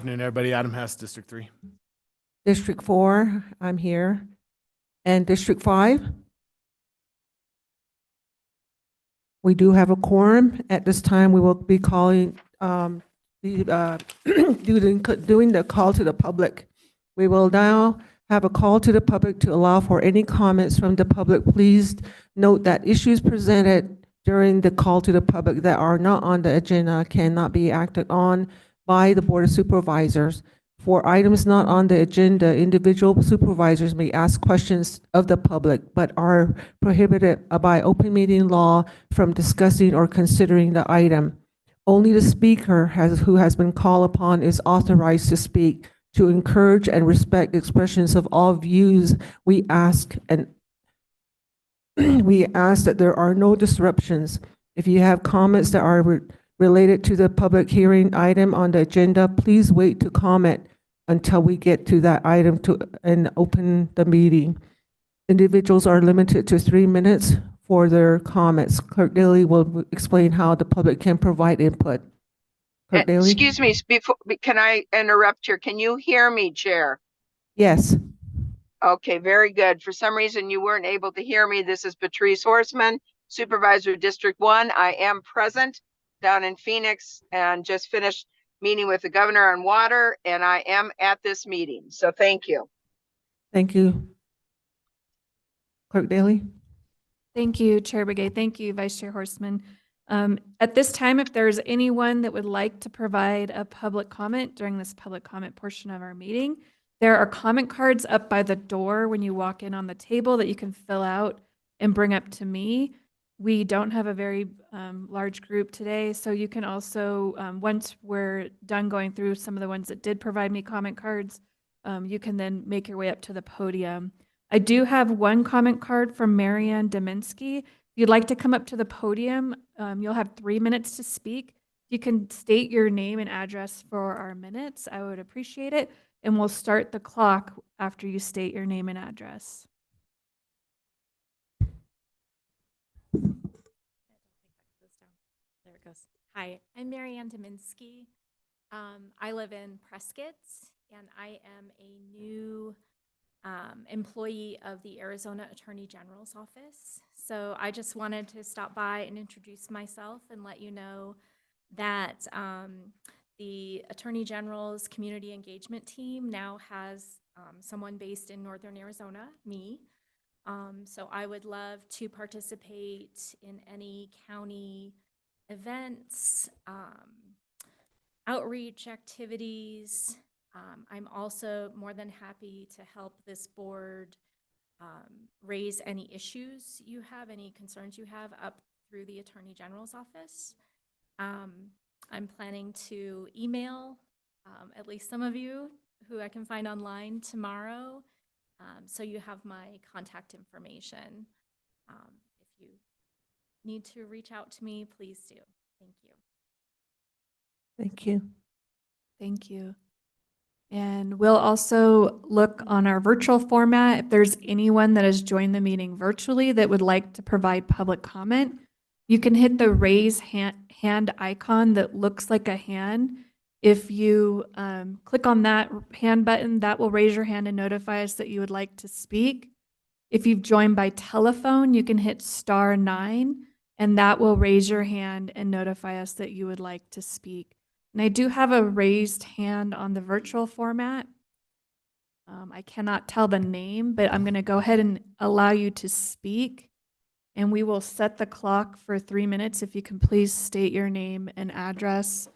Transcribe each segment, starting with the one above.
afternoon, everybody. Adam Hess, District 3. District 4, I'm here. And District 5? We do have a quorum. At this time, we will be calling, doing the call to the public. We will now have a call to the public to allow for any comments from the public. Please note that issues presented during the call to the public that are not on the agenda cannot be acted on by the Board of Supervisors. For items not on the agenda, individual supervisors may ask questions of the public, but are prohibited by open meeting law from discussing or considering the item. Only the speaker who has been called upon is authorized to speak. To encourage and respect expressions of all views, we ask that there are no disruptions. If you have comments that are related to the public hearing item on the agenda, please wait to comment until we get to that item and open the meeting. Individuals are limited to 3 minutes for their comments. Clerk Daly will explain how the public can provide input. Clerk Daly? Excuse me, can I interrupt here? Can you hear me, Chair? Yes. Okay, very good. For some reason, you weren't able to hear me. This is Patrice Horseman, Supervisor District 1. I am present down in Phoenix and just finished meeting with the governor on water, and I am at this meeting. So thank you. Thank you. Clerk Daly? Thank you, Chair Begay. Thank you, Vice Chair Horseman. At this time, if there's anyone that would like to provide a public comment during this public comment portion of our meeting, there are comment cards up by the door when you walk in on the table that you can fill out and bring up to me. We don't have a very large group today, so you can also, once we're done going through some of the ones that did provide me comment cards, you can then make your way up to the podium. I do have one comment card from Marianne Dominski. If you'd like to come up to the podium, you'll have 3 minutes to speak. You can state your name and address for our minutes. I would appreciate it. And we'll start the clock after you state your name and address. There it goes. Hi, I'm Marianne Dominski. I live in Prescott, and I am a new employee of the Arizona Attorney General's office. So I just wanted to stop by and introduce myself and let you know that the Attorney General's community engagement team now has someone based in Northern Arizona, me. So I would love to participate in any county events, outreach activities. I'm also more than happy to help this board raise any issues you have, any concerns you have up through the Attorney General's office. I'm planning to email at least some of you who I can find online tomorrow, so you have my contact information. If you need to reach out to me, please do. Thank you. Thank you. Thank you. And we'll also look on our virtual format. If there's anyone that has joined the meeting virtually that would like to provide public comment, you can hit the raise hand icon that looks like a hand. If you click on that hand button, that will raise your hand and notify us that you would like to speak. If you've joined by telephone, you can hit *9, and that will raise your hand and notify us that you would like to speak. And I do have a raised hand on the virtual format. I cannot tell the name, but I'm going to go ahead and allow you to speak. And we will set the clock for 3 minutes. If you can please state your name and address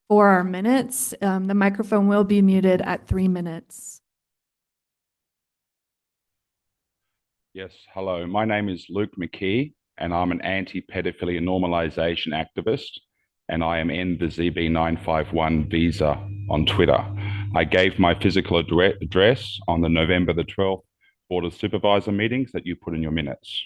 for our minutes. The microphone will be muted at 3 minutes. Yes, hello. My name is Luke McKee, and I'm an anti-pedophilia normalization activist, and I am in the ZB951 visa on Twitter. I gave my physical address on the November the 12th Board of Supervisor meetings that you put in your minutes.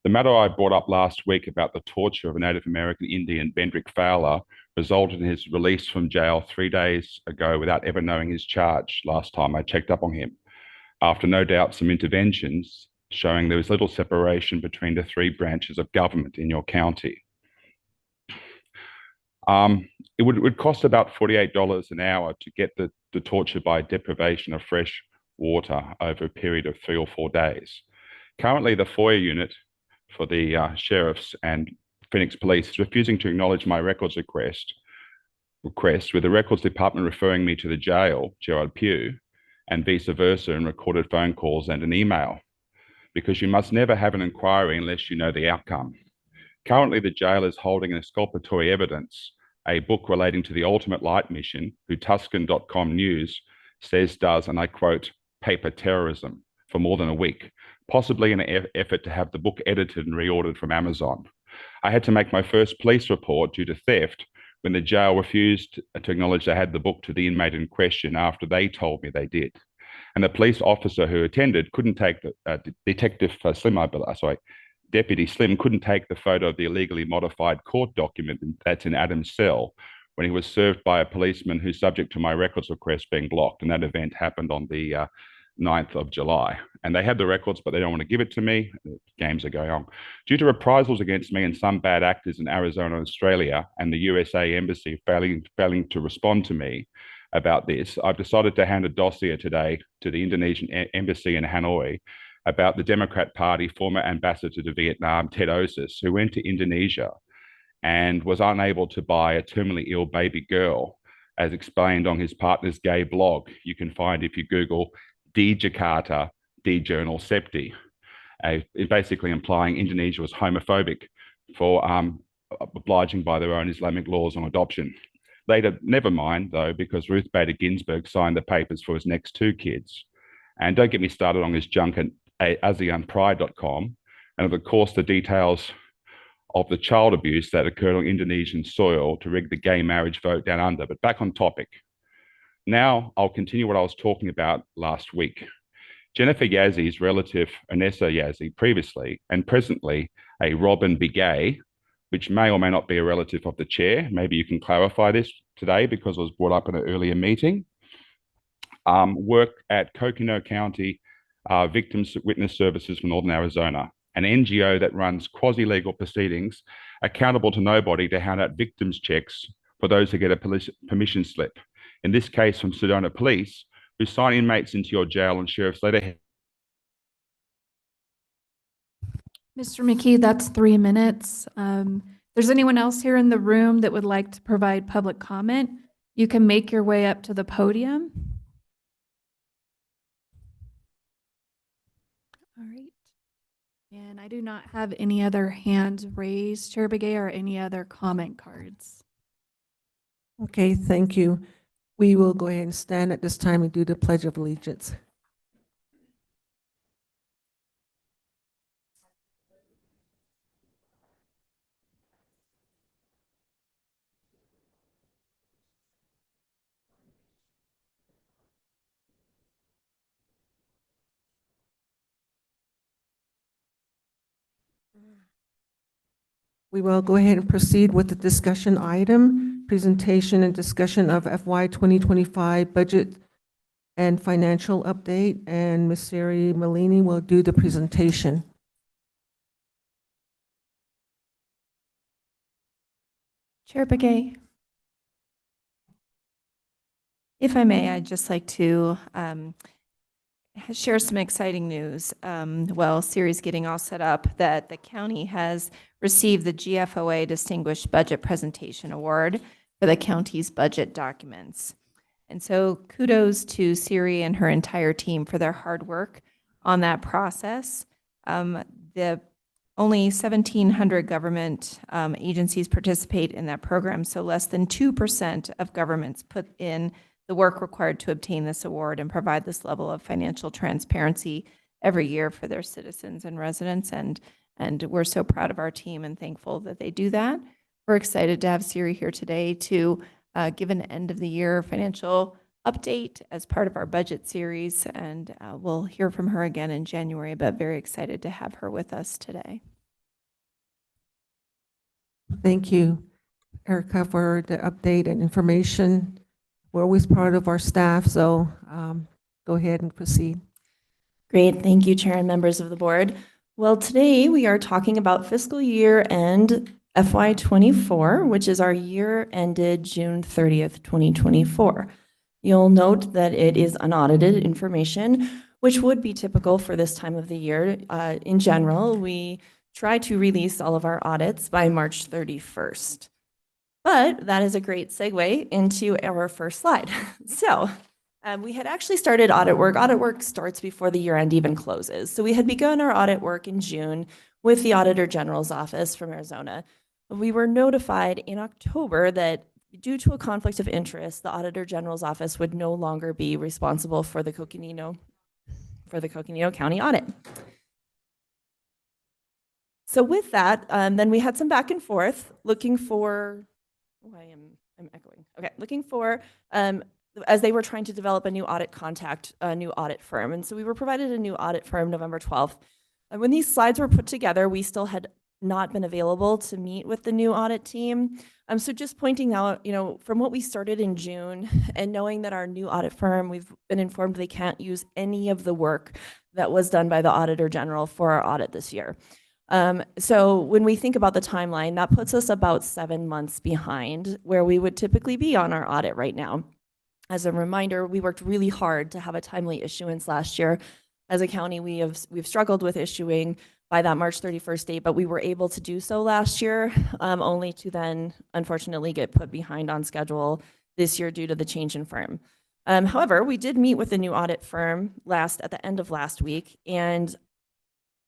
The matter I brought up last week about the torture of a Native American Indian, Bendrick Fowler, resulted in his release from jail 3 days ago without ever knowing his charge last time I checked up on him, after no doubt some interventions showing there was little separation between the three branches of government in your county. It would cost about $48 an hour to get the torture by deprivation of fresh water over a period of 3 or 4 days. Currently, the FOIA unit for the sheriffs and Phoenix Police is refusing to acknowledge my records request, with the records department referring me to the jail, Gerard Pugh, and vice versa in recorded phone calls and an email, because you must never have an inquiry unless you know the outcome. Currently, the jail is holding exculpatory evidence, a book relating to the Ultimate Light mission, who Tuscan.com News says does, and I quote, paper terrorism for more than a week, possibly in an effort to have the book edited and reordered from Amazon. I had to make my first police report due to theft when the jail refused to acknowledge they had the book to the inmate in question after they told me they did. And the police officer who attended couldn't take the Deputy Slim couldn't take the photo of the illegally modified court document that's in Adam's cell when he was served by a policeman who's subject to my records request being blocked. And that event happened on the 9th of July. And they have the records, but they don't want to give it to me. The games are going on. Due to reprisals against me and some bad actors in Arizona and Australia, and the USA Embassy failing to respond to me about this, I've decided to hand a dossier today to the Indonesian Embassy in Hanoi about the Democrat Party former ambassador to Vietnam, Ted Osis, who went to Indonesia and was unable to buy a terminally ill baby girl, as explained on his partner's gay blog. You can find if you Google D Jakarta, D Journal Septi, basically implying Indonesia was homophobic for obliging by their own Islamic laws on adoption. Later, never mind though, because Ruth Bader Ginsburg signed the papers for his next 2 kids. And don't get me started on his junk at ASEANPride.com, and of course the details of the child abuse that occurred on Indonesian soil to rig the gay marriage vote down under. But back on topic. Now I'll continue what I was talking about last week. Jennifer Yazzi's relative, Anessa Yazzi, previously and presently a Robin Begay, which may or may not be a relative of the chair. Maybe you can clarify this today because it was brought up in an earlier meeting. Work at Coconino County Victims Witness Services for Northern Arizona, an NGO that runs quasi-legal proceedings accountable to nobody to hand out victims checks for those who get a permission slip. In this case from Sedona Police, who sign inmates into your jail and sheriff's letterhead. Mr. McKee, that's 3 minutes. If there's anyone else here in the room that would like to provide public comment, you can make your way up to the podium. All right. And I do not have any other hands raised, Chair Begay, or any other comment cards. Okay, thank you. We will go ahead and stand at this time and do the Pledge of Allegiance. We will go ahead and proceed with the discussion item, presentation and discussion of FY 2025 budget and financial update, and Ms. Siri Malini will do the presentation. Chair Begay, if I may, I'd just like to share some exciting news. Well, Siri's getting all set up, that the county has received the GFOA Distinguished Budget Presentation Award for the county's budget documents. And so kudos to Siri and her entire team for their hard work on that process. The only 1,700 government agencies participate in that program, so less than 2% of governments put in the work required to obtain this award and provide this level of financial transparency every year for their citizens and residents. And we're so proud of our team and thankful that they do that. We're excited to have Siri here today to give an end of the year financial update as part of our budget series. And we'll hear from her again in January, but very excited to have her with us today. Thank you, Erica, for the update and information. We're always proud of our staff, so go ahead and proceed. Great. Thank you, Chair and members of the board. Well, today we are talking about fiscal year end FY '24, which is our year ended June 30th, 2024. You'll note that it is unaudited information, which would be typical for this time of the year. In general, we try to release all of our audits by March 31st. But that is a great segue into our first slide. So we had actually started audit work. Audit work starts before the year end even closes. So we had begun our audit work in June with the Auditor General's office from Arizona. We were notified in October that due to a conflict of interest, the Auditor General's office would no longer be responsible for the Coconino County audit. So with that, then we had some back and forth looking for, I'm echoing. Okay, looking for, as they were trying to develop a new audit contact, a new audit firm. And so we were provided a new audit firm November 12th. And when these slides were put together, we still had not been available to meet with the new audit team. So just pointing out, from what we started in June and knowing that our new audit firm, we've been informed they can't use any of the work that was done by the Auditor General for our audit this year. So when we think about the timeline, that puts us about 7 months behind where we would typically be on our audit right now. As a reminder, we worked really hard to have a timely issuance last year. As a county, we've struggled with issuing by that March 31st date, but we were able to do so last year, only to then unfortunately get put behind on schedule this year due to the change in firm. However, we did meet with the new audit firm at the end of last week, and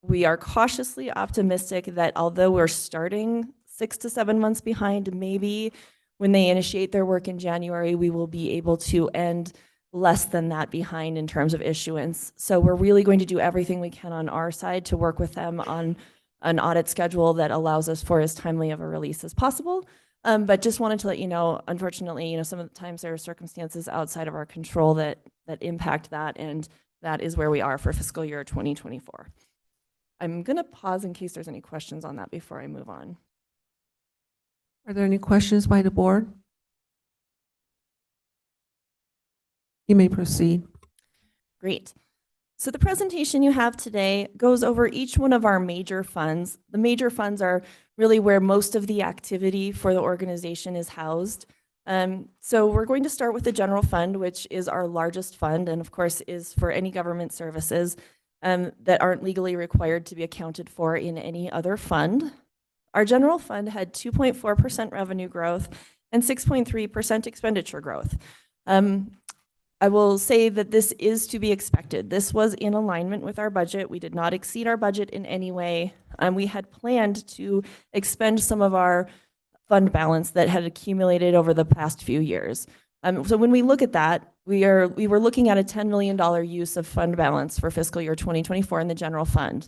we are cautiously optimistic that although we're starting 6 to 7 months behind, maybe when they initiate their work in January, we will be able to end less than that behind in terms of issuance. So we're really going to do everything we can on our side to work with them on an audit schedule that allows us for as timely of a release as possible. But just wanted to let you know, unfortunately, some of the times there are circumstances outside of our control that impact that, and that is where we are for fiscal year 2024. I'm going to pause in case there's any questions on that before I move on. Are there any questions by the board? You may proceed. Great. So the presentation you have today goes over each one of our major funds. The major funds are really where most of the activity for the organization is housed. So we're going to start with the general fund, which is our largest fund, and of course is for any government services that aren't legally required to be accounted for in any other fund. Our general fund had 2.4% revenue growth and 6.3% expenditure growth. I will say that this is to be expected. This was in alignment with our budget. We did not exceed our budget in any way. We had planned to expend some of our fund balance that had accumulated over the past few years. So when we look at that, we were looking at a $10 million use of fund balance for fiscal year 2024 in the general fund,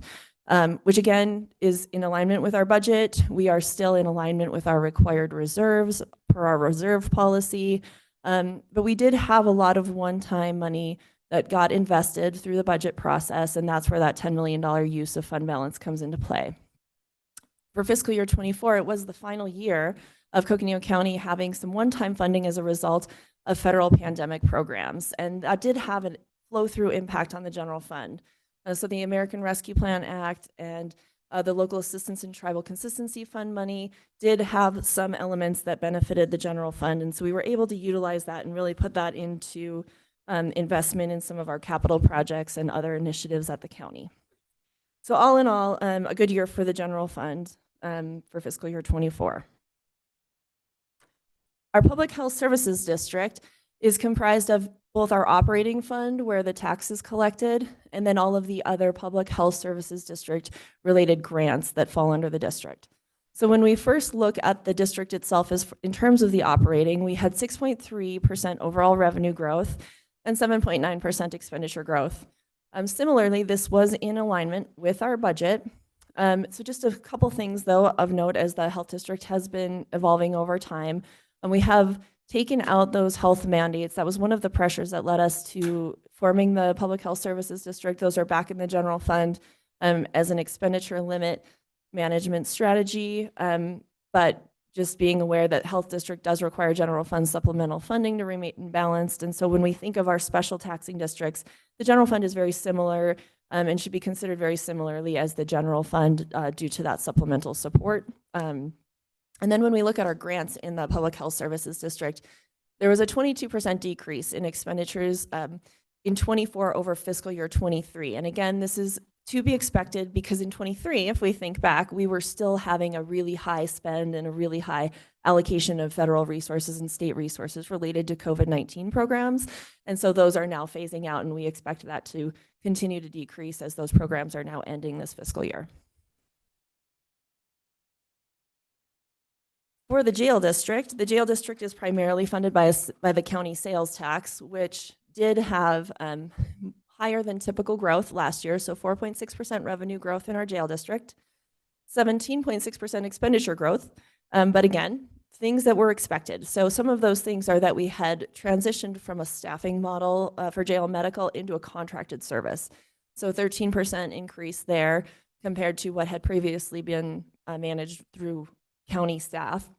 which again is in alignment with our budget. We are still in alignment with our required reserves per our reserve policy. But we did have a lot of one-time money that got invested through the budget process, and that's where that $10 million use of fund balance comes into play. For fiscal year 24, it was the final year of Coconino County having some one-time funding as a result of federal pandemic programs, and that did have a flow-through impact on the general fund. So the American Rescue Plan Act and the Local Assistance and Tribal Consistency Fund money did have some elements that benefited the general fund. And so we were able to utilize that and really put that into investment in some of our capital projects and other initiatives at the county. So all in all, a good year for the general fund for fiscal year 24. Our Public Health Services District is comprised of both our operating fund, where the tax is collected, and then all of the other Public Health Services District related grants that fall under the district. So when we first look at the district itself, in terms of the operating, we had 6.3% overall revenue growth and 7.9% expenditure growth. Similarly, this was in alignment with our budget. So just a couple things, though, of note as the health district has been evolving over time. And we have taken out those health mandates. That was one of the pressures that led us to forming the Public Health Services District. Those are back in the general fund as an expenditure limit management strategy. But just being aware that health district does require general fund supplemental funding to remain balanced. And so when we think of our special taxing districts, the general fund is very similar and should be considered very similarly as the general fund due to that supplemental support. And then when we look at our grants in the Public Health Services District, there was a 22% decrease in expenditures in 24 over fiscal year 23. And again, this is to be expected because in 23, if we think back, we were still having a really high spend and a really high allocation of federal resources and state resources related to COVID-19 programs. And so those are now phasing out, and we expect that to continue to decrease as those programs are now ending this fiscal year. For the jail district is primarily funded by the county sales tax, which did have higher than typical growth last year, so 4.6% revenue growth in our jail district, 17.6% expenditure growth, but again, things that were expected. So some of those things are that we had transitioned from a staffing model for jail medical into a contracted service. So 13% increase there compared to what had previously been managed through county staff.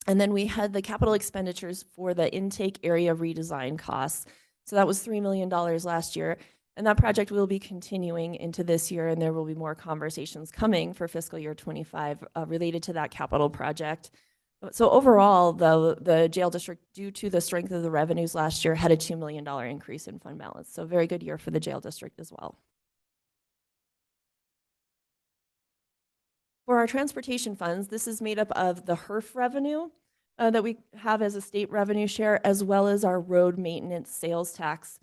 And then we had the capital expenditures for the intake area redesign costs. So that was $3 million last year. And that project will be continuing into this year, and there will be more conversations coming for fiscal year 25 related to that capital project. So overall, though, the jail district, due to the strength of the revenues last year, had a $2 million increase in fund balance. So very good year for the jail district as well. For our transportation funds, this is made up of the HERF revenue that we have as a state revenue share, as well as our road maintenance sales tax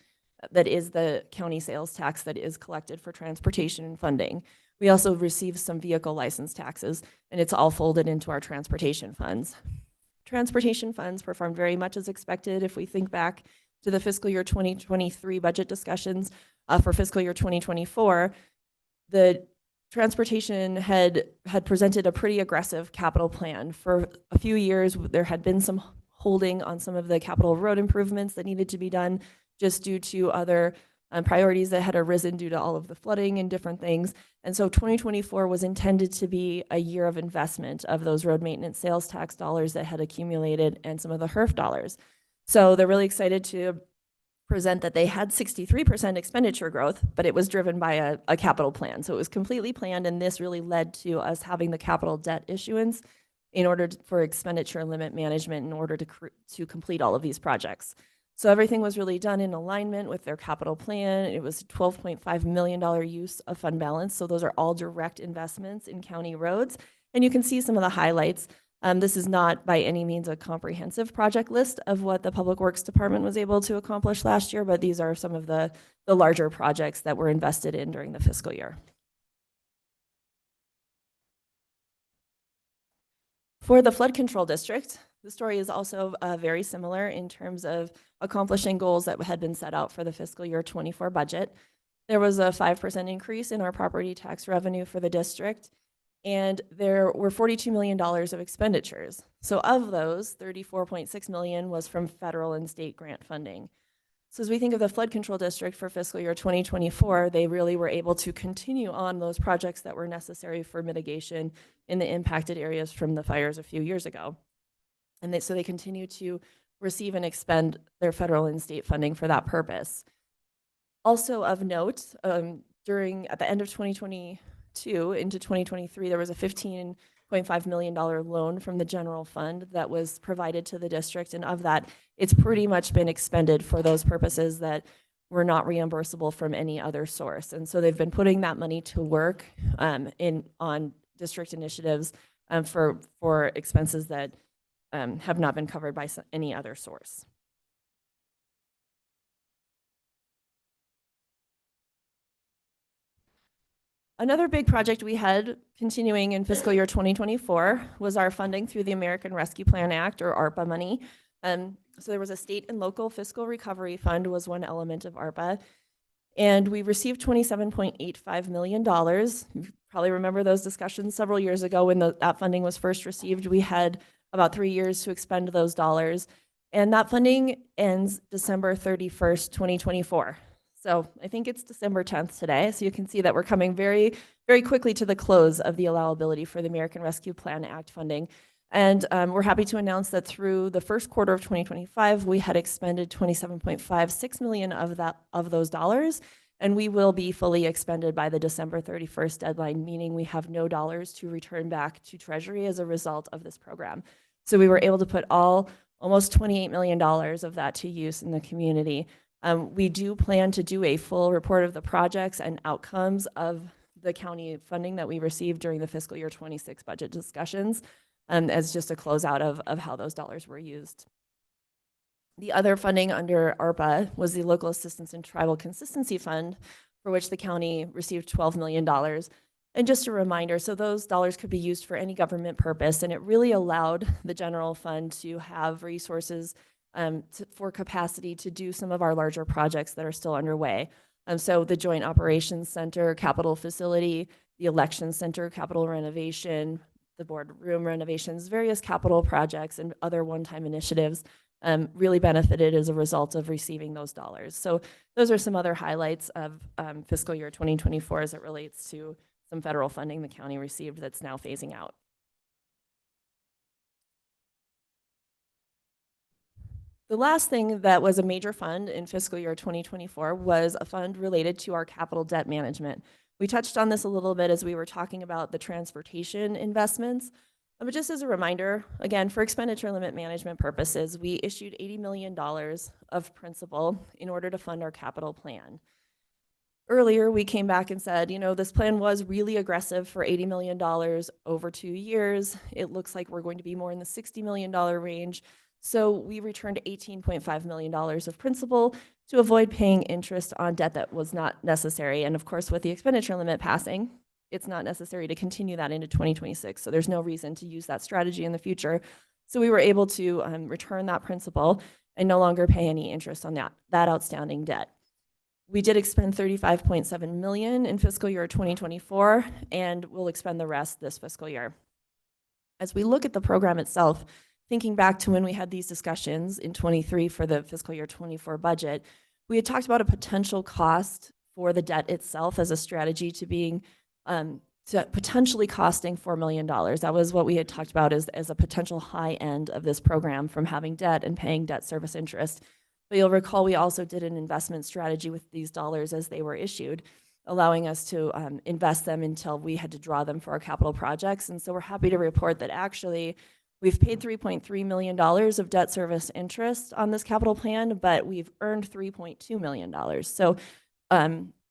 that is the county sales tax that is collected for transportation and funding. We also receive some vehicle license taxes, and it's all folded into our transportation funds. Transportation funds performed very much as expected. If we think back to the fiscal year 2023 budget discussions for fiscal year 2024, the transportation had presented a pretty aggressive capital plan. For a few years, there had been some holding on some of the capital road improvements that needed to be done just due to other priorities that had arisen due to all of the flooding and different things. And so 2024 was intended to be a year of investment of those road maintenance sales tax dollars that had accumulated and some of the HERF dollars. So they're really excited to present that they had 63% expenditure growth, but it was driven by a capital plan. So it was completely planned, and this really led to us having the capital debt issuance in order for expenditure limit management in order to complete all of these projects. So everything was really done in alignment with their capital plan. It was $12.5 million use of fund balance. So those are all direct investments in county roads. And you can see some of the highlights. This is not by any means a comprehensive project list of what the Public Works Department was able to accomplish last year, but these are some of the larger projects that were invested in during the fiscal year. For the flood control district, the story is also very similar in terms of accomplishing goals that had been set out for the fiscal year 24 budget. There was a 5% increase in our property tax revenue for the district, and there were $42 million of expenditures. So of those, $34.6 million was from federal and state grant funding. So as we think of the flood control district for fiscal year 2024, they really were able to continue on those projects that were necessary for mitigation in the impacted areas from the fires a few years ago. And so they continue to receive and expend their federal and state funding for that purpose. Also of note, at the end of 2022 into 2023, there was a $15.5 million loan from the general fund that was provided to the district. And of that, it's pretty much been expended for those purposes that were not reimbursable from any other source. And so they've been putting that money to work on district initiatives for expenses that have not been covered by any other source. Another big project we had continuing in fiscal year 2024 was our funding through the American Rescue Plan Act, or ARPA money. So there was a state and local fiscal recovery fund was one element of ARPA. And we received $27.85 million. You probably remember those discussions several years ago when that funding was first received. We had about 3 years to expend those dollars. And that funding ends December 31st, 2024. So I think it's December 10th today. So you can see that we're coming very, very quickly to the close of the allowability for the American Rescue Plan Act funding. And we're happy to announce that through the first quarter of 2025, we had expended $27.56 million of those dollars. And we will be fully expended by the December 31st deadline, meaning we have no dollars to return back to Treasury as a result of this program. So we were able to put almost $28 million of that to use in the community. We do plan to do a full report of the projects and outcomes of the county funding that we received during the fiscal year 26 budget discussions, as just a closeout of how those dollars were used. The other funding under ARPA was the Local Assistance and Tribal Consistency Fund, for which the county received $12 million. And just a reminder, so those dollars could be used for any government purpose, and it really allowed the general fund to have resources for capacity to do some of our larger projects that are still underway. So the Joint Operations Center, capital facility, the Election Center, capital renovation, the boardroom renovations, various capital projects and other one-time initiatives really benefited as a result of receiving those dollars. So those are some other highlights of fiscal year 2024 as it relates to some federal funding the county received that's now phasing out. The last thing that was a major fund in fiscal year 2024 was a fund related to our capital debt management. We touched on this a little bit as we were talking about the transportation investments. But just as a reminder, again, for expenditure limit management purposes, we issued $80 million of principal in order to fund our capital plan. Earlier, we came back and said, you know, this plan was really aggressive for $80 million over 2 years. It looks like we're going to be more in the $60 million range. So we returned $18.5 million of principal to avoid paying interest on debt that was not necessary. And of course, with the expenditure limit passing, it's not necessary to continue that into 2026. So there's no reason to use that strategy in the future. So we were able to return that principal and no longer pay any interest on that outstanding debt. We did expend $35.7 million in fiscal year 2024, and we'll expend the rest this fiscal year. As we look at the program itself, thinking back to when we had these discussions in 23 for the fiscal year 24 budget, we had talked about a potential cost for the debt itself as a strategy to being to potentially costing $4 million. That was what we had talked about as a potential high end of this program from having debt and paying debt service interest. But you'll recall we also did an investment strategy with these dollars as they were issued, allowing us to invest them until we had to draw them for our capital projects. And so we're happy to report that actually we've paid $3.3 million of debt service interest on this capital plan, but we've earned $3.2 million. So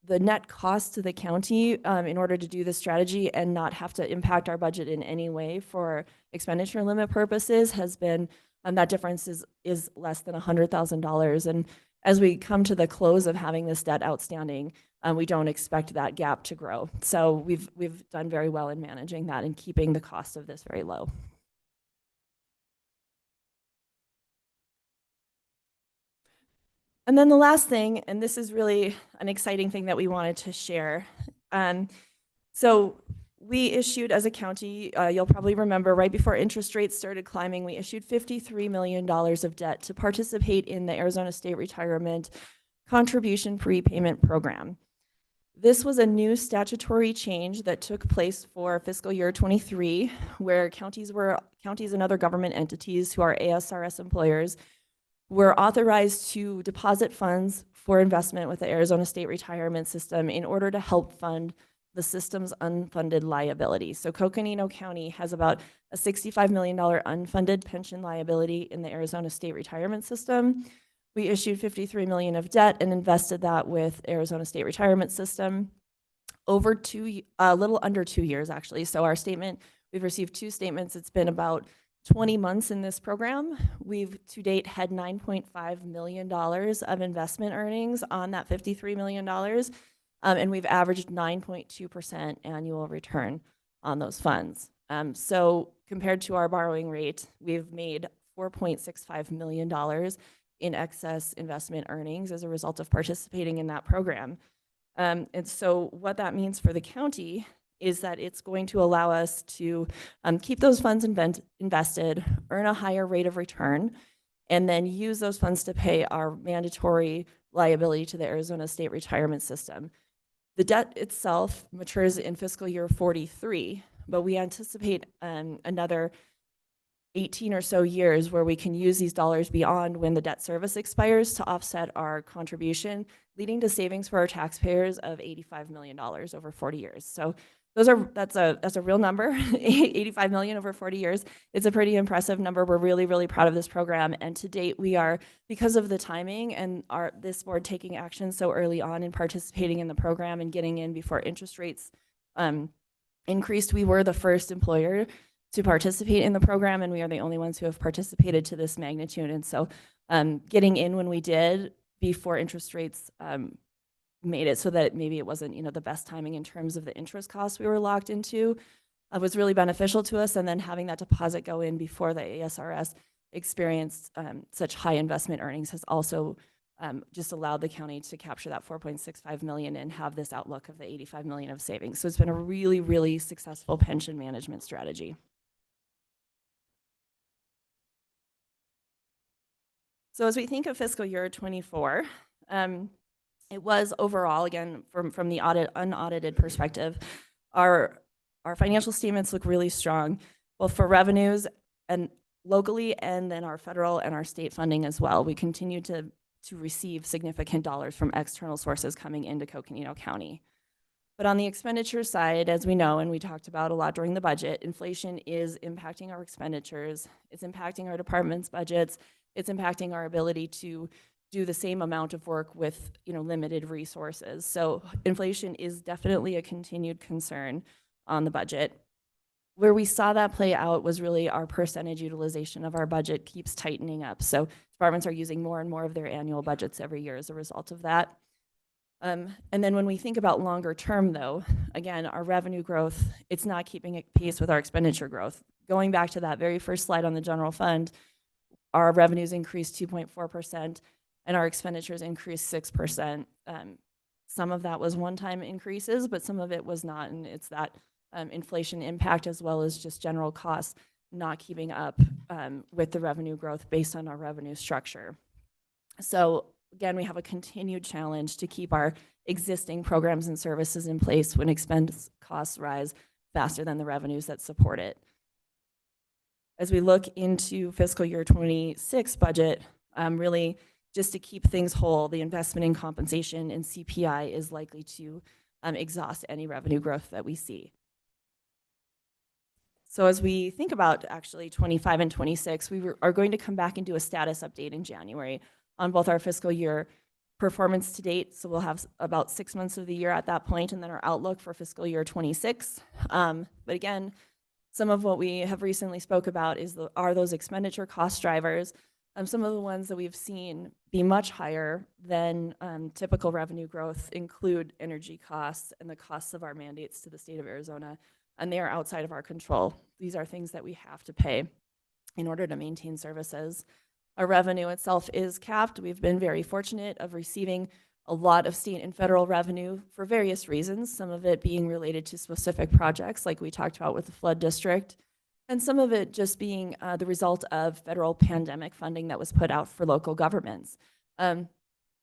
the net cost to the county in order to do this strategy and not have to impact our budget in any way for expenditure limit purposes has been, that difference is less than $100,000. And as we come to the close of having this debt outstanding, we don't expect that gap to grow. So we've done very well in managing that and keeping the cost of this very low. And then the last thing, and this is really an exciting thing that we wanted to share. So we issued as a county, you'll probably remember right before interest rates started climbing, we issued $53 million of debt to participate in the Arizona State Retirement Contribution Prepayment Program. This was a new statutory change that took place for fiscal year 23, where counties and other government entities who are ASRS employers were authorized to deposit funds for investment with the Arizona State Retirement System in order to help fund the system's unfunded liability. So Coconino County has about a $65 million unfunded pension liability in the Arizona State Retirement System. We issued $53 million of debt and invested that with Arizona State Retirement System over a little under 2 years, actually. So our statement, we've received 2 statements. It's been about 20 months in this program. We've to date had $9.5 million of investment earnings on that $53 million. And we've averaged 9.2% annual return on those funds. So compared to our borrowing rate, we've made $4.65 million in excess investment earnings as a result of participating in that program. And so what that means for the county is that it's going to allow us to keep those funds invested, earn a higher rate of return, and then use those funds to pay our mandatory liability to the Arizona State Retirement System. The debt itself matures in fiscal year 43, but we anticipate another 18 or so years where we can use these dollars beyond when the debt service expires to offset our contribution, leading to savings for our taxpayers of $85 million over 40 years. So that's a real number, 85 million over 40 years. It's a pretty impressive number. We're really, really proud of this program. And to date, we are, because of the timing and this board taking action so early on and participating in the program and getting in before interest rates increased, we were the first employer to participate in the program, and we are the only ones who have participated to this magnitude. And so getting in when we did before interest rates made it so that maybe it wasn't, the best timing in terms of the interest costs we were locked into was really beneficial to us. And then having that deposit go in before the ASRS experienced such high investment earnings has also just allowed the county to capture that 4.65 million and have this outlook of the 85 million of savings. So it's been a really, really successful pension management strategy. So as we think of fiscal year 24, it was overall, again, from the unaudited perspective, our financial statements look really strong, both for revenues and locally, and then our federal and our state funding as well. We continue to receive significant dollars from external sources coming into Coconino County. But on the expenditure side, as we know, and we talked about a lot during the budget, inflation is impacting our expenditures. It's impacting our department's budgets. It's impacting our ability to do the same amount of work with limited resources. So inflation is definitely a continued concern on the budget. Where we saw that play out was really our percentage utilization of our budget keeps tightening up. So departments are using more and more of their annual budgets every year as a result of that. And then when we think about longer term, though, again, our revenue growth, it's not keeping pace with our expenditure growth. Going back to that very first slide on the general fund, our revenues increased 2.4% and our expenditures increased 6%. Some of that was one-time increases, but some of it was not. And it's that inflation impact as well as just general costs not keeping up with the revenue growth based on our revenue structure. So again, we have a continued challenge to keep our existing programs and services in place when expense costs rise faster than the revenues that support it. As we look into fiscal year 26 budget, really just to keep things whole, the investment in compensation and CPI is likely to exhaust any revenue growth that we see. So as we think about actually 25 and 26, we are going to come back and do a status update in January on both our fiscal year performance to date. So we'll have about 6 months of the year at that point, and then our outlook for fiscal year 26. But again, some of what we have recently spoke about are those expenditure cost drivers. Some of the ones that we've seen be much higher than typical revenue growth include energy costs and the costs of our mandates to the state of Arizona, and they are outside of our control. These are things that we have to pay in order to maintain services. Our revenue itself is capped. We've been very fortunate of receiving a lot of state and federal revenue for various reasons, some of it being related to specific projects like we talked about with the flood district, and some of it just being the result of federal pandemic funding that was put out for local governments.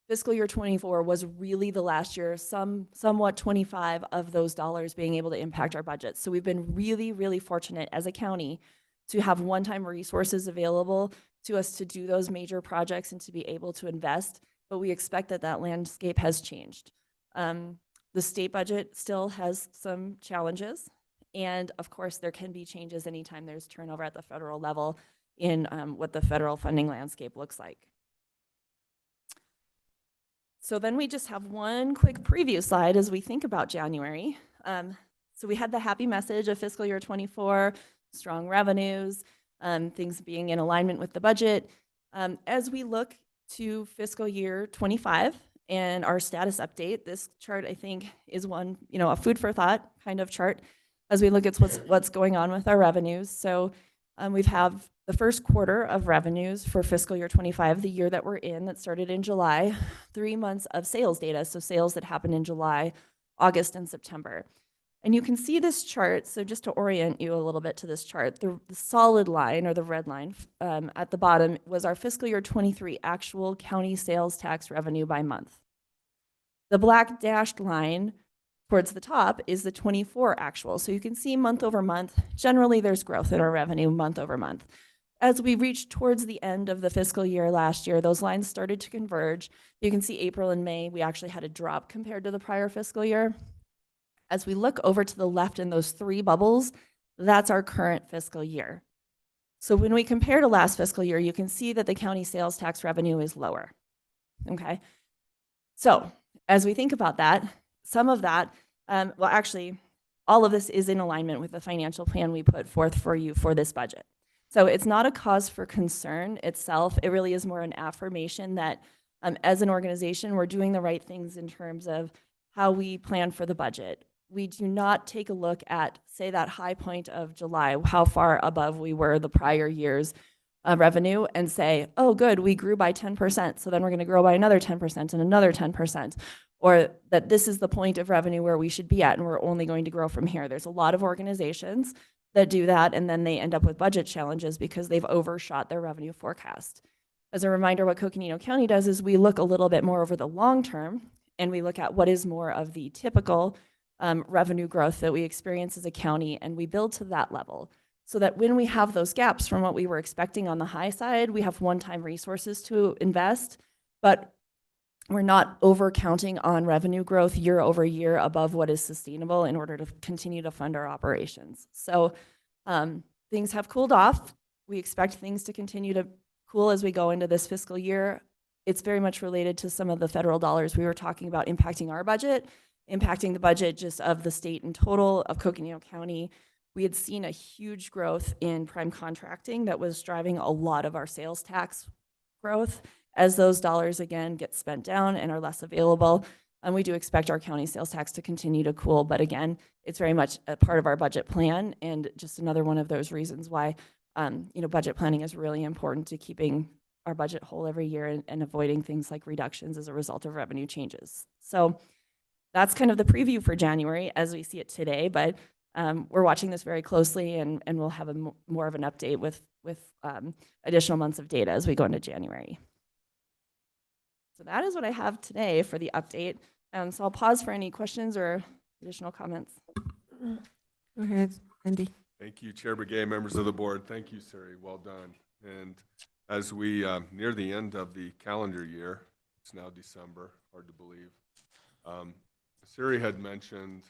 Fiscal year 24 was really the last year, somewhat 25 of those dollars being able to impact our budget. So we've been really, really fortunate as a county to have one-time resources available to us to do those major projects and to be able to invest, but we expect that landscape has changed. The state budget still has some challenges, and of course there can be changes anytime there's turnover at the federal level in what the federal funding landscape looks like. So then we just have one quick preview slide as we think about January. So we had the happy message of fiscal year 24, strong revenues, things being in alignment with the budget. As we look to fiscal year 25 and our status update, this chart I think is one, a food for thought kind of chart as we look at what's going on with our revenues. So we have the first quarter of revenues for fiscal year 25, the year that we're in, that started in July, 3 months of sales data, so sales that happened in July, August, and September. And you can see this chart, so just to orient you a little bit to this chart, the solid line, or the red line at the bottom, was our fiscal year 23 actual county sales tax revenue by month. The black dashed line towards the top is the 24 actual. So you can see month over month, generally there's growth in our revenue month over month. as we reached towards the end of the fiscal year last year, those lines started to converge. You can see April and May, we actually had a drop compared to the prior fiscal year. As we look over to the left in those three bubbles, that's our current fiscal year. So when we compare to last fiscal year, you can see that the county sales tax revenue is lower. Okay. So as we think about that, some of that, well, actually, all of this is in alignment with the financial plan we put forth for you for this budget. So it's not a cause for concern itself. It really is more an affirmation that as an organization, we're doing the right things in terms of how we plan for the budget. We do not take a look at, say, that high point of July, how far above we were the prior year's revenue, and say, oh, good, we grew by 10%, so then we're going to grow by another 10% and another 10%, or that this is the point of revenue where we should be at, and we're only going to grow from here. There's a lot of organizations that do that, and then they end up with budget challenges because they've overshot their revenue forecast. As a reminder, what Coconino County does is we look a little bit more over the long term, and we look at what is more of the typical revenue growth that we experience as a county, and we build to that level so that when we have those gaps from what we were expecting on the high side, we have one-time resources to invest, but we're not over counting on revenue growth year over year above what is sustainable in order to continue to fund our operations. So things have cooled off. We expect things to continue to cool as we go into this fiscal year. It's very much related to some of the federal dollars we were talking about impacting our budget, impacting the budget just of the state in total, of Coconino County. We had seen a huge growth in prime contracting that was driving a lot of our sales tax growth. As those dollars again get spent down and are less available, and we do expect our county sales tax to continue to cool, but again, it's very much a part of our budget plan, and just another one of those reasons why budget planning is really important to keeping our budget whole every year and avoiding things like reductions as a result of revenue changes. So that's kind of the preview for January as we see it today, but we're watching this very closely, and we'll have more of an update with additional months of data as we go into January. So that is what I have today for the update. So I'll pause for any questions or additional comments. Go ahead, Andy. Thank you, Chair Begay, members of the board. Thank you, Siri. Well done. And as we near the end of the calendar year, it's now December, hard to believe. Siri had mentioned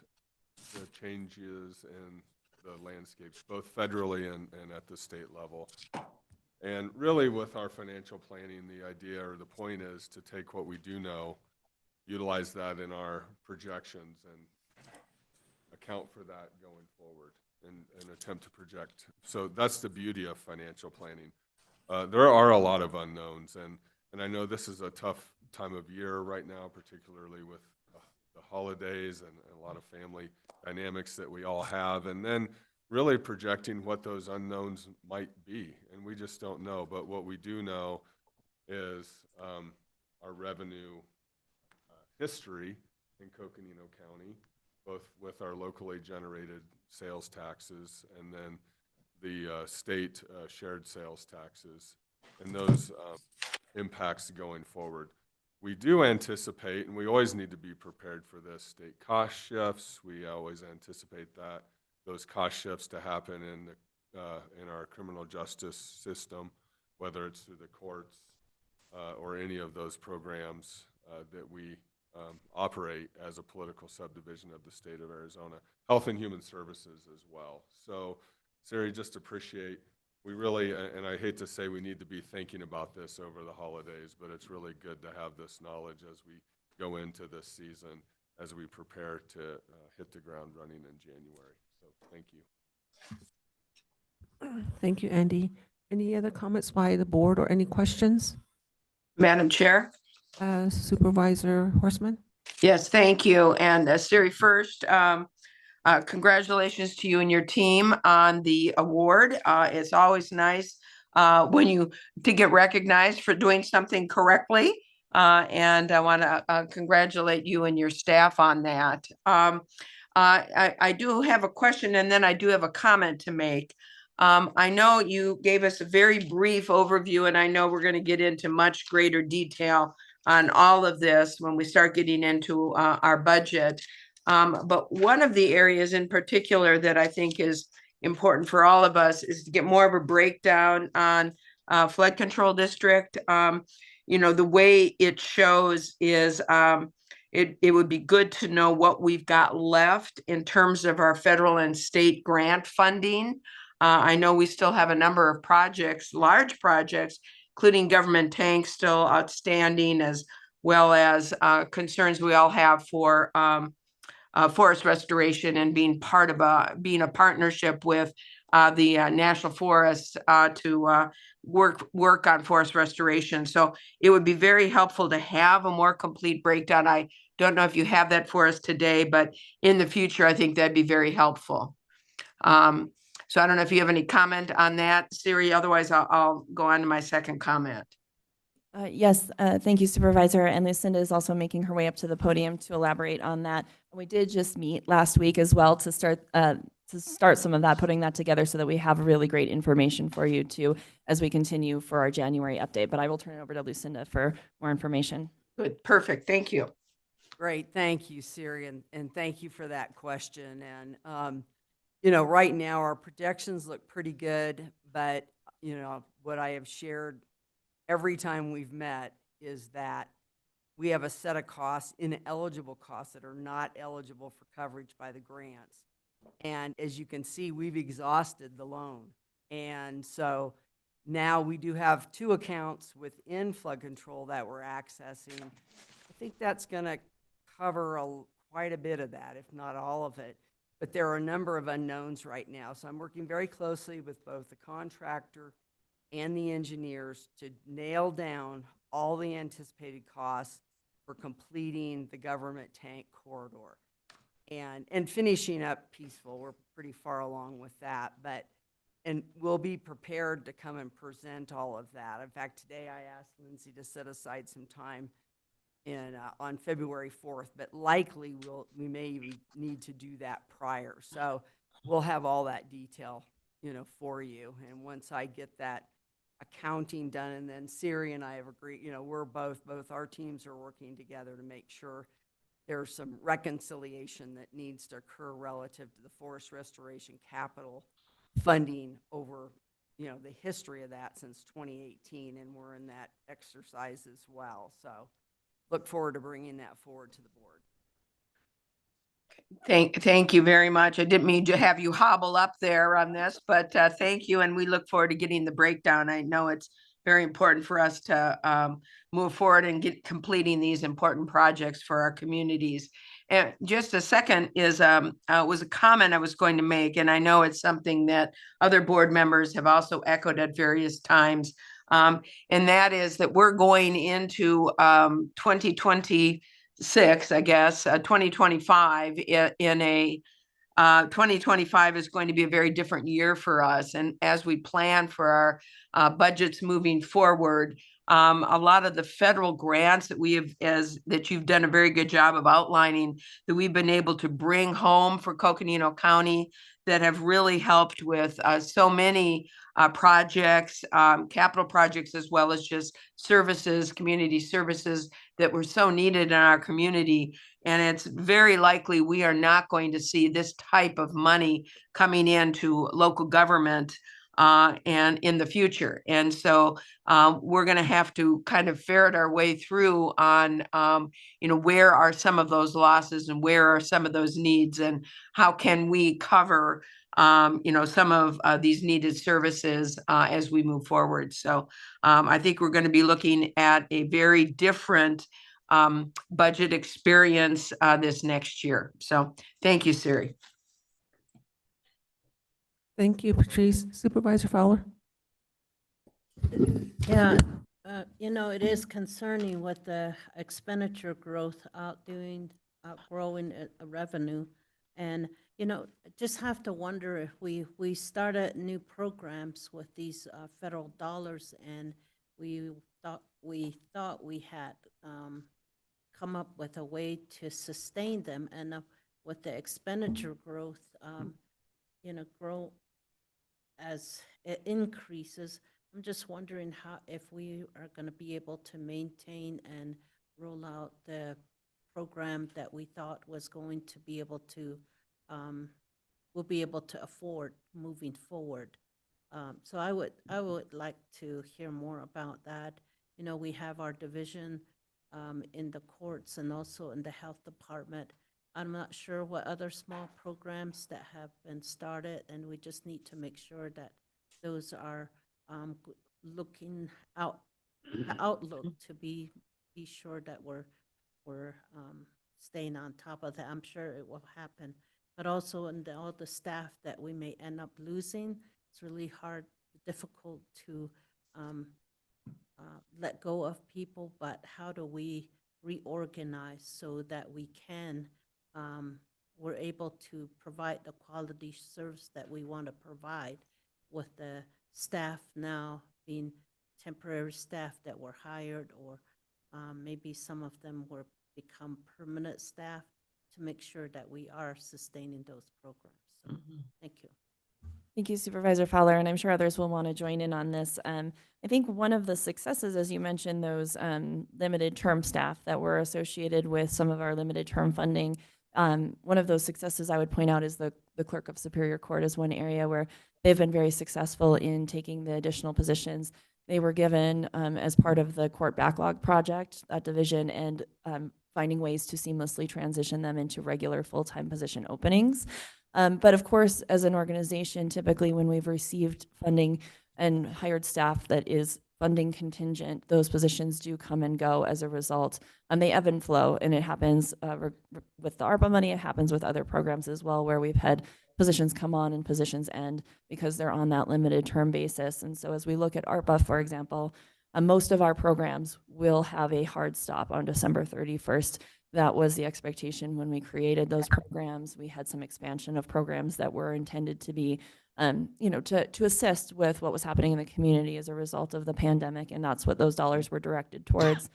the changes in the landscapes, both federally and at the state level. And really with our financial planning, the idea or the point is to take what we do know, utilize that in our projections and account for that going forward and attempt to project. So that's the beauty of financial planning. There are a lot of unknowns, and I know this is a tough time of year right now, particularly with the holidays and a lot of family dynamics that we all have, and then really projecting what those unknowns might be, and we just don't know. But what we do know is our revenue history in Coconino County, both with our locally generated sales taxes and then the state shared sales taxes, and those impacts going forward. We do anticipate, and we always need to be prepared for this, state cost shifts. We always anticipate those cost shifts to happen in our criminal justice system, whether it's through the courts or any of those programs that we operate as a political subdivision of the state of Arizona. Health and Human Services as well. So, Siri, just appreciate, we really, and I hate to say we need to be thinking about this over the holidays, but it's really good to have this knowledge as we go into this season, as we prepare to hit the ground running in January. So thank you. Thank you, Andy. Any other comments by the board or any questions? Madam Chair? Supervisor Horstman? Yes, thank you. And Siri, first, congratulations to you and your team on the award. It's always nice to get recognized for doing something correctly. And I want to congratulate you and your staff on that. I do have a question, and then I do have a comment to make. I know you gave us a very brief overview, and I know we're going to get into much greater detail on all of this when we start getting into our budget. But one of the areas in particular that I think is important for all of us is to get more of a breakdown on flood control district. You know, the way it shows is it would be good to know what we've got left in terms of our federal and state grant funding. I know we still have a number of projects, large projects, including government tanks still outstanding, as well as concerns we all have for forest restoration and being a partnership with the national forests to work on forest restoration. So it would be very helpful to have a more complete breakdown. I don't know if you have that for us today, but in the future, I think that'd be very helpful. So I don't know if you have any comment on that, Siri. Otherwise, I'll go on to my second comment. Yes, thank you, Supervisor. And Lucinda is also making her way up to the podium to elaborate on that. We did just meet last week as well to start some of that, putting that together so that we have really great information for you too as we continue for our January update. But I will turn it over to Lucinda for more information. Good, perfect, thank you. Great, thank you, Siri, and thank you for that question. And, you know, right now our projections look pretty good, but, you know, what I have shared every time we've met is that we have a set of costs, ineligible costs that are not eligible for coverage by the grants. And as you can see, we've exhausted the loan. And so now we do have 2 accounts within flood control that we're accessing. I think that's going to cover quite a bit of that, if not all of it. But there are a number of unknowns right now. So I'm working very closely with both the contractor and the engineers to nail down all the anticipated costs for completing the government tank corridor and finishing up Peaceful. We're pretty far along with that, and we'll be prepared to come and present all of that. In fact, today I asked Lindsay to set aside some time on February 4th, but likely we may even need to do that prior. So we'll have all that detail, you know, for you. And once I get that accounting done, and then Siri and I have agreed, you know, we're both our teams are working together to make sure there's some reconciliation that needs to occur relative to the forest restoration capital funding over, you know, the history of that since 2018, and we're in that exercise as well. So look forward to bringing that forward to the board. Thank you very much. I didn't mean to have you hobble up there on this, but thank you. And we look forward to getting the breakdown. I know it's very important for us to move forward and completing these important projects for our communities. And just a second was a comment I was going to make, and I know it's something that other board members have also echoed at various times. And that is that we're going into 2026, I guess, 2025 in a 2025 is going to be a very different year for us. And as we plan for our budgets moving forward, a lot of the federal grants that we have, that you've done a very good job of outlining, that we've been able to bring home for Coconino County, that have really helped with so many projects, capital projects, as well as just services, community services that were so needed in our community. And it's very likely we are not going to see this type of money coming into local government and in the future. And so we're going to have to kind of ferret our way through on, you know, where are some of those losses and where are some of those needs, and how can we cover, you know, some of these needed services as we move forward. So I think we're going to be looking at a very different budget experience this next year. So thank you, Siri. Thank you, Patrice. Supervisor Fowler? Yeah, you know, it is concerning with the expenditure growth outgrowing revenue. And, you know, just have to wonder if we started new programs with these federal dollars, and we thought we had come up with a way to sustain them. And with the expenditure growth, you know, grow as it increases. I'm just wondering if we are going to be able to maintain and roll out the program that we thought was going to be able to we'll be able to afford moving forward. So I would like to hear more about that. You know, we have our division in the courts and also in the health department. I'm not sure what other small programs that have been started, and we just need to make sure that those are looking out, the outlook to be sure that we're staying on top of that. I'm sure it will happen. But also in all the staff that we may end up losing, it's really hard, difficult to let go of people, but how do we reorganize so that we can, we're able to provide the quality service that we want to provide with the staff now being temporary staff that were hired, or maybe some of them were become permanent staff, to make sure that we are sustaining those programs. So, thank you. Thank you, Supervisor Fowler, and I'm sure others will want to join in on this. I think one of the successes, as you mentioned, those limited term staff that were associated with some of our limited term funding. One of those successes I would point out is the Clerk of Superior Court is one area where they've been very successful in taking the additional positions. They were given as part of the court backlog project, that division, and finding ways to seamlessly transition them into regular full-time position openings. But of course, as an organization, typically when we've received funding and hired staff that is funding contingent, those positions do come and go as a result. They ebb and flow, and it happens with the ARPA money. It happens with other programs as well, where we've had positions come on and positions end because they're on that limited term basis. And so as we look at ARPA, for example, most of our programs will have a hard stop on December 31st. That was the expectation when we created those programs. We had some expansion of programs that were intended to be, to assist with what was happening in the community as a result of the pandemic, and that's what those dollars were directed towards.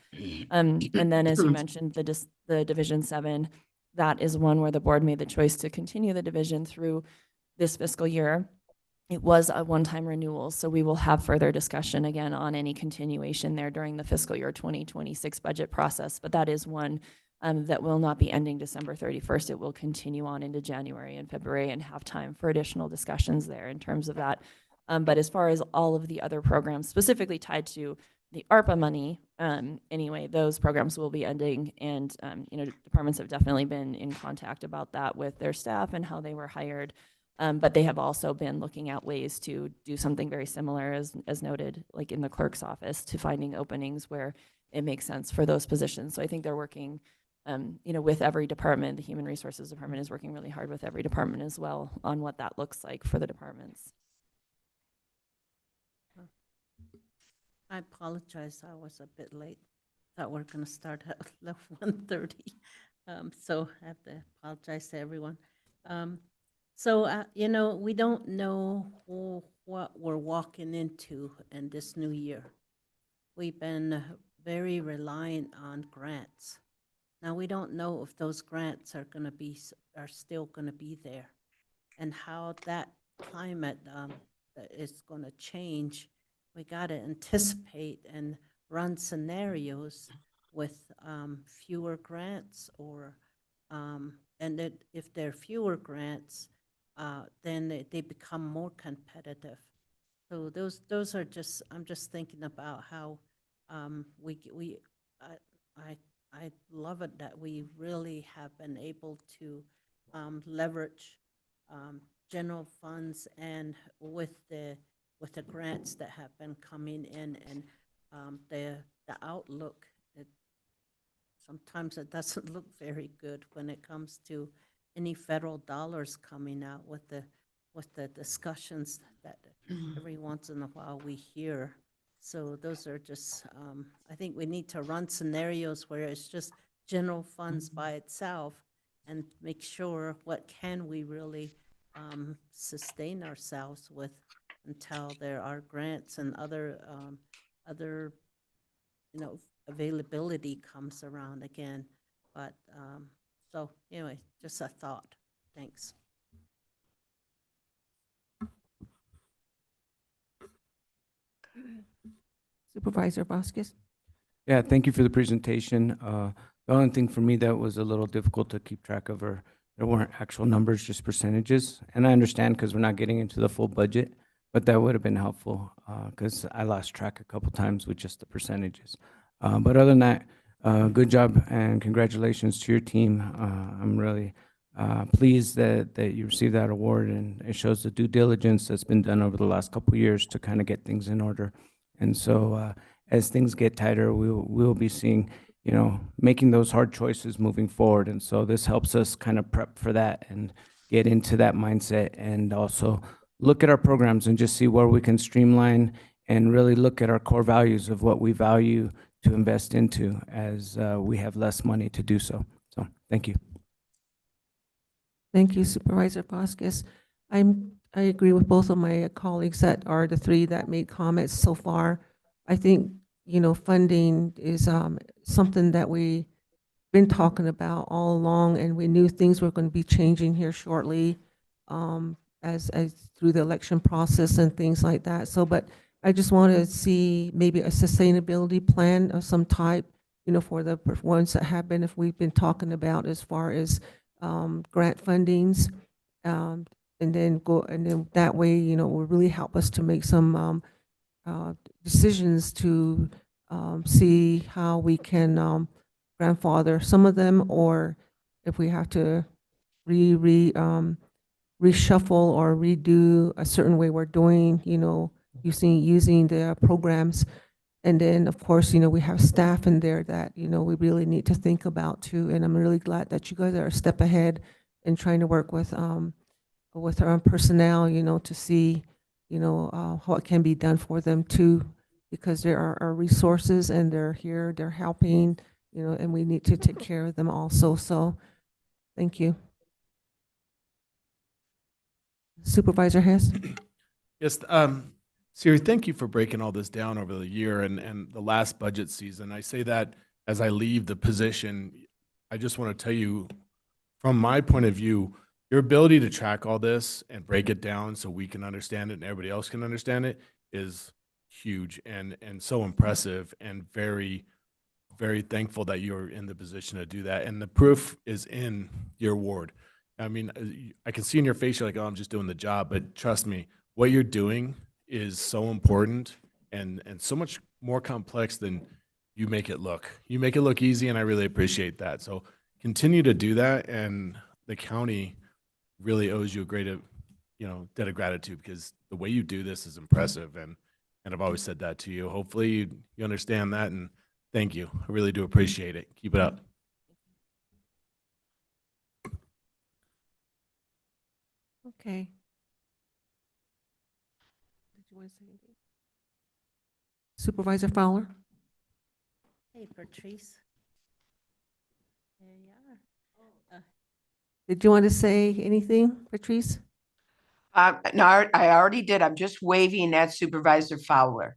And then, as you mentioned, the Division 7, that is one where the board made the choice to continue the division through this fiscal year. It was a one-time renewal, so we will have further discussion again on any continuation there during the fiscal year 2026 budget process, but that is one that will not be ending December 31st. It will continue on into January and February and have time for additional discussions there in terms of that. But as far as all of the other programs specifically tied to the ARPA money, anyway, those programs will be ending, and departments have definitely been in contact about that with their staff and how they were hired. But they have also been looking at ways to do something very similar, as noted, like in the clerk's office, to finding openings where it makes sense for those positions. So I think they're working, with every department. The Human Resources Department is working really hard with every department as well on what that looks like for the departments. I apologize, I was a bit late. Thought we are going to start at 1:30. So I have to apologize to everyone. We don't know what we're walking into in this new year. We've been very reliant on grants. Now, we don't know if those grants are still going to be there, and how that climate is going to change. We got to anticipate and run scenarios with fewer grants, or and that if there are fewer grants, then they become more competitive. So those are just, I'm just thinking about how I love it that we really have been able to leverage general funds, and with the grants that have been coming in, and the outlook, sometimes it doesn't look very good when it comes to any federal dollars coming out with the discussions that every once in a while we hear. So those are just, I think we need to run scenarios where it's just general funds by itself, and make sure what can we really sustain ourselves with until there are grants and other availability comes around again. But so anyway, just a thought. Thanks. Supervisor Vasquez? Yeah, thank you for the presentation. The only thing for me that was a little difficult to keep track of are there weren't actual numbers, just percentages. And I understand because we're not getting into the full budget, but that would have been helpful because I lost track a couple times with just the percentages. But other than that, good job and congratulations to your team. I'm really pleased that you received that award, and it shows the due diligence that's been done over the last couple of years to kind of get things in order. And so as things get tighter, we'll be seeing, you know, making those hard choices moving forward. And so this helps us kind of prep for that and get into that mindset, and also look at our programs and just see where we can streamline and really look at our core values of what we value to invest into as we have less money to do so. So thank you. Thank you, Supervisor Vasquez. I agree with both of my colleagues that are the three that made comments so far. I think, you know, funding is something that we've been talking about all along, and we knew things were going to be changing here shortly as through the election process and things like that. So, but I just want to see maybe a sustainability plan of some type, you know, for the ones that have been, if we've been talking about as far as grant fundings, and then that way, you know, will really help us to make some decisions to see how we can grandfather some of them, or if we have to reshuffle or redo a certain way we're doing, you know, using the programs. And then, of course, you know, we have staff in there that, you know, we really need to think about too. And I'm really glad that you guys are a step ahead in trying to work with our own personnel, you know, to see, you know, what can be done for them too, because there are resources and they're here, they're helping, you know, and we need to take care of them also. So thank you. Supervisor Hess? Yes, Siri, thank you for breaking all this down over the year and the last budget season. I say that as I leave the position. I just want to tell you, from my point of view, your ability to track all this and break it down so we can understand it and everybody else can understand it is huge and so impressive, and very, very thankful that you're in the position to do that. And the proof is in your ward. I mean, I can see in your face, you're like, oh, I'm just doing the job. But trust me, what you're doing is so important and so much more complex than you make it look. You make it look easy, and I really appreciate that. So continue to do that. And the county really owes you a great, you know, debt of gratitude, because the way you do this is impressive. And I've always said that to you. Hopefully you understand that, and thank you. I really do appreciate it. Keep it up. Okay. Did you want to say anything? Supervisor Fowler? Hey, Patrice. There you are. Did you want to say anything, Patrice? No, I already did. I'm just waving at Supervisor Fowler.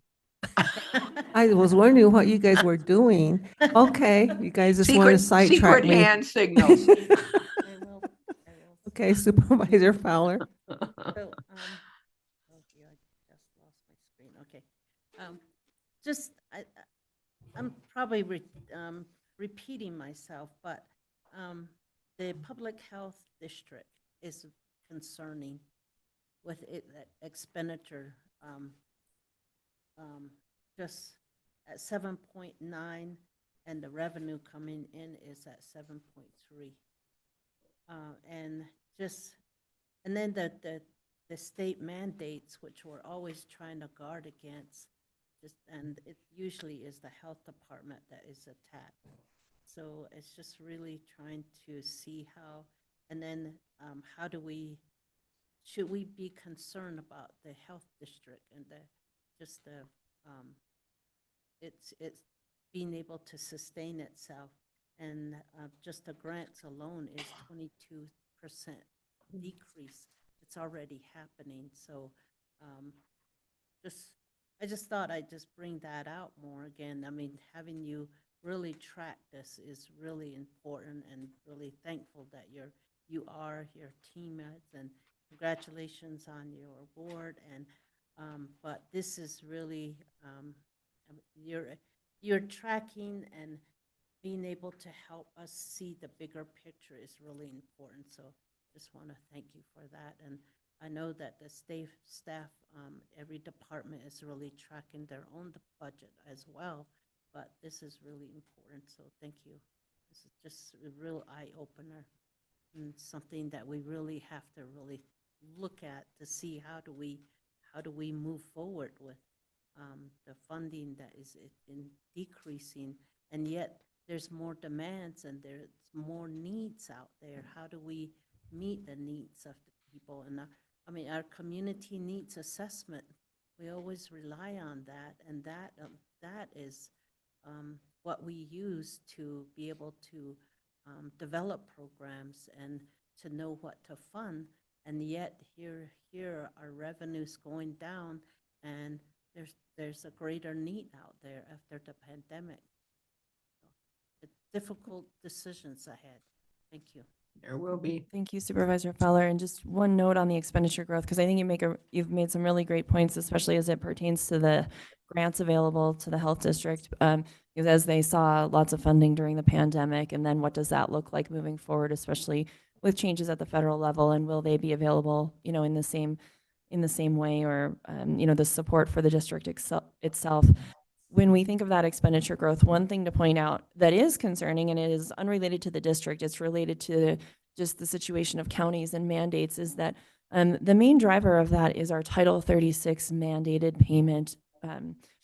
I was wondering what you guys were doing. Okay, you guys just want to sidetrack me. Secret hand signals. I will. Okay, Supervisor Fowler. So, oh dear, I just lost my screen. Okay. Just, I'm probably repeating myself, but the public health district is concerning with it, that expenditure just at 7.9, and the revenue coming in is at 7.3. And then the state mandates, which we're always trying to guard against, and it usually is the health department that is attacked. So it's just really trying to see how, and then how do should we be concerned about the health district and it's being able to sustain itself, and just the grants alone is 22% decrease. It's already happening. So I just thought I'd just bring that out more again. I mean, having you really track this is really important, and really thankful that you are your teammates, and congratulations on your award. And but this is really you're tracking, and being able to help us see the bigger picture is really important. So just want to thank you for that. And I know that the staff, every department is really tracking their own budget as well, but this is really important. So thank you. This is just a real eye opener and something that we really have to really look at to see how do we move forward with the funding that is in decreasing, and yet there's more demands and there's more needs out there. How do we meet the needs of the people? And I mean, our community needs assessment, we always rely on that, and that is what we use to be able to develop programs and to know what to fund. And yet here our revenues going down, and there's a greater need out there after the pandemic. So, difficult decisions ahead. Thank you. There will be. Thank you, Supervisor Feller. And just one note on the expenditure growth, because I think you've made some really great points, especially as it pertains to the grants available to the health district. Because as they saw lots of funding during the pandemic, and then what does that look like moving forward, especially with changes at the federal level, and will they be available, in the same way, or the support for the district itself. When we think of that expenditure growth, one thing to point out that is concerning, and it is unrelated to the district, it's related to just the situation of counties and mandates, is that the main driver of that is our Title 36 mandated payment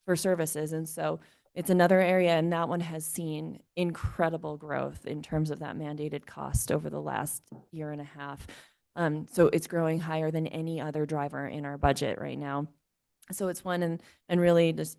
for services. And so it's another area, and that one has seen incredible growth in terms of that mandated cost over the last year and a half. So it's growing higher than any other driver in our budget right now. So it's one, and really just,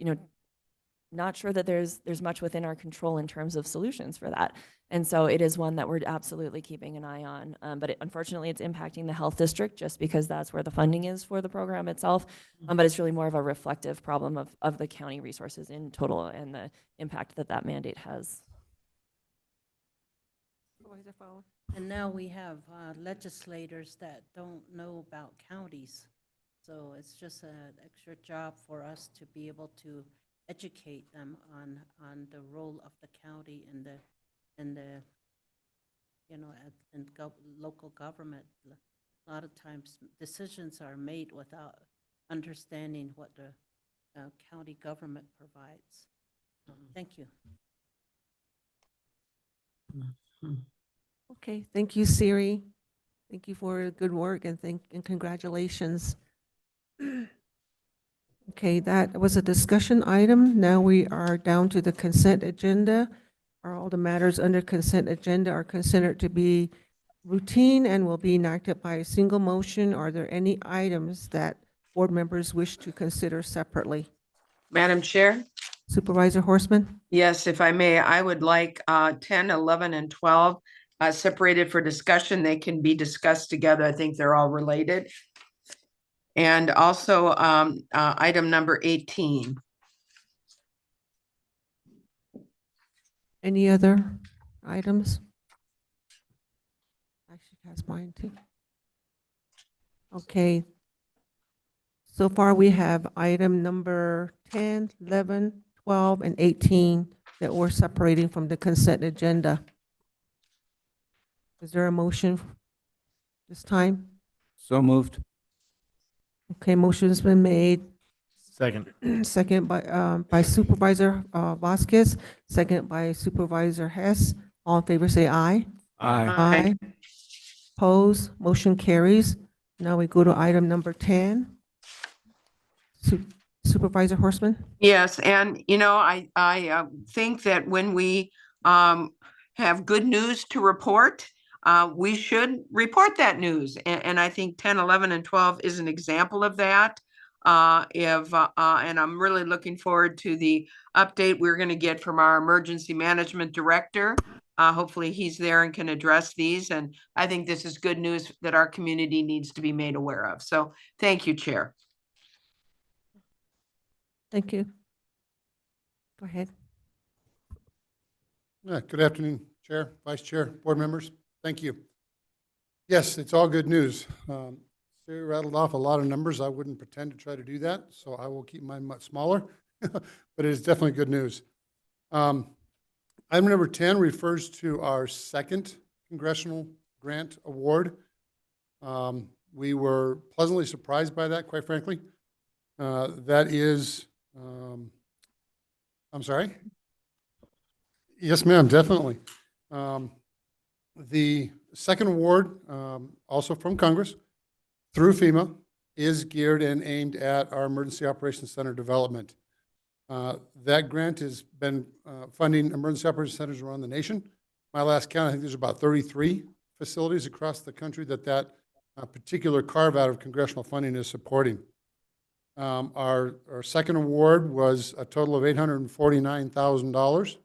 not sure that there's much within our control in terms of solutions for that. And so it is one that we're absolutely keeping an eye on. But unfortunately, it's impacting the health district just because that's where the funding is for the program itself. But it's really more of a reflective problem of the county resources in total and the impact that mandate has. And now we have legislators that don't know about counties. So it's just an extra job for us to be able to educate them on the role of the county and the local government. A lot of times decisions are made without understanding what the county government provides. Thank you. Okay, thank you, Siri. Thank you for good work, and congratulations. Okay, that was a discussion item. Now we are down to the consent agenda. All the matters under consent agenda are considered to be routine and will be enacted by a single motion. Are there any items that board members wish to consider separately? Madam Chair? Supervisor Horstman? Yes, if I may, I would like 10, 11, and 12 separated for discussion. They can be discussed together. I think they're all related. And also item number 18. Any other items? Actually has mine too. Okay. So far we have item number 10, 11, 12, and 18 that we're separating from the consent agenda. Is there a motion this time? So moved. Okay, motion's been made. Second. Second by Supervisor Vasquez, second by Supervisor Hess. All in favor, say aye. Aye. Aye. Oppose, motion carries. Now we go to item number 10. Supervisor Horstman? Yes, and I think that when we have good news to report, we should report that news. And I think 10, 11, and 12 is an example of that. And I'm really looking forward to the update we're going to get from our emergency management director. Hopefully he's there and can address these. And I think this is good news that our community needs to be made aware of. So thank you, Chair. Thank you. Go ahead. Good afternoon, Chair, Vice Chair, board members. Thank you. Yes, it's all good news. Sarah rattled off a lot of numbers. I wouldn't pretend to try to do that, so I will keep mine much smaller, but it is definitely good news. Item number 10 refers to our second congressional grant award. We were pleasantly surprised by that, quite frankly. That is, I'm sorry? Yes, ma'am, definitely. The second award, also from Congress, through FEMA, is geared and aimed at our Emergency Operations Center development. That grant has been funding emergency operations centers around the nation. My last count, I think there's about 33 facilities across the country that particular carve-out of congressional funding is supporting. Our second award was a total of $849,000.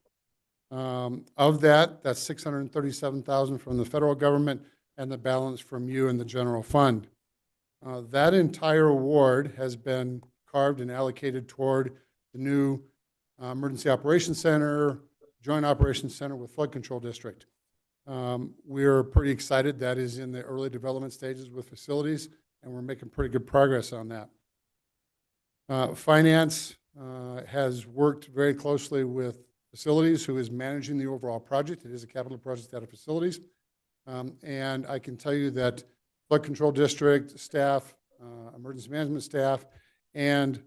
Of that, that's $637,000 from the federal government and the balance from you and the general fund. That entire award has been carved and allocated toward the new Emergency Operations Center, Joint Operations Center with Flood Control District. We're pretty excited. That is in the early development stages with facilities, and we're making pretty good progress on that. Finance has worked very closely with facilities, who is managing the overall project. It is a capital project out of facilities. And I can tell you that Flood Control District staff, emergency management staff, and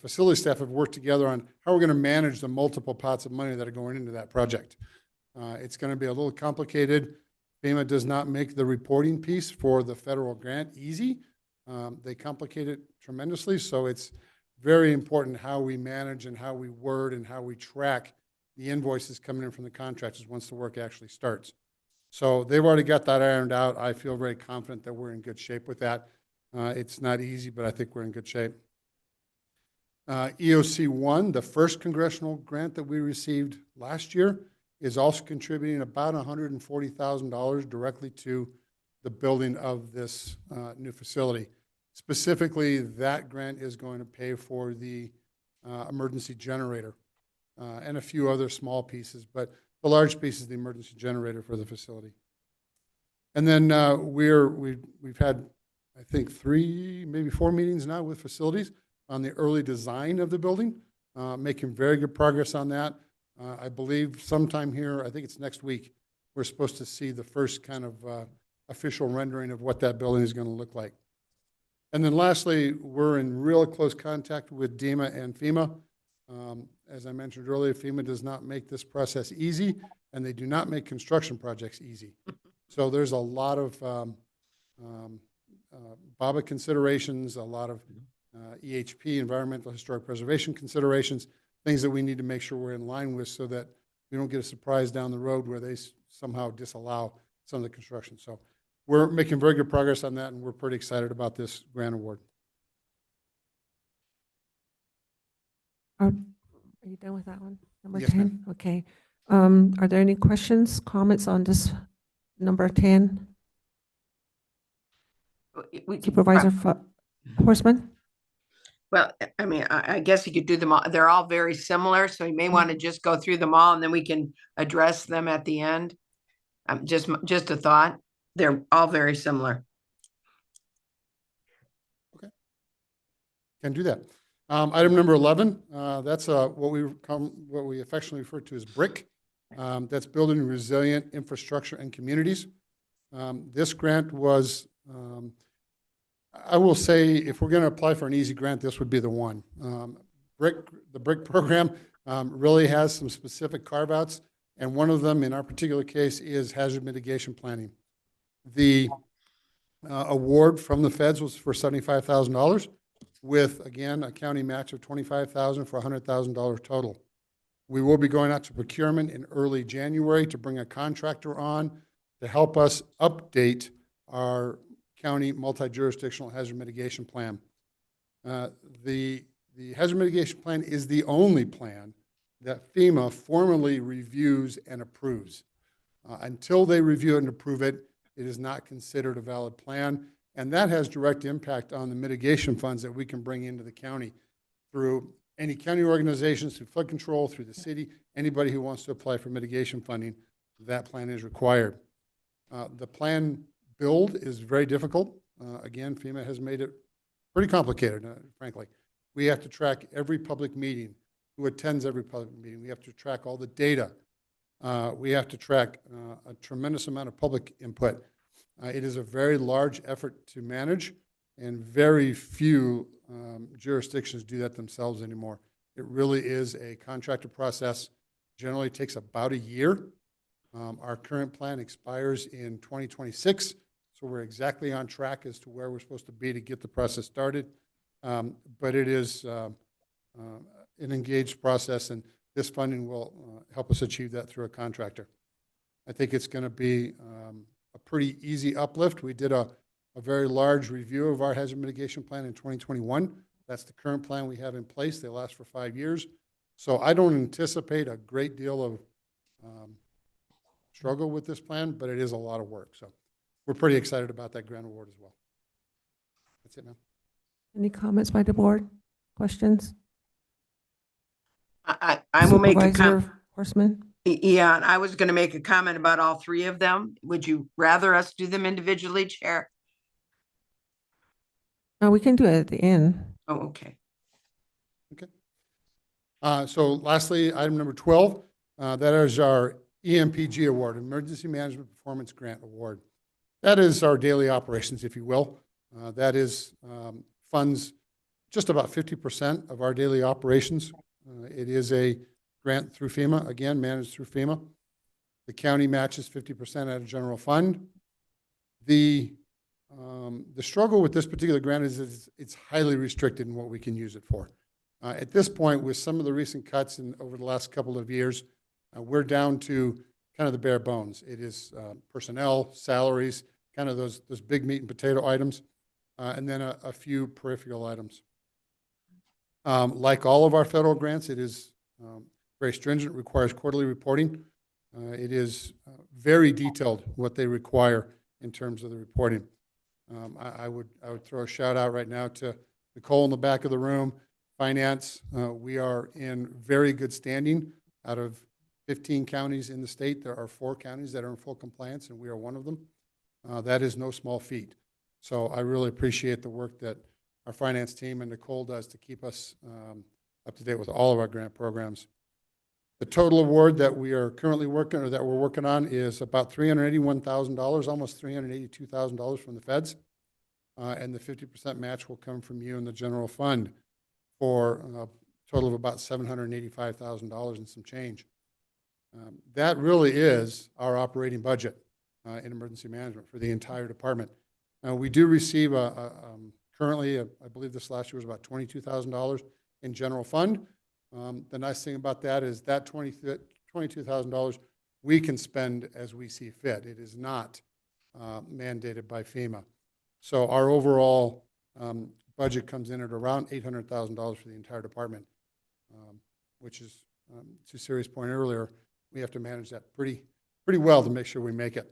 facility staff have worked together on how we're going to manage the multiple pots of money that are going into that project. It's going to be a little complicated. FEMA does not make the reporting piece for the federal grant easy. They complicate it tremendously, so it's very important how we manage and how we word and how we track the invoices coming in from the contractors once the work actually starts. So they've already got that ironed out. I feel very confident that we're in good shape with that. It's not easy, but I think we're in good shape. EOC 1, the first congressional grant that we received last year, is also contributing about $140,000 directly to the building of this new facility. Specifically, that grant is going to pay for the emergency generator and a few other small pieces, but the large piece is the emergency generator for the facility. And then we've had, I think, 3, maybe 4 meetings now with facilities on the early design of the building, making very good progress on that. I believe sometime here, I think it's next week, we're supposed to see the first kind of official rendering of what that building is going to look like. And then lastly, we're in real close contact with DEMA and FEMA. As I mentioned earlier, FEMA does not make this process easy, and they do not make construction projects easy. So there's a lot of BABA considerations, a lot of EHP, environmental historic preservation considerations, things that we need to make sure we're in line with so that we don't get a surprise down the road where they somehow disallow some of the construction. So we're making very good progress on that, and we're pretty excited about this grant award. Are you done with that one? Number Yes, 10? ma'am. Okay. Are there any questions, comments on this number 10? Supervisor Horstman? Well, I mean, I guess you could do them all. They're all very similar, so you may want to just go through them all and then we can address them at the end. Just a thought. They're all very similar. Okay. Can do that. Item number 11, that's what we affectionately refer to as BRIC. That's Building Resilient Infrastructure and Communities. This grant was, I will say, if we're going to apply for an easy grant, this would be the one. The BRIC program really has some specific carve-outs, and one of them in our particular case is hazard mitigation planning. The award from the feds was for $75,000 with, again, a county match of $25,000 for $100,000 total. We will be going out to procurement in early January to bring a contractor on to help us update our county multi-jurisdictional hazard mitigation plan. The hazard mitigation plan is the only plan that FEMA formally reviews and approves. Until they review it and approve it, it is not considered a valid plan, and that has direct impact on the mitigation funds that we can bring into the county through any county organizations, through flood control, through the city, anybody who wants to apply for mitigation funding, that plan is required. The plan build is very difficult. Again, FEMA has made it pretty complicated, frankly. We have to track every public meeting. who attends every public meeting. We have to track all the data. We have to track a tremendous amount of public input. It is a very large effort to manage, and very few jurisdictions do that themselves anymore. It really is a contracted process. Generally takes about a year. Our current plan expires in 2026, so we're exactly on track as to where we're supposed to be to get the process started. But it is an engaged process, and this funding will help us achieve that through a contractor. I think it's going to be a pretty easy uplift. We did a very large review of our hazard mitigation plan in 2021. That's the current plan we have in place. They last for 5 years. So I don't anticipate a great deal of struggle with this plan, but it is a lot of work. So we're pretty excited about that grant award as well. That's it, ma'am. Any comments by the board? Questions? I will make a comment. Supervisor Horstman? Yeah, and I was going to make a comment about all three of them. Would you rather us do them individually, Chair? No, we can do it at the end. Oh, okay. Okay. So lastly, item number 12, that is our EMPG award, Emergency Management Performance Grant Award. That is our daily operations, if you will. That is funds just about 50% of our daily operations. It is a grant through FEMA, again, managed through FEMA. The county matches 50% out of general fund. The struggle with this particular grant is it's highly restricted in what we can use it for. At this point, with some of the recent cuts over the last couple of years, we're down to kind of the bare bones. It is personnel, salaries, kind of those big meat and potato items, and then a few peripheral items. Like all of our federal grants, it is very stringent, requires quarterly reporting. It is very detailed what they require in terms of the reporting. I would throw a shout out right now to Nicole in the back of the room, finance. We are in very good standing. Out of 15 counties in the state, there are 4 counties that are in full compliance, and we are one of them. That is no small feat. So I really appreciate the work that our finance team and Nicole does to keep us up to date with all of our grant programs. The total award that we are currently working, or that we're working on, is about $381,000, almost $382,000 from the feds. And the 50% match will come from you and the general fund for a total of about $785,000 and some change. That really is our operating budget in emergency management for the entire department. We do receive currently, I believe this last year was about $22,000 in general fund. The nice thing about that is that $22,000 we can spend as we see fit. It is not mandated by FEMA. So our overall budget comes in at around $800,000 for the entire department, which is, to Siri's point earlier, we have to manage that pretty well to make sure we make it.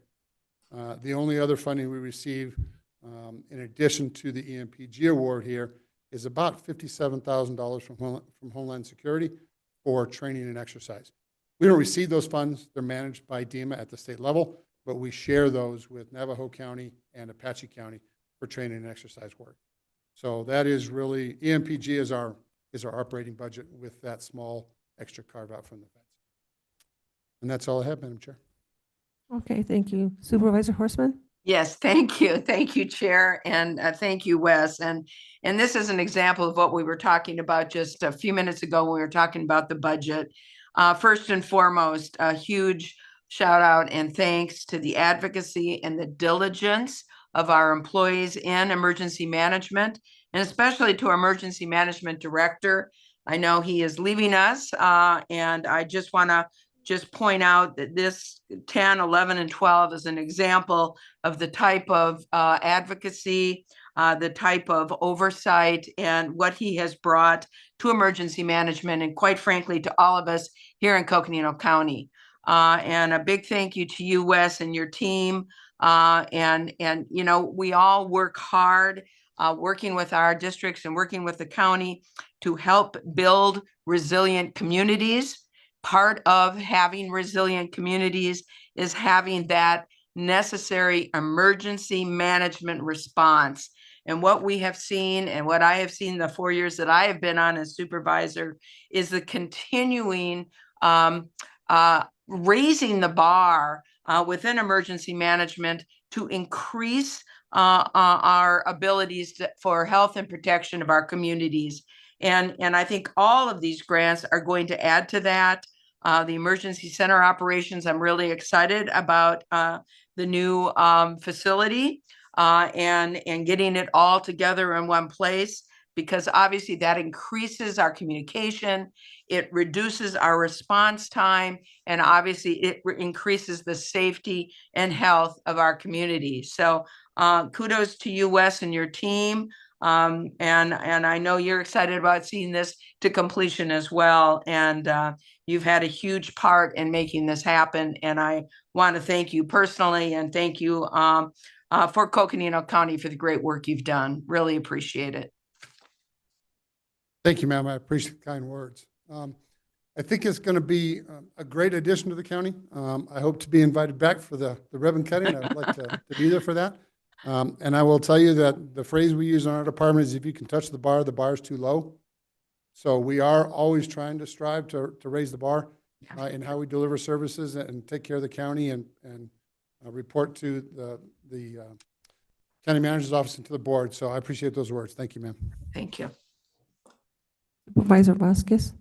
The only other funding we receive, in addition to the EMPG award here, is about $57,000 from Homeland Security for training and exercise. We don't receive those funds. They're managed by DEMA at the state level, but we share those with Navajo County and Apache County for training and exercise work. So that is really, EMPG is our operating budget with that small extra carve out from the feds. And that's all I have, Madam Chair. Okay, thank you. Supervisor Horstman? Yes, thank you. Thank you, Chair, and thank you, Wes. And this is an example of what we were talking about just a few minutes ago when we were talking about the budget. First and foremost, a huge shout out and thanks to the advocacy and the diligence of our employees in emergency management, and especially to our emergency management director. I know he is leaving us, and I just want to point out that this 10, 11, and 12 is an example of the type of advocacy, the type of oversight, and what he has brought to emergency management, and quite frankly, to all of us here in Coconino County. And a big thank you to you, Wes, and your team. And you know, we all work hard working with our districts and working with the county to help build resilient communities. Part of having resilient communities is having that necessary emergency management response. And what we have seen and what I have seen the 4 years that I have been on as supervisor is the continuing raising the bar within emergency management to increase our abilities for health and protection of our communities. And I think all of these grants are going to add to that. The emergency center operations, I'm really excited about the new facility and getting it all together in one place, because obviously that increases our communication, it reduces our response time, and obviously it increases the safety and health of our community. So kudos to you, Wes, and your team. And I know you're excited about seeing this to completion as well. And you've had a huge part in making this happen. And I want to thank you personally and thank you for Coconino County for the great work you've done. Really appreciate it. Thank you, ma'am. I appreciate the kind words. I think it's going to be a great addition to the county. I hope to be invited back for the ribbon cutting. I'd like to be there for that. And I will tell you that the phrase we use in our department is, if you can touch the bar is too low. So we are always trying to strive to raise the bar in how we deliver services and take care of the county and report to the county manager's office and to the board. So I appreciate those words. Thank you, ma'am. Thank you. Supervisor Vasquez.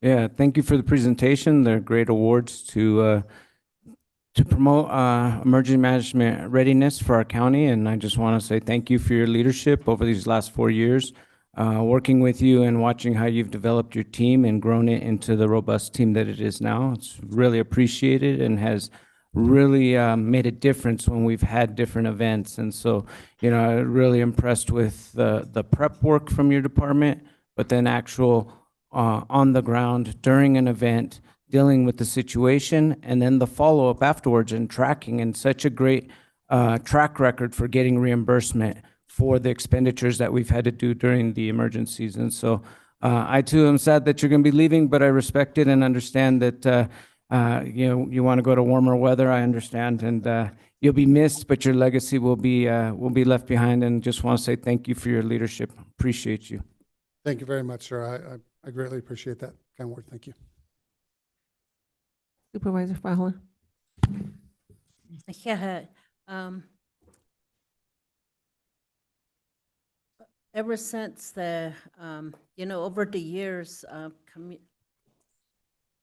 Yeah, thank you for the presentation. They're great awards to promote emergency management readiness for our county. And I just want to say thank you for your leadership over these last 4 years, working with you and watching how you've developed your team and grown it into the robust team that it is now. It's really appreciated and has really made a difference when we've had different events. And so, I'm really impressed with the prep work from your department, but then actual on the ground during an event, dealing with the situation, and then the follow-up afterwards and tracking, and such a great track record for getting reimbursement for the expenditures that we've had to do during the emergencies. And so I too am sad that you're going to be leaving, but I respect it and understand that you want to go to warmer weather. I understand, and you'll be missed, but your legacy will be left behind. And just want to say thank you for your leadership. Appreciate you. Thank you very much, sir. I greatly appreciate that kind word. Thank you. Supervisor Fowler. Yeah, ever since over the years,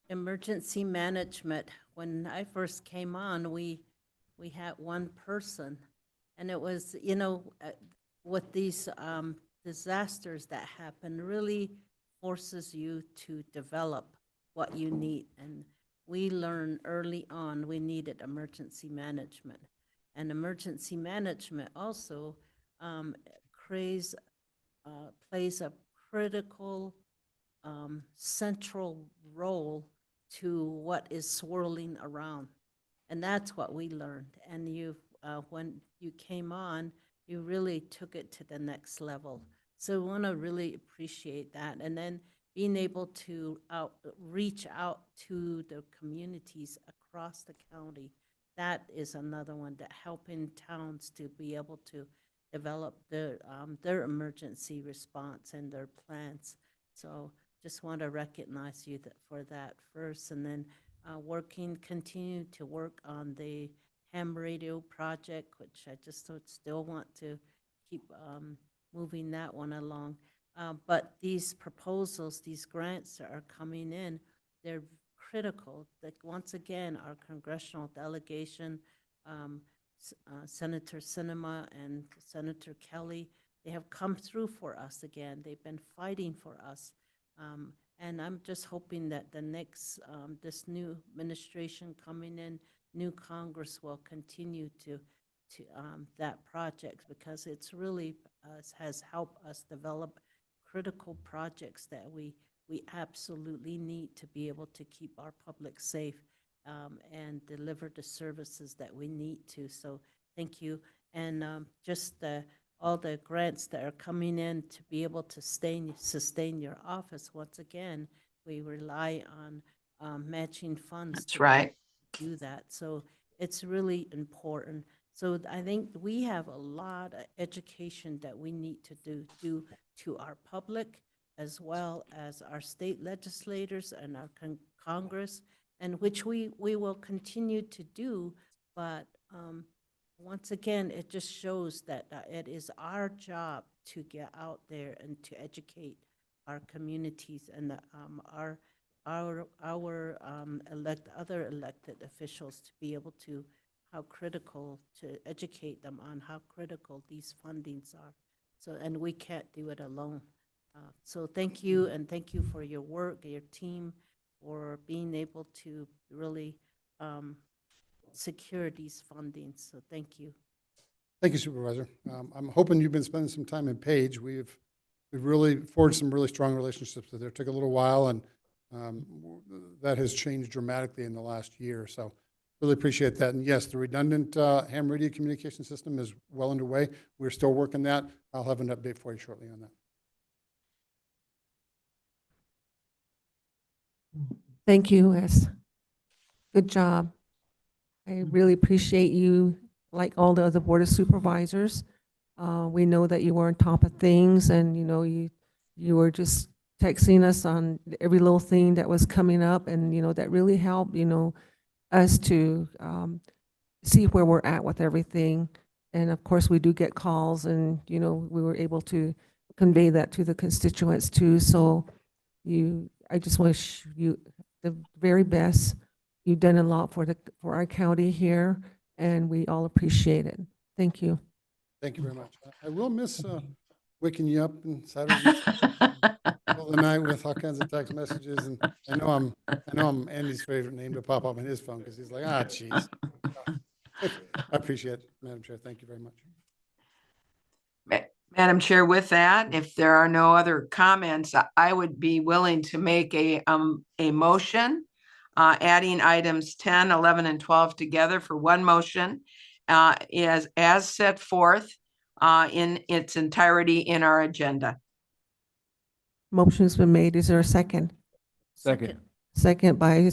emergency management, when I first came on, we had one person, and it was, with these disasters that happen, really forces you to develop what you need. And we learned early on we needed emergency management. And emergency management also plays a critical central role to what is swirling around. And that's what we learned. And when you came on, you really took it to the next level. So we want to really appreciate that. And then being able to reach out to the communities across the county, that is another one, that helping towns to be able to develop their emergency response and their plans. So just want to recognize you for that first, and then continue to work on the ham radio project, which I just still want to keep moving that one along. But these proposals, these grants that are coming in, they're critical. That once again, our congressional delegation, Senator Sinema and Senator Kelly, they have come through for us again. They've been fighting for us. And I'm just hoping that the next, this new administration coming in, new Congress will continue to that project, because it's really has helped us develop critical projects that we absolutely need to be able to keep our public safe and deliver the services that we need to. So thank you. And just all the grants that are coming in to be able to sustain your office. Once again, we rely on matching funds. That's right. Do that. So it's really important. So I think we have a lot of education that we need to do to our public as well as our state legislators and our Congress, and which we will continue to do. But once again, it just shows that it is our job to get out there and to educate our communities and other elected officials to be able to educate them on how critical these fundings are. So, and we can't do it alone. So thank you, and thank you for your work, your team, for being able to really secure these fundings. So thank you. Thank you, Supervisor. I'm hoping you've been spending some time in Page. We've really forged some really strong relationships with there. It took a little while, and that has changed dramatically in the last year. So really appreciate that. And yes, the redundant ham radio communication system is well underway. We're still working that. I'll have an update for you shortly on that. Thank you, Wes. Good job. I really appreciate you, like all the other Board of Supervisors. We know that you were on top of things, and you were just texting us on every little thing that was coming up, and that really helped us to see where we're at with everything. And of course, we do get calls, and we were able to convey that to the constituents too. So I just wish you the very best. You've done a lot for our county here, and we all appreciate it. Thank you. Thank you very much. I will miss waking you up on Saturday middle of the night with all kinds of text messages, and I know I'm Andy's favorite name to pop up on his phone because he's like, geez. I appreciate it, Madam Chair. Thank you very much. Madam Chair, with that, if there are no other comments, I would be willing to make a motion adding items 10, 11, and 12 together for one motion as set forth in its entirety in our agenda. Motion's been made. Is there a second? Second. Second by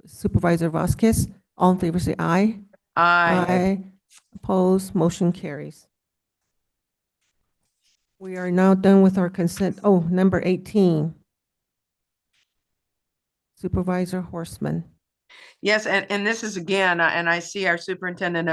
Supervisor Vasquez. All in favor, say aye. Aye. Opposed, motion carries. We are now done with our consent. Oh, number 18. Supervisor Horstman. Yes, and this is again, and I see our superintendent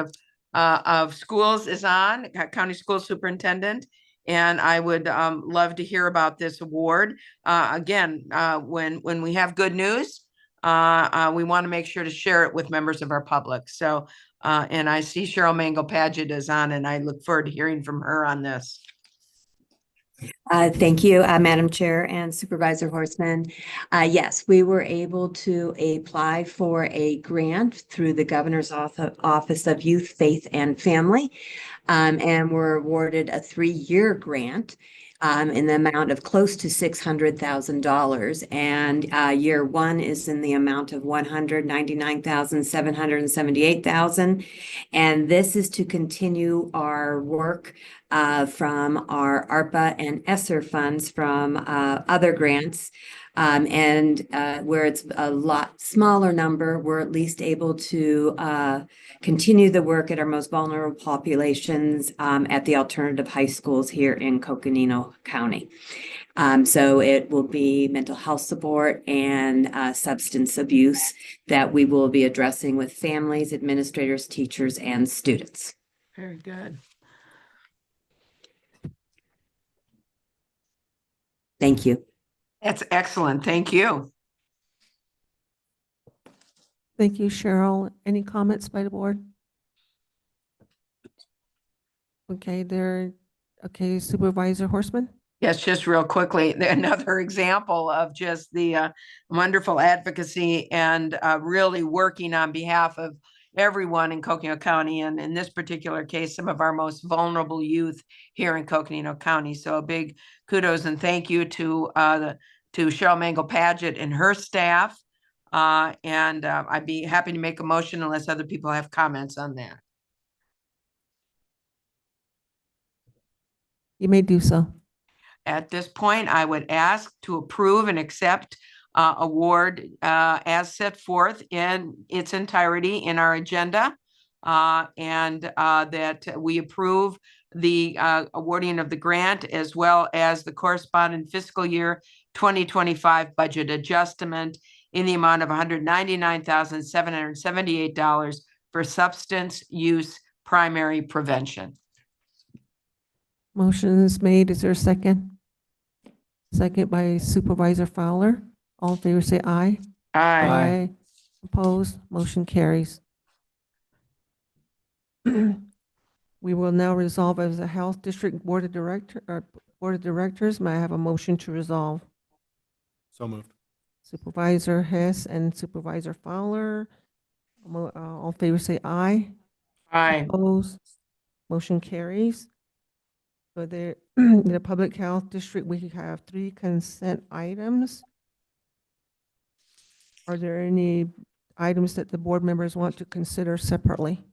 of schools is on, county school superintendent, and I would love to hear about this award. Again, when we have good news, we want to make sure to share it with members of our public. So, and I see Cheryl Mangle-Paget is on, and I look forward to hearing from her on this. Thank you, Madam Chair and Supervisor Horstman. Yes, we were able to apply for a grant through the Governor's Office of Youth, Faith, and Family, and were awarded a 3-year grant in the amount of close to $600,000. And year one is in the amount of $199,778,000. And this is to continue our work from our ARPA and ESSER funds from other grants. And where it's a lot smaller number, we're at least able to continue the work at our most vulnerable populations at the alternative high schools here in Coconino County. So it will be mental health support and substance abuse that we will be addressing with families, administrators, teachers, and students. Very good. Thank you. That's excellent. Thank you. Thank you, Cheryl. Any comments by the board? Okay, okay, Supervisor Horstman? Yes, just real quickly, another example of just the wonderful advocacy and really working on behalf of everyone in Coconino County, and in this particular case, some of our most vulnerable youth here in Coconino County. So a big kudos and thank you to Cheryl Mangle-Paget and her staff. And I'd be happy to make a motion unless other people have comments on that. You may do so. At this point, I would ask to approve and accept award as set forth in its entirety in our agenda and that we approve the awarding of the grant as well as the corresponding fiscal year 2025 budget adjustment in the amount of $199,778 for substance use primary prevention. Motion is made. Is there a second? Second by Supervisor Fowler. All in favor say aye. Aye. Opposed? Motion carries. We will now resolve as a Health District Board of Directors. May I have a motion to resolve? So moved. Supervisor Hess and Supervisor Fowler. All in favor say aye. Aye. Opposed? Motion carries. For the Public Health District, we have 3 consent items. Are there any items that the board members want to consider separately?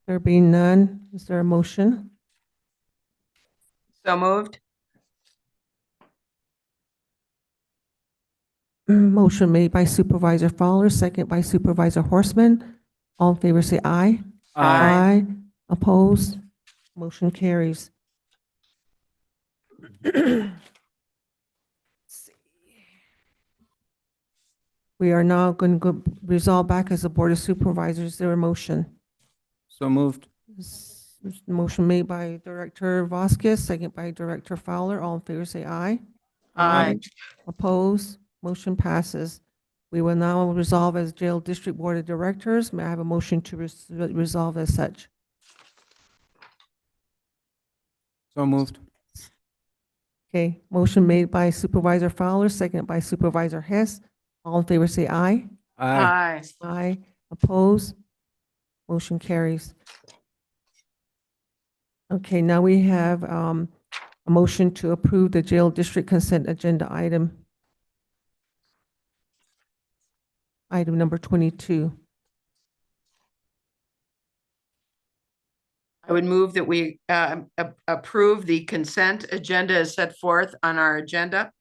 There being none, is there a motion? So moved. Motion made by Supervisor Fowler, second by Supervisor Horseman. All in favor say aye. Aye. Opposed? Motion carries. We are now going to go resolve back as a Board of Supervisors. Is there a motion? So moved. Motion made by Director Vasquez, second by Director Fowler. All in favor say aye. Aye. Opposed? Motion passes. We will now resolve as Jail District Board of Directors. May I have a motion to resolve as such? So moved. Okay, motion made by Supervisor Fowler, second by Supervisor Hess. All in favor say aye. Aye. Aye. Opposed? Motion carries. Okay, now we have a motion to approve the Jail District Consent Agenda item. Item number 22. I would move that we approve the consent agenda as set forth on our agenda.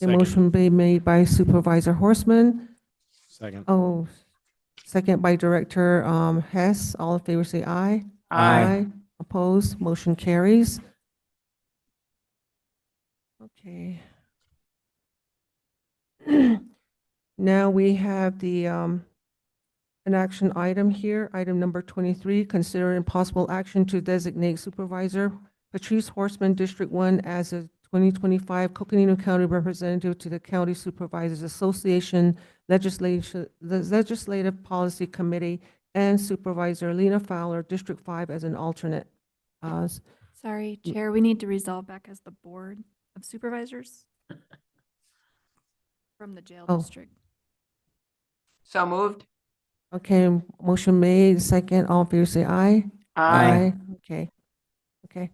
The Second. motion be made by Supervisor Horseman. Second. Oh, second by Director Hess. All in favor say aye. Aye. Opposed? Motion carries. Okay. Now we have the an action item here, item number 23, considering possible action to designate Supervisor Patrice Horseman, District 1, as a 2025 Coconino County Representative to the County Supervisors Association the Legislative Policy Committee, and Supervisor Lena Fowler, District 5, as an alternate. Sorry, Chair, we need to resolve back as the Board of Supervisors from the jail Oh. district. So moved. Okay, motion made, second, all in favor say aye. Aye. Okay, okay.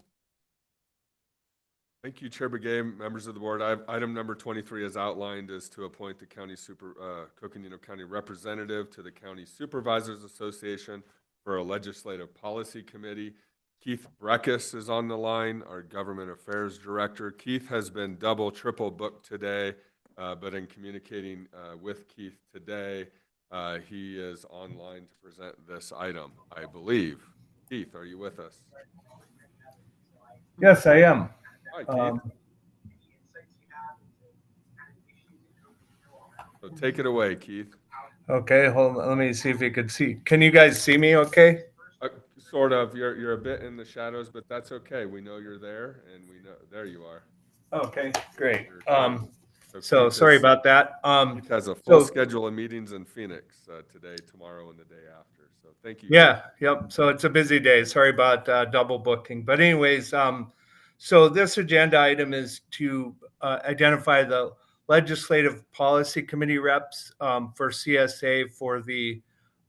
Thank you, Chair Begay, members of the board. Item number 23 as outlined is to appoint the Coconino County Representative to the County Supervisors Association for a Legislative Policy Committee. Keith Breckus is on the line, our Government Affairs Director. Keith has been double, triple booked today, but in communicating with Keith today, he is online to present this item, I believe. Keith, are you with us? Yes, I am. Hi, Keith. So take it away, Keith. Okay, hold on. Let me see if you could see. Can you guys see me okay? Sort of. You're a bit in the shadows, but that's okay. We know you're there, and we know there you are. Okay, great. So Keith Sorry about that. Keith has a full so- schedule of meetings in Phoenix today, tomorrow, and the day after. So thank you. Yeah, yep. So it's a busy day. Sorry about double booking. But anyways, so this agenda item is to identify the Legislative Policy Committee reps for CSA for the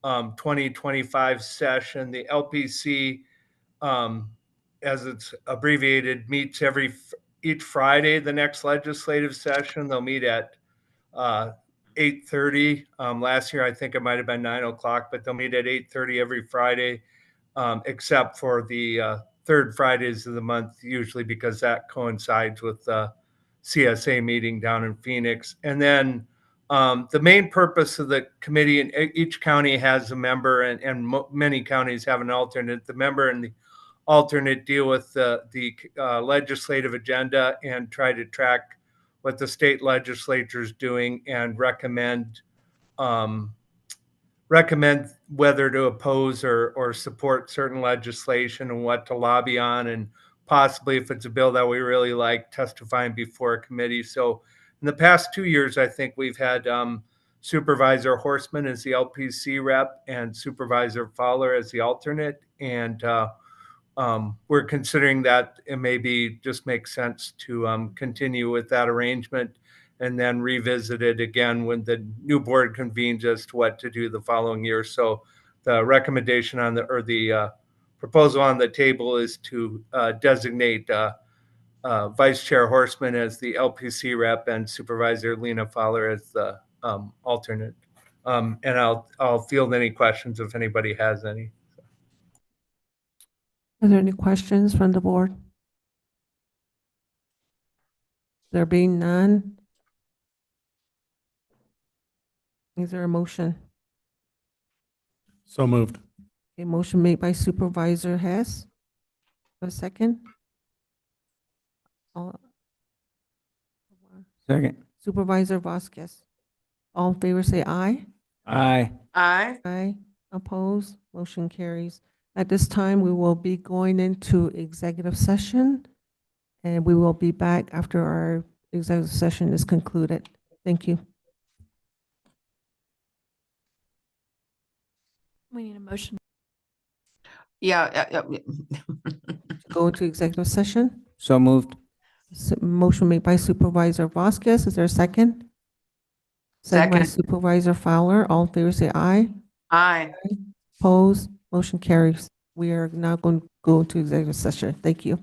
2025 session. The LPC, as it's abbreviated, meets each Friday, the next legislative session. They'll meet at 8:30. Last year, I think it might have been 9 o'clock, but they'll meet at 8:30 every Friday, except for the third Fridays of the month, usually because that coincides with the CSA meeting down in Phoenix. And then The main purpose of the committee, and each county has a member, and many counties have an alternate. The member and the alternate deal with the legislative agenda and try to track what the state legislature is doing and recommend whether to oppose or support certain legislation and what to lobby on, and possibly, if it's a bill that we really like, testifying before a committee. So in the past 2 years, I think we've had Supervisor Horseman as the LPC rep and Supervisor Fowler as the alternate. And we're considering that it maybe just makes sense to continue with that arrangement and then revisit it again when the new board convenes as to what to do the following year. So the recommendation on the proposal on the table is to designate Vice Chair Horseman as the LPC rep and Supervisor Lena Fowler as the alternate. And I'll field any questions if anybody has any. Are there any questions from the board? There being none, is there a motion? So moved. A motion made by Supervisor Hess. A second? All- Second. Supervisor Vasquez. All in favor, say aye. Aye. Aye. Aye. Opposed? Motion carries. At this time, we will be going into executive session, and we will be back after our executive session is concluded. Thank you. We need a motion. Yeah. Go into executive session. So moved. Motion made by Supervisor Vasquez. Is there a second? Second by Supervisor Fowler. All in favor, say aye. Aye. Opposed? Motion carries. We are now going to go into executive session. Thank you.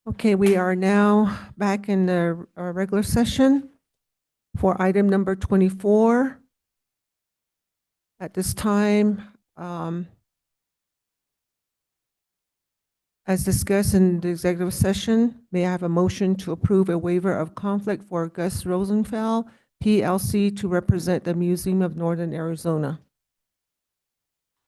Okay, we are now back in the regular session for item number 24. At this time, as discussed in the executive session, may I have a motion to approve a waiver of conflict for Gus Rosenfeld, PLC, to represent the Museum of Northern Arizona?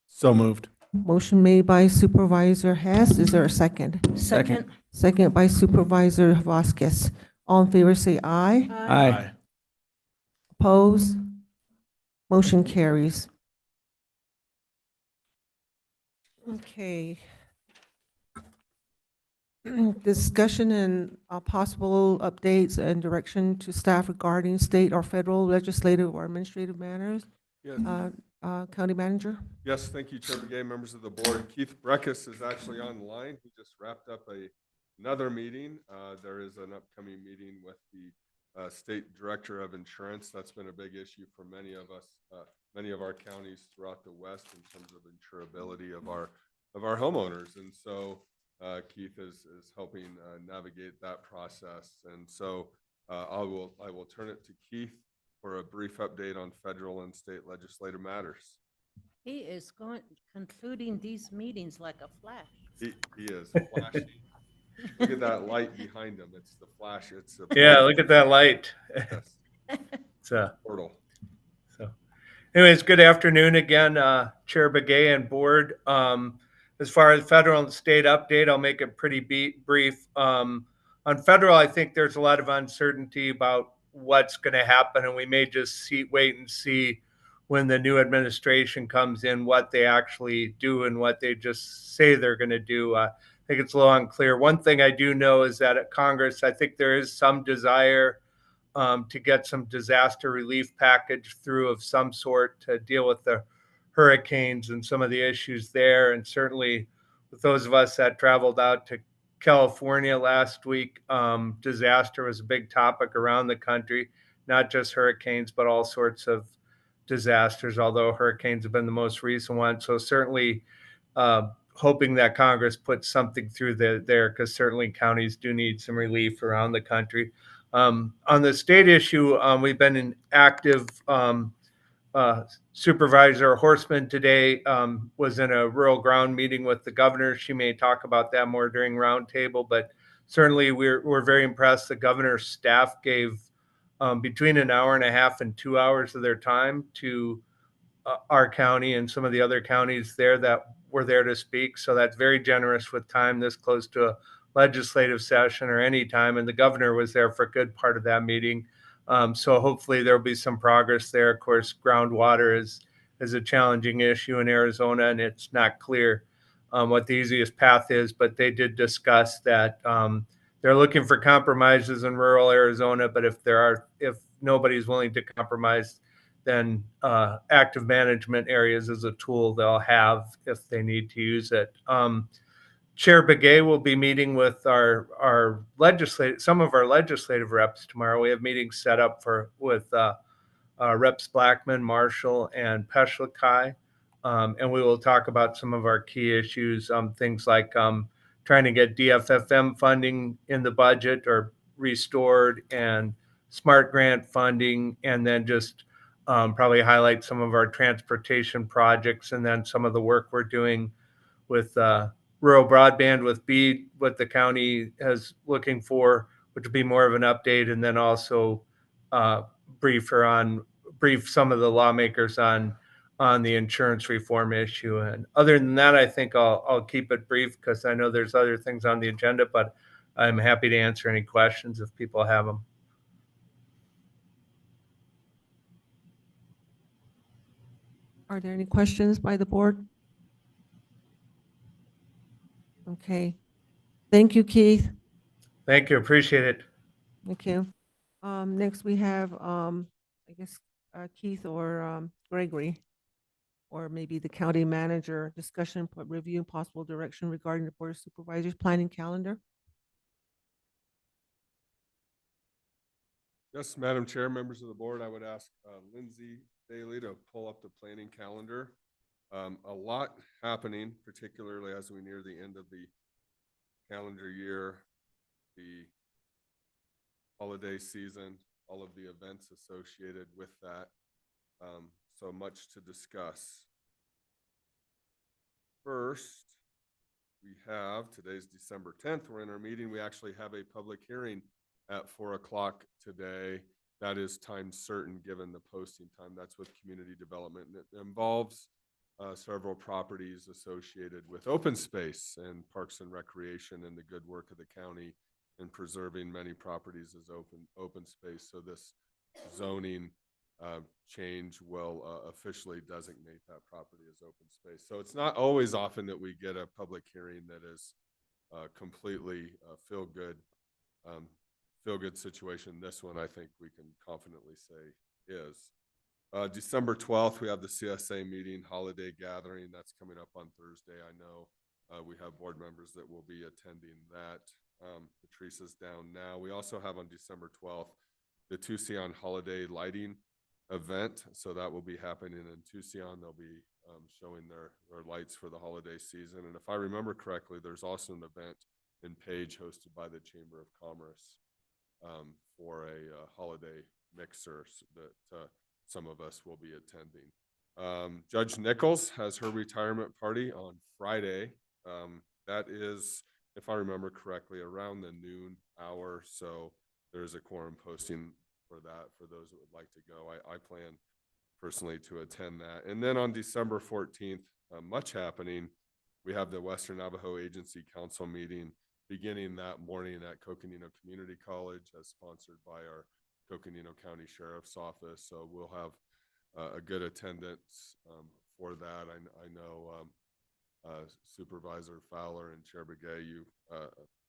So moved. Motion made by Supervisor Hess. Is there a second? Second. Second by Supervisor Vasquez. All in favor say aye. Aye. Opposed? Motion carries. Okay. Discussion and possible updates and direction to staff regarding state or federal legislative or administrative matters. Yes. County Manager? Yes, thank you, Chair Begay, members of the board. Keith Breckus is actually on the line. He just wrapped up another meeting. There is an upcoming meeting with the State Director of Insurance. That's been a big issue for many of us, many of our counties throughout the West in terms of insurability of our homeowners. And so Keith is helping navigate that process. And so I will turn it to Keith for a brief update on federal and state legislative matters. He is concluding these meetings like a flash. He is flashing. Look at that light behind him. It's the flash. It's a Yeah, look at that light. Yes. It's a portal. So, anyways, good afternoon again, Chair Begay and board. As far as federal and state update, I'll make it pretty brief. On federal, I think there's a lot of uncertainty about what's going to happen, and we may just wait and see when the new administration comes in what they actually do and what they just say they're going to do. I think it's a little unclear. One thing I do know is that at Congress, I think there is some desire to get some disaster relief package through of some sort to deal with the hurricanes and some of the issues there. And certainly with those of us that traveled out to California last week, disaster was a big topic around the country, not just hurricanes, but all sorts of disasters, although hurricanes have been the most recent one. So certainly hoping that Congress puts something through there, because certainly counties do need some relief around the country. On the state issue, we've been in active Supervisor Horseman today was in a rural ground meeting with the governor. She may talk about that more during roundtable, but certainly we're very impressed. The governor's staff gave between an hour and a half and 2 hours of their time to our county and some of the other counties there that were there to speak. So that's very generous with time this close to a legislative session or any time. And the governor was there for a good part of that meeting. So hopefully there'll be some progress there. Of course, groundwater is a challenging issue in Arizona, and it's not clear what the easiest path is, but they did discuss that they're looking for compromises in rural Arizona, but if nobody's willing to compromise, then active management areas is a tool they'll have if they need to use it. Chair Begay will be meeting with some of our legislative reps tomorrow. We have meetings set up with Reps Blackman, Marshall, and Peshlikai. And we will talk about some of our key issues, things like trying to get DFFM funding in the budget or restored, and SMART grant funding, and then just probably highlight some of our transportation projects, and then some of the work we're doing with rural broadband with BEAD, what the county is looking for, which would be more of an update, and then also brief some of the lawmakers on the insurance reform issue. And other than that, I think I'll keep it brief because I know there's other things on the agenda, but I'm happy to answer any questions if people have them. Are there any questions by the board? Okay. Thank you, Keith. Thank you. Appreciate it. Thank you. Next we have, I guess, Keith or Gregory, or maybe the county manager, discussion, review, and possible direction regarding the Board of Supervisors planning calendar. Yes, Madam Chair, members of the board, I would ask Lindsay Daly to pull up the planning calendar. A lot happening, particularly as we near the end of the calendar year, the holiday season, all of the events associated with that. So much to discuss. First, we have, today's December 10th, we're in our meeting. We actually have a public hearing at 4 o'clock today. That is time certain given the posting time. That's with community development. And it involves several properties associated with open space and parks and recreation and the good work of the county in preserving many properties as open space. So this zoning change will officially designate that property as open space. So it's not always often that we get a public hearing that is completely feel good situation. This one, I think we can confidently say is. December 12th, we have the CSA meeting, holiday gathering. That's coming up on Thursday. I know we have board members that will be attending that. Patrice is down now. We also have on December 12th, the Tucson holiday lighting event. So that will be happening in Tucson. They'll be showing their lights for the holiday season. And if I remember correctly, there's also an event in Page hosted by the Chamber of Commerce for a holiday mixer that some of us will be attending. Judge Nichols has her retirement party on Friday. That is, if I remember correctly, around the noon hour. So there's a quorum posting for that for those that would like to go. I plan personally to attend that. And then on December 14th, much happening. We have the Western Navajo Agency Council meeting beginning that morning at Coconino Community College, as sponsored by our Coconino County Sheriff's Office. So we'll have a good attendance for that. I know Supervisor Fowler and Chair Begay, you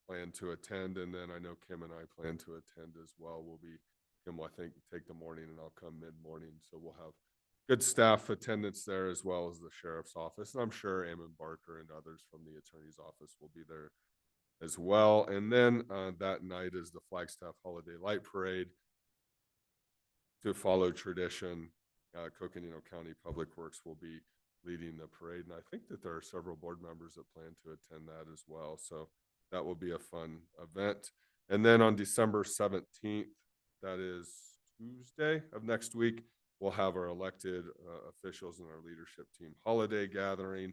plan to attend, and then I know Kim and I plan to attend as well. Kim will, I think, take the morning and I'll come mid-morning. So we'll have good staff attendance there as well as the Sheriff's Office. And I'm sure Ammon Barker and others from the Attorney's Office will be there as well. And then that night is the Flagstaff Holiday Light Parade. To follow tradition, Coconino County Public Works will be leading the parade. And I think that there are several board members that plan to attend that as well. So that will be a fun event. And then on December 17th, that is Tuesday of next week, we'll have our elected officials and our leadership team holiday gathering.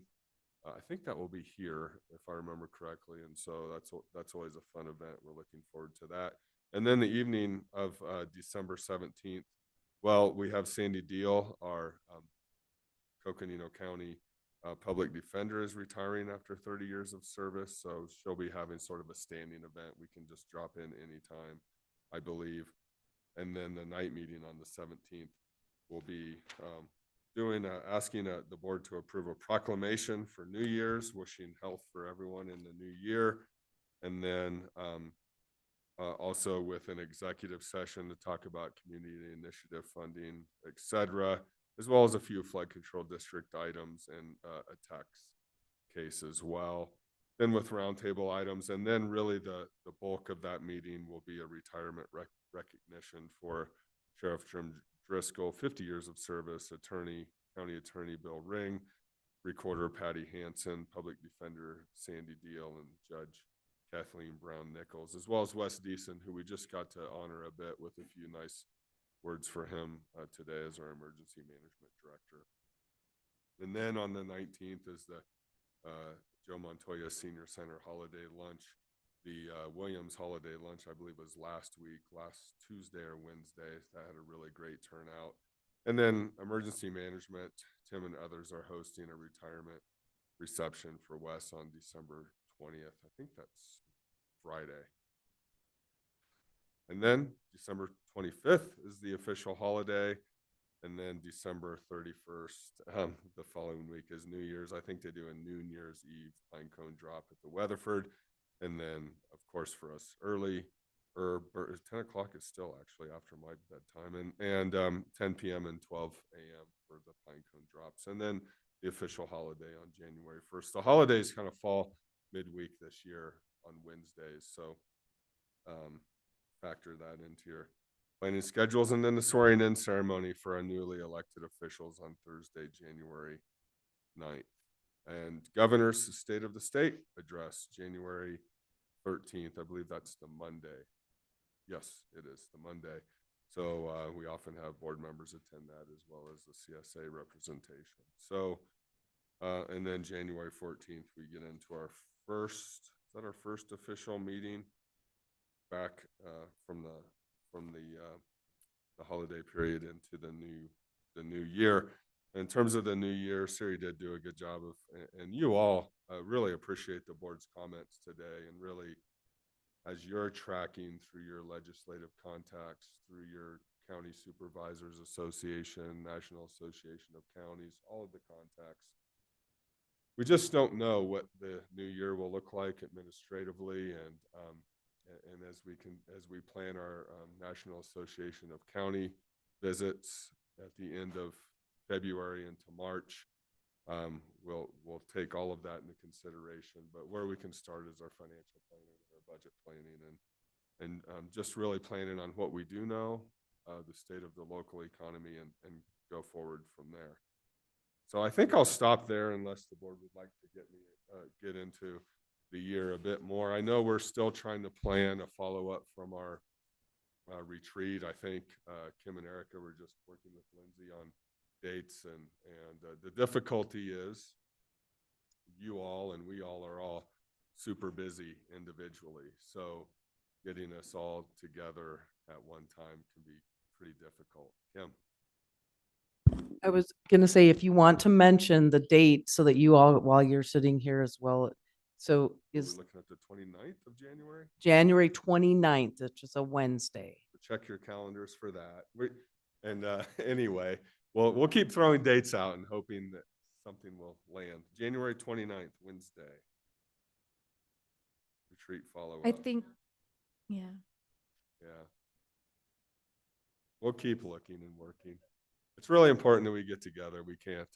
I think that will be here, if I remember correctly. And so that's always a fun event. We're looking forward to that. And then the evening of December 17th, well, we have Sandy Deal, our Coconino County public defender, is retiring after 30 years of service. So she'll be having sort of a standing event. We can just drop in anytime, I believe. And then the night meeting on the 17th will be asking the board to approve a proclamation for New Year's, wishing health for everyone in the new year. And then also with an executive session to talk about community initiative funding, et cetera, as well as a few flood control district items and a tax case as well. Then with roundtable items, and then really the bulk of that meeting will be a retirement recognition for Sheriff Jim Driscoll, 50 years of service, County Attorney Bill Ring, Recorder Patty Hansen, Public Defender Sandy Deal, and Judge Kathleen Brown Nichols, as well as Wes Deason, who we just got to honor a bit with a few nice words for him today as our Emergency Management Director. And then on the 19th is the Joe Montoya Senior Center Holiday Lunch. The Williams Holiday Lunch, I believe, was last Tuesday or Wednesday. That had a really great turnout. And then Emergency Management, Tim and others are hosting a retirement reception for Wes on December 20th. I think that's Friday. And then December 25th is the official holiday. And then December 31st, the following week, is New Year's. I think they do a New Year's Eve pine cone drop at the Weatherford. And then, of course, for us early, 10 o'clock is still actually after my bedtime, and 10 p.m. and 12 a.m. for the pine cone drops. And then the official holiday on January 1st. The holidays kind of fall midweek this year on Wednesdays. So factor that into your planning schedules, and then the swearing in ceremony for our newly elected officials on Thursday, January 9th. And governor's State of the State address, January 13th. I believe that's the Monday. Yes, it is the Monday. So we often have board members attend that as well as the CSA representation. So, and then January 14th, we get into our first, is that our first official meeting back from the holiday period into the new year. In terms of the new year, Siri did do a good job of, and you all really appreciate the board's comments today, and really, as you're tracking through your legislative contacts, through your County Supervisors Association, National Association of Counties, all of the contacts, we just don't know what the new year will look like administratively, and as we plan our National Association of County visits at the end of February into March, we'll take all of that into consideration. But where we can start is our financial planning, our budget planning, and just really planning on what we do know, the state of the local economy, and go forward from there. So I think I'll stop there unless the board would like to get into the year a bit more. I know we're still trying to plan a follow-up from our retreat. I think Kim and Erica were just working with Lindsay on dates, and the difficulty is you all and we all are all super busy individually. So getting us all together at one time can be pretty difficult. Kim? I was going to say, if you want to mention the date so that you all, while you're sitting here as well, so We're is looking at the 29th of January. January 29th, which is a Wednesday. So check your calendars for that. Anyway, we'll keep throwing dates out and hoping that something will land. January 29th, Wednesday. Retreat follow-up. I think, yeah. Yeah. We'll keep looking and working. It's really important that we get together. We can't,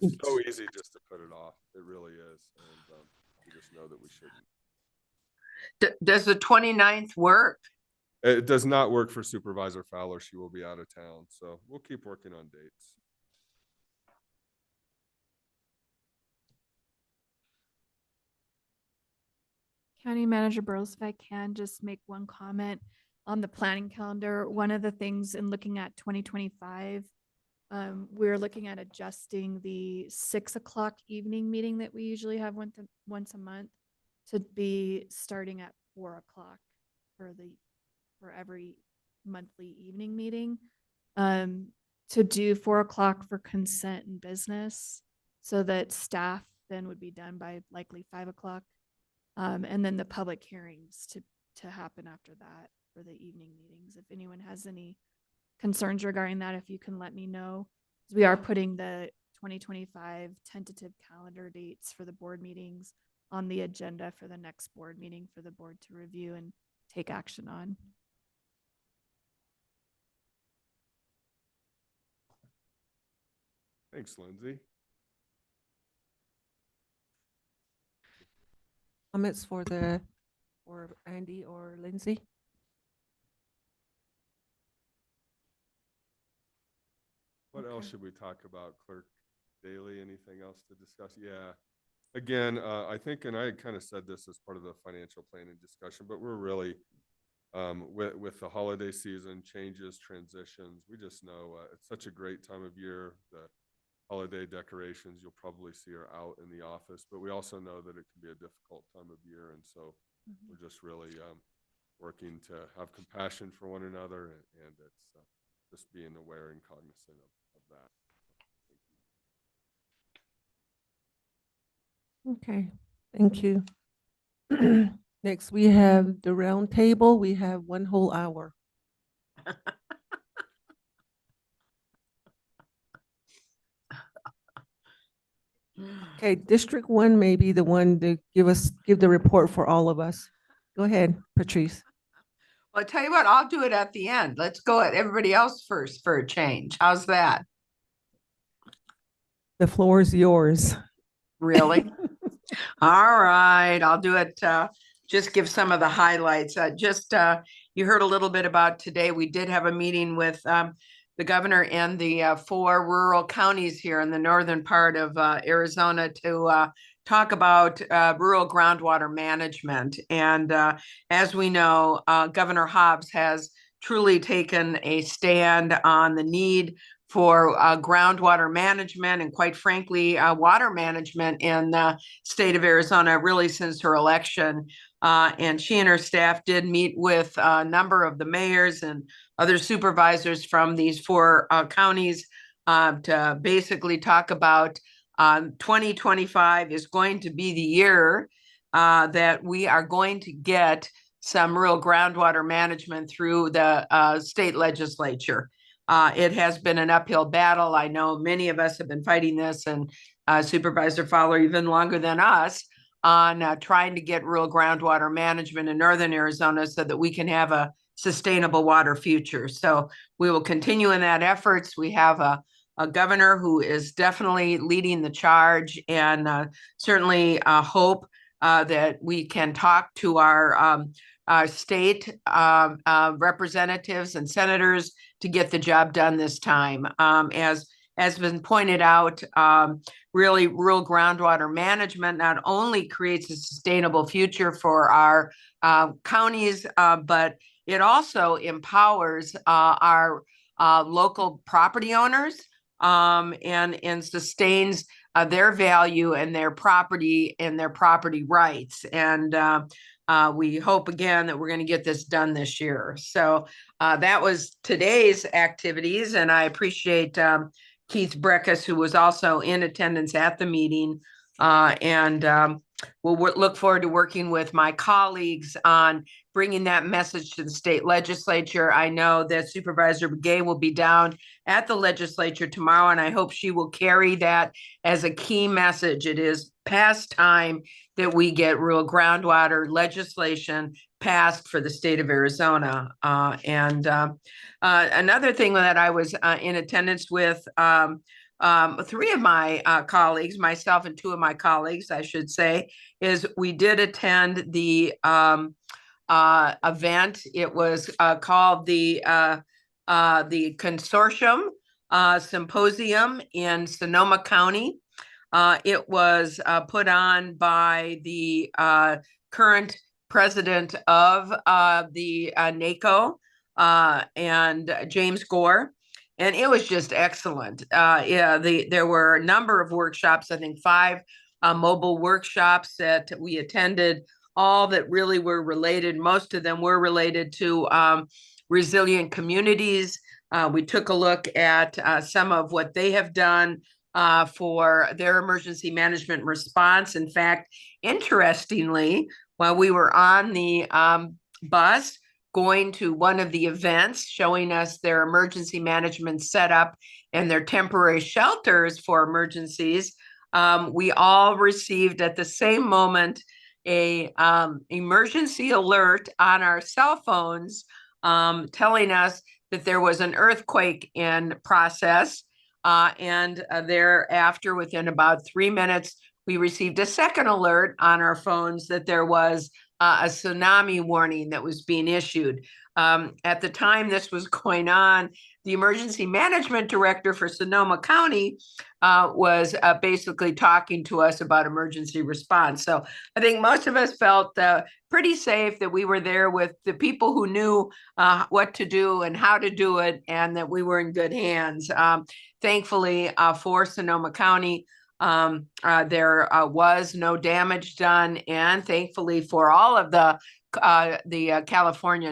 it's so easy just to put it off. It really is. And we just know that we shouldn't. Does the 29th work? It does not work for Supervisor Fowler. She will be out of town. So we'll keep working on dates. County Manager Burrows, if I can just make one comment on the planning calendar. One of the things in looking at 2025, we're looking at adjusting the 6 o'clock evening meeting that we usually have once a month to be starting at 4 o'clock for every monthly evening meeting. To do 4 o'clock for consent and business, so that staff then would be done by likely 5 o'clock. And then the public hearings to happen after that for the evening meetings. If anyone has any concerns regarding that, if you can let me know. We are putting the 2025 tentative calendar dates for the board meetings on the agenda for the next board meeting for the board to review and take action on. Thanks, Lindsay. Comments for Andy or Lindsay? What else should we talk about, Clerk Daly? Anything else to discuss? Yeah. Again, I think, and I kind of said this as part of the financial planning discussion, but we're really, with the holiday season, changes, transitions, we just know it's such a great time of year. The holiday decorations you'll probably see are out in the office, but we also know that it can be a difficult time of year. And so we're just really working to have compassion for one another, and it's just being aware and cognizant of that. Okay, thank you. Next, we have the round table. We have 1 whole hour. Okay, District 1 may be the one to give the report for all of us. Go ahead, Patrice. Well, I tell you what, I'll do it at the end. Let's go at everybody else first for a change. How's that? The floor is yours. Really? All right, I'll do it. Just give some of the highlights. you heard a little bit about today. We did have a meeting with the governor and the 4 rural counties here in the northern part of Arizona to talk about rural groundwater management. And as we know, Governor Hobbs has truly taken a stand on the need for groundwater management and, quite frankly, water management in the state of Arizona, really since her election. And she and her staff did meet with a number of the mayors and other supervisors from these 4 counties to basically talk about 2025 is going to be the year that we are going to get some real groundwater management through the state legislature. It has been an uphill battle. I know many of us have been fighting this, and Supervisor Fowler even longer than us, on trying to get rural groundwater management in northern Arizona so that we can have a sustainable water future. So we will continue in that efforts. We have a governor who is definitely leading the charge, and certainly hope that we can talk to our state representatives and senators to get the job done this time. As has been pointed out, really rural groundwater management not only creates a sustainable future for our counties, but it also empowers our local property owners and sustains their value and their property rights. And we hope again that we're going to get this done this year. So that was today's activities, and I appreciate Keith Breckus, who was also in attendance at the meeting. We'll look forward to working with my colleagues on bringing that message to the state legislature. I know that Supervisor Begay will be down at the legislature tomorrow, and I hope she will carry that as a key message. It is past time that we get rural groundwater legislation passed for the state of Arizona. Another thing that I was in attendance with, 3 of my colleagues, myself and 2 of my colleagues, I should say, is we did attend the event. It was called the Consortium Symposium in Sonoma County. It was put on by the current president of the NACO and James Gore. And it was just excellent. There were a number of workshops, I think 5 mobile workshops that we attended, all that really were related. Most of them were related to resilient communities. We took a look at some of what they have done for their emergency management response. In fact, interestingly, while we were on the bus going to one of the events showing us their emergency management setup and their temporary shelters for emergencies, we all received at the same moment a emergency alert on our cell phones telling us that there was an earthquake in process. And thereafter, within about 3 minutes, we received a second alert on our phones that there was a tsunami warning that was being issued. At the time this was going on, the emergency management director for Sonoma County was basically talking to us about emergency response. So I think most of us felt pretty safe that we were there with the people who knew what to do and how to do it, and that we were in good hands. Thankfully, for Sonoma County, there was no damage done, and thankfully for all of the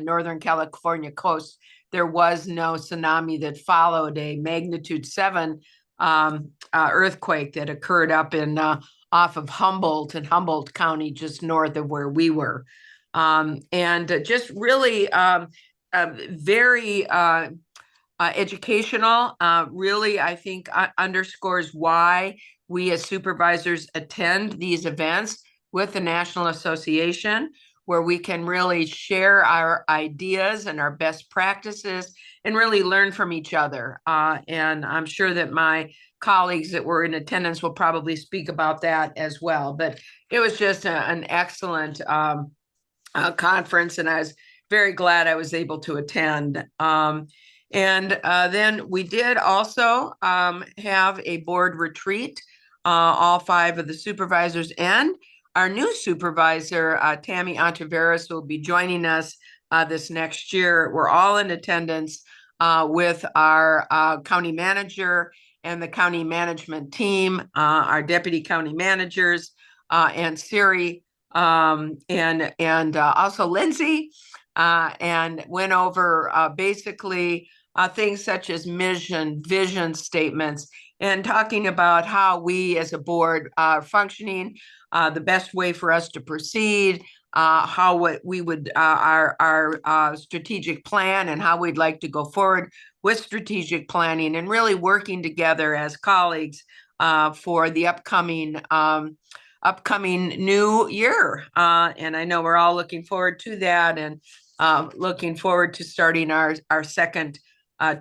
Northern California coast, there was no tsunami that followed a magnitude 7 earthquake that occurred up in off of Humboldt in Humboldt County, just north of where we were, and just really very educational. Really, I think underscores why we as supervisors attend these events with the National Association, where we can really share our ideas and our best practices and really learn from each other. And I'm sure that my colleagues that were in attendance will probably speak about that as well. But it was just an excellent conference. And as very glad I was able to attend. And then we did also have a board retreat. All 5 of the supervisors and our new supervisor, Tammy Ontiveros, will be joining us this next year. We're all in attendance with our county manager and the county management team, our deputy county managers, and Siri, and also Lindsay, and went over basically things such as mission, vision statements, and talking about how we as a board are functioning, the best way for us to proceed, how we would our strategic plan and how we'd like to go forward with strategic planning, and really working together as colleagues for the upcoming new year. And I know we're all looking forward to that, and looking forward to starting our second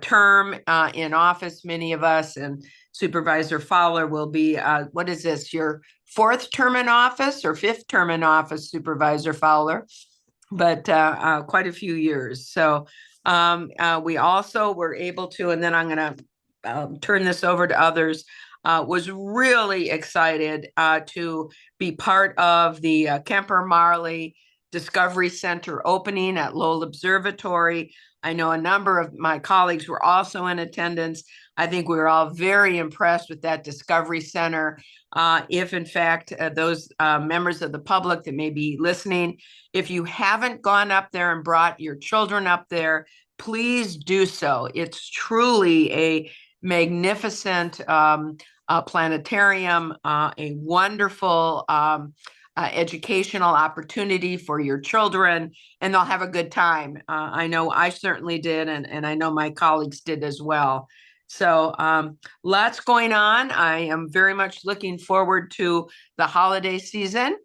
term in office, many of us, and Supervisor Fowler will be, what is this, your 4th term in office or 5th term in office, Supervisor Fowler? But quite a few years. So we also were able to, and then I'm going to turn this over to others, was really excited to be part of the Kemper Marley Discovery Center opening at Lowell Observatory. I know a number of my colleagues were also in attendance. I think we were all very impressed with that Discovery Center. If in fact, those members of the public that may be listening, if you haven't gone up there and brought your children up there, please do so. It's truly a magnificent planetarium, a wonderful educational opportunity for your children, and they'll have a good time. I know I certainly did, and I know my colleagues did as well. So lots going on. I am very much looking forward to the holiday season,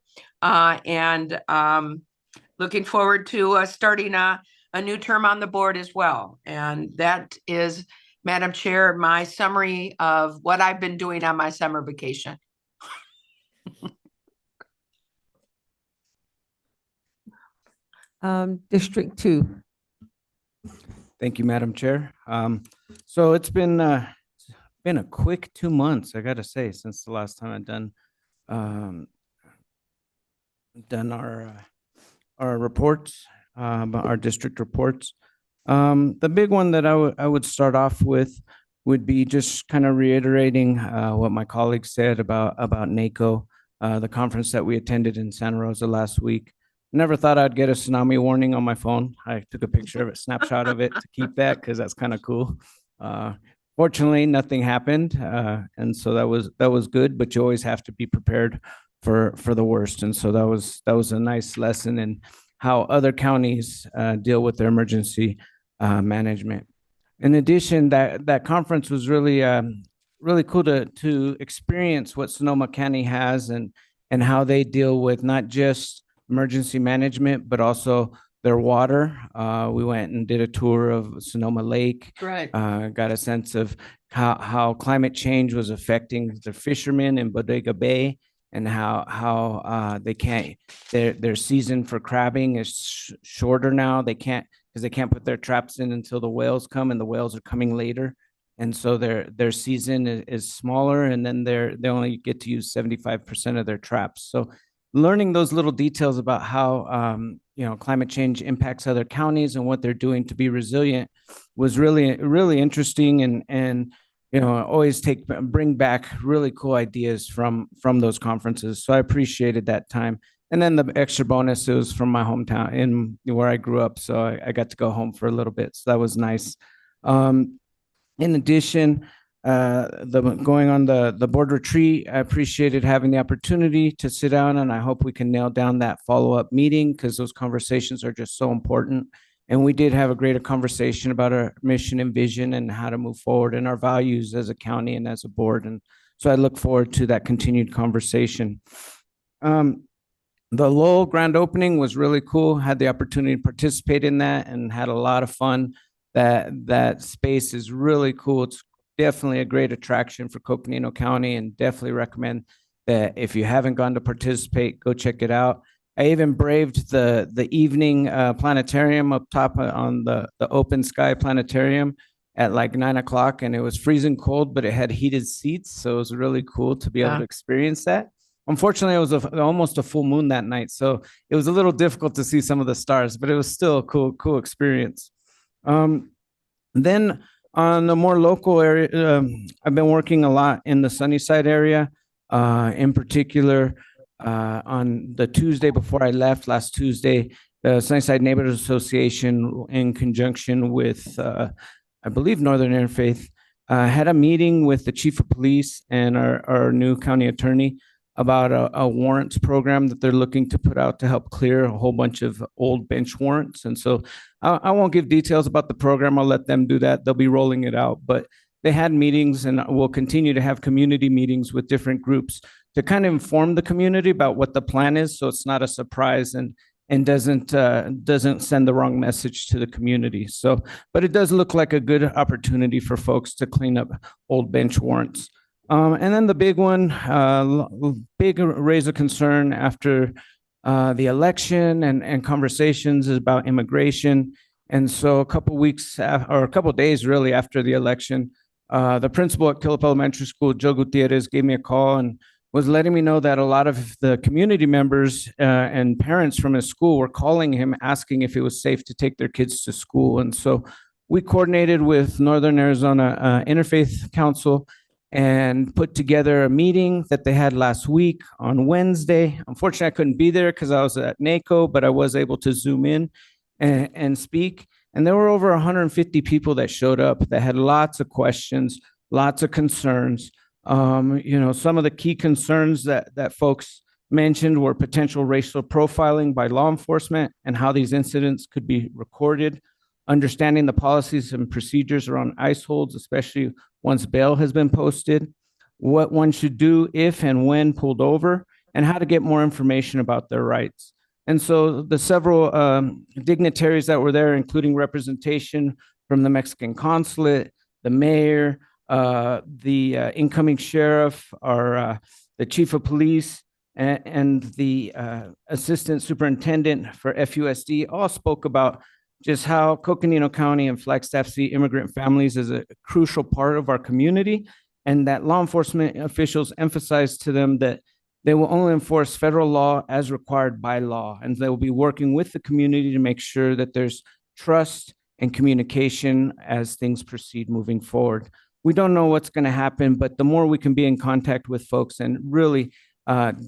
and looking forward to starting a new term on the board as well. And that is, Madam Chair, my summary of what I've been doing on my summer vacation. District 2. Thank you, Madam Chair. So it's been a quick 2 months, I gotta say, since the last time I've done our reports, our district reports. The big one that I would start off with would be just kind of reiterating what my colleagues said about NACO, the conference that we attended in Santa Rosa last week. Never thought I'd get a tsunami warning on my phone. I took a picture of it, snapshot of it to keep that because that's kind of cool. Fortunately, nothing happened, and so that was good. But you always have to be prepared for the worst, and so that was a nice lesson in how other counties deal with their emergency management. In addition, that conference was really really cool to experience what Sonoma County has and how they deal with not just emergency management, but also their water. We went and did a tour of Sonoma Lake. Right. Got a sense of how climate change was affecting the fishermen in Bodega Bay, and how they can't, their season for crabbing is shorter now. They can't, because they can't put their traps in until the whales come, and the whales are coming later. And so their season is smaller, and then they only get to use 75% of their traps. So learning those little details about how climate change impacts other counties and what they're doing to be resilient was really, really interesting, and always bring back really cool ideas from those conferences. So I appreciated that time. And then the extra bonus, it was from my hometown in where I grew up. So I got to go home for a little bit. So that was nice. In addition, going on the board retreat, I appreciated having the opportunity to sit down, and I hope we can nail down that follow-up meeting, because those conversations are just so important. And we did have a greater conversation about our mission and vision and how to move forward, and our values as a county and as a board. And so I look forward to that continued conversation. The Lowell grand opening was really cool. Had the opportunity to participate in that and had a lot of fun. That space is really cool. It's definitely a great attraction for Coconino County, and definitely recommend that if you haven't gone to participate, go check it out. I even braved the evening planetarium up top on the open sky planetarium at like 9 o'clock, and it was freezing cold, but it had heated seats, so it was really cool to be able to experience that. Unfortunately, it was almost a full moon that night, so it was a little difficult to see some of the stars, but it was still a cool experience. Then on the more local area, I've been working a lot in the Sunnyside area, in particular. On the Tuesday before I left, last Tuesday, the Sunnyside Neighborhood Association, in conjunction with, I believe, Northern Interfaith, had a meeting with the chief of police and our new county attorney about a warrants program that they're looking to put out to help clear a whole bunch of old bench warrants. And so I won't give details about the program. I'll let them do that. They'll be rolling it out. But they had meetings, and we'll continue to have community meetings with different groups to kind of inform the community about what the plan is, so it's not a surprise and doesn't send the wrong message to the community. So, but it does look like a good opportunity for folks to clean up old bench warrants. And then the big one, big raise of concern after the election and conversations is about immigration. And so a couple weeks or a couple days really after the election, the principal at Killip Elementary School, Joe Gutierrez, gave me a call and was letting me know that a lot of the community members and parents from his school were calling him, asking if it was safe to take their kids to school. And so we coordinated with Northern Arizona Interfaith Council and put together a meeting that they had last week on Wednesday. Unfortunately, I couldn't be there because I was at NACO, but I was able to Zoom in and speak. And there were over 150 people that showed up that had lots of questions, lots of concerns. Some of the key concerns that folks mentioned were potential racial profiling by law enforcement and how these incidents could be recorded, understanding the policies and procedures around ICE holds, especially once bail has been posted, what one should do if and when pulled over, and how to get more information about their rights. And so the several dignitaries that were there, including representation from the Mexican consulate, the mayor, the incoming sheriff, the chief of police, and the assistant superintendent for FUSD all spoke about just how Coconino County and Flagstaff see immigrant families as a crucial part of our community, and that law enforcement officials emphasized to them that they will only enforce federal law as required by law, and they will be working with the community to make sure that there's trust and communication as things proceed moving forward. We don't know what's going to happen, but the more we can be in contact with folks and really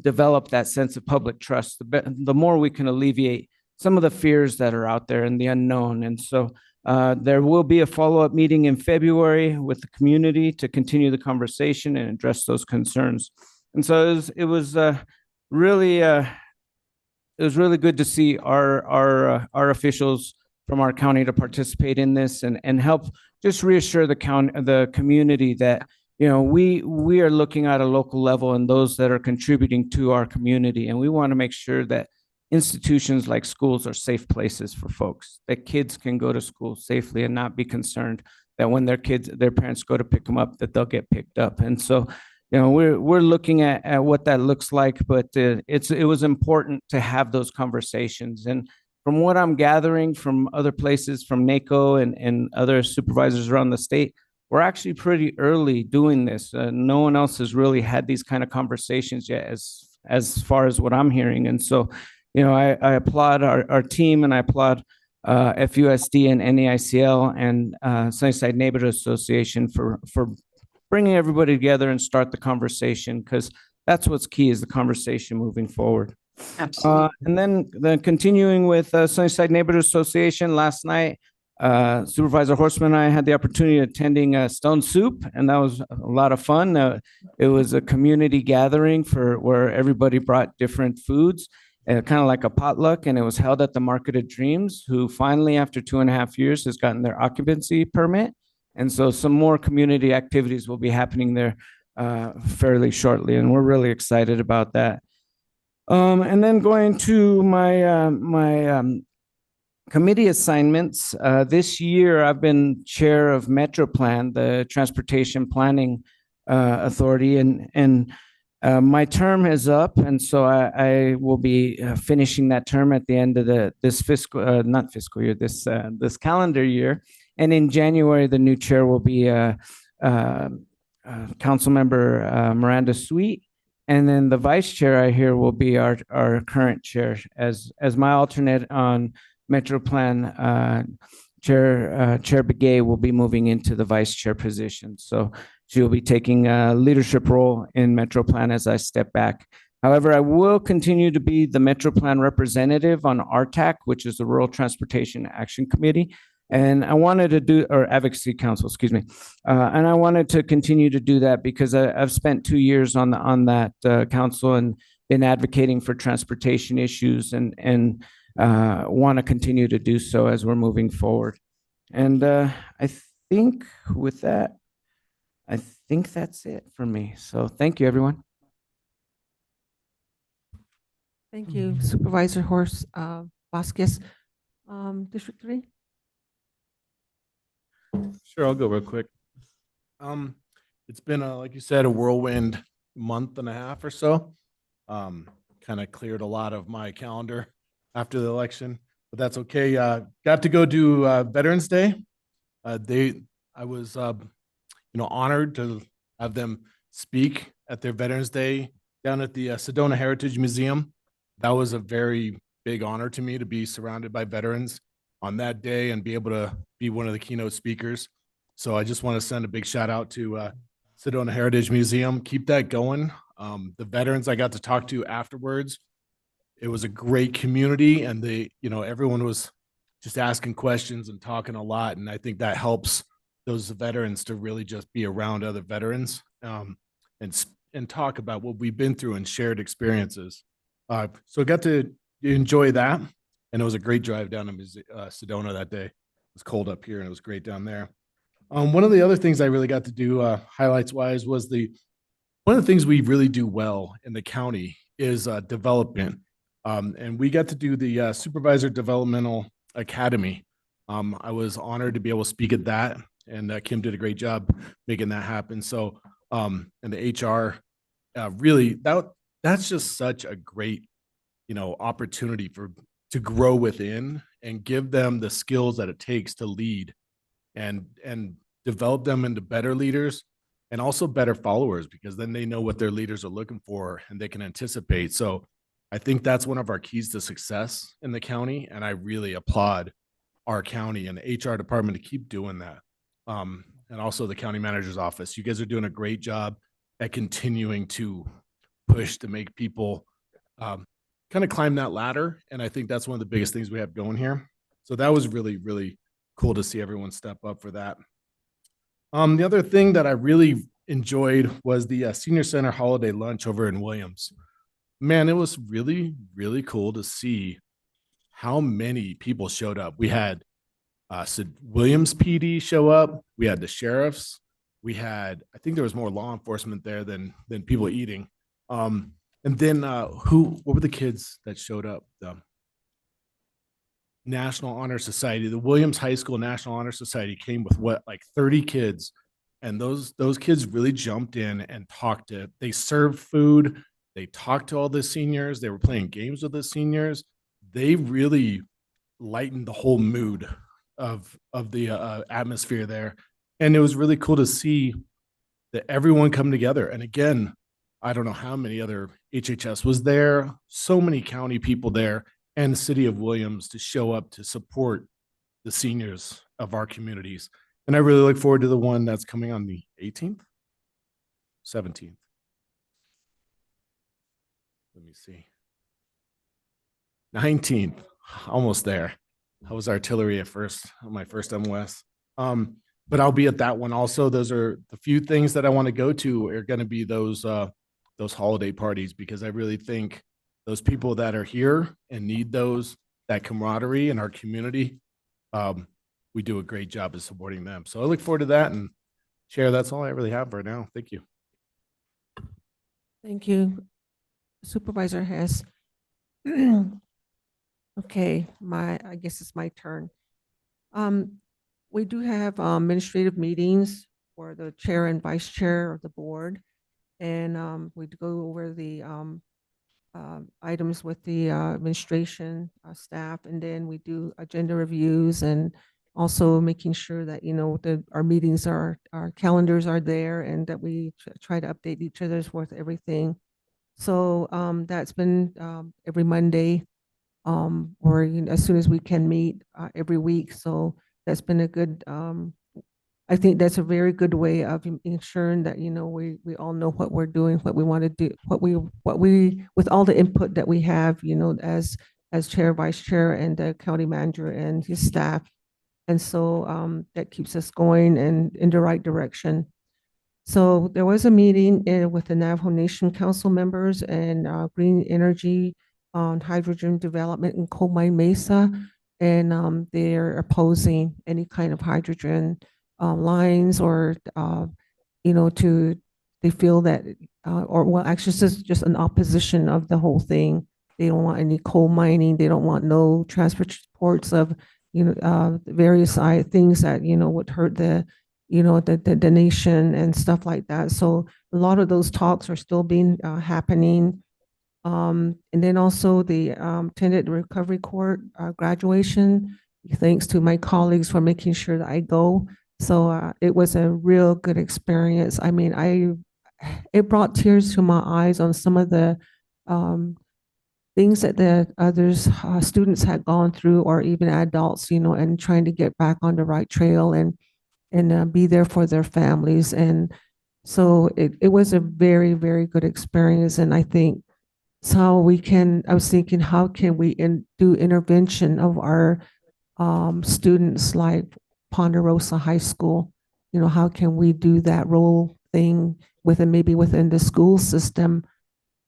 develop that sense of public trust, the more we can alleviate some of the fears that are out there and the unknown. And so there will be a follow-up meeting in February with the community to continue the conversation and address those concerns. And so it was really good to see our officials from our county to participate in this and help just reassure the community that we are looking at a local level and those that are contributing to our community, and we want to make sure that institutions like schools are safe places for folks, that kids can go to school safely and not be concerned that when their parents go to pick them up, that they'll get picked up. And so we're looking at what that looks like, but it was important to have those conversations. And from what I'm gathering from other places, from NACO and other supervisors around the state, we're actually pretty early doing this. No one else has really had these kind of conversations yet, as far as what I'm hearing. And so, I applaud our team, and I applaud FUSD and NEICL and Sunnyside Neighborhood Association for bringing everybody together and start the conversation, because that's what's key, is the conversation moving forward. Absolutely. And then continuing with Sunnyside Neighborhood Association, last night, Supervisor Horstman and I had the opportunity of attending Stone Soup, and that was a lot of fun. It was a community gathering where everybody brought different foods, kind of like a potluck, and it was held at the Market of Dreams, who finally, after 2.5 years, has gotten their occupancy permit. And so some more community activities will be happening there fairly shortly, and we're really excited about that. And then going to my committee assignments. This year, I've been chair of MetroPlan, the Transportation Planning Authority, and My term is up, and so I will be finishing that term at the end of this fiscal, not fiscal year, this calendar year. And in January, the new chair will be Councilmember Miranda Sweet. And then the vice chair I hear will be our current chair as my alternate on Metro Plan. Chair Begay will be moving into the vice chair position. So she'll be taking a leadership role in Metro Plan as I step back. However, I will continue to be the Metro Plan representative on RTAC, which is the Rural Transportation Action Committee. And I wanted to do, or Advocacy Council, excuse me. And I wanted to continue to do that because I've spent 2 years on that council and been advocating for transportation issues and want to continue to do so as we're moving forward. And I think with that, I think that's it for me. So thank you, everyone. Thank you, Supervisor Horst Vasquez. District 3? Sure, I'll go real quick. It's been like you said, a whirlwind month and a half or so. Kind of cleared a lot of my calendar after the election, but that's okay. Got to go do Veterans Day. I was, honored to have them speak at their Veterans Day down at the Sedona Heritage Museum. That was a very big honor to me to be surrounded by veterans on that day and be able to be one of the keynote speakers. So I just want to send a big shout out to Sedona Heritage Museum. Keep that going. The veterans I got to talk to afterwards, it was a great community, and everyone was just asking questions and talking a lot. And I think that helps those veterans to really just be around other veterans and talk about what we've been through and shared experiences. So I got to enjoy that. And it was a great drive down to Sedona that day. It was cold up here and it was great down there. One of the other things I really got to do highlights wise was one of the things we really do well in the county is development. And we got to do the Supervisor Developmental Academy. I was honored to be able to speak at that, and Kim did a great job making that happen. So, and the HR really, that's just such a great, opportunity to grow within and give them the skills that it takes to lead and develop them into better leaders and also better followers, because then they know what their leaders are looking for and they can anticipate. So I think that's one of our keys to success in the county. And I really applaud our county and the HR department to keep doing that. And also the county manager's office. You guys are doing a great job at continuing to push to make people kind of climb that ladder. And I think that's one of the biggest things we have going here. So that was really, really cool to see everyone step up for that. The other thing that I really enjoyed was the Senior Center holiday lunch over in Williams. Man, it was really, really cool to see how many people showed up. We had Williams PD show up. We had the sheriffs. We had, I think there was more law enforcement there than people eating. And then what were the kids that showed up? The National Honor Society, the Williams High School National Honor Society came with like 30 kids. And those kids really jumped in and they served food. They talked to all the seniors. They were playing games with the seniors. They really lightened the whole mood of the atmosphere there. And it was really cool to see that everyone come together. And again, I don't know how many other HHS was there, so many county people there, and the city of Williams to show up to support the seniors of our communities. And I really look forward to the one that's coming on the 18th, 17th. Let me see. 19th, almost there. I was artillery at first, my first MOS. But I'll be at that one also. Those are the few things that I want to go to are going to be those holiday parties, because I really think those people that are here and need that camaraderie in our community, we do a great job of supporting them. So I look forward to that. And Chair, that's all I really have right now. Thank you. Thank you, Supervisor Hess. Okay, I guess it's my turn. We do have administrative meetings for the chair and vice chair of the board. and we'd go over the items with the administration staff, and then we do agenda reviews, and also making sure that, our meetings our calendars are there, and that we try to update each other's with everything. So that's been every Monday, or as soon as we can meet every week. So that's been a good, I think that's a very good way of ensuring that, we all know what we're doing, what we want to do, with all the input that we have, as chair, vice chair, and the county manager and his staff. And so that keeps us going and in the right direction. So there was a meeting with the Navajo Nation Council members and Green Energy on hydrogen development in Coal Mine Mesa. And they're opposing any kind of hydrogen lines, or, they feel that, actually it's just an opposition of the whole thing. They don't want any coal mining. They don't want no transports of, various things that, would hurt the nation and stuff like that. So a lot of those talks are still being happening. And then also the attended recovery court graduation. Thanks to my colleagues for making sure that I go. So it was a real good experience. I mean, it brought tears to my eyes on some of the things that the others students had gone through, or even adults, and trying to get back on the right trail and be there for their families. And so it was a very, very good experience. And I think I was thinking, how can we do intervention of our students like Ponderosa High School? How can we do that role thing maybe within the school system?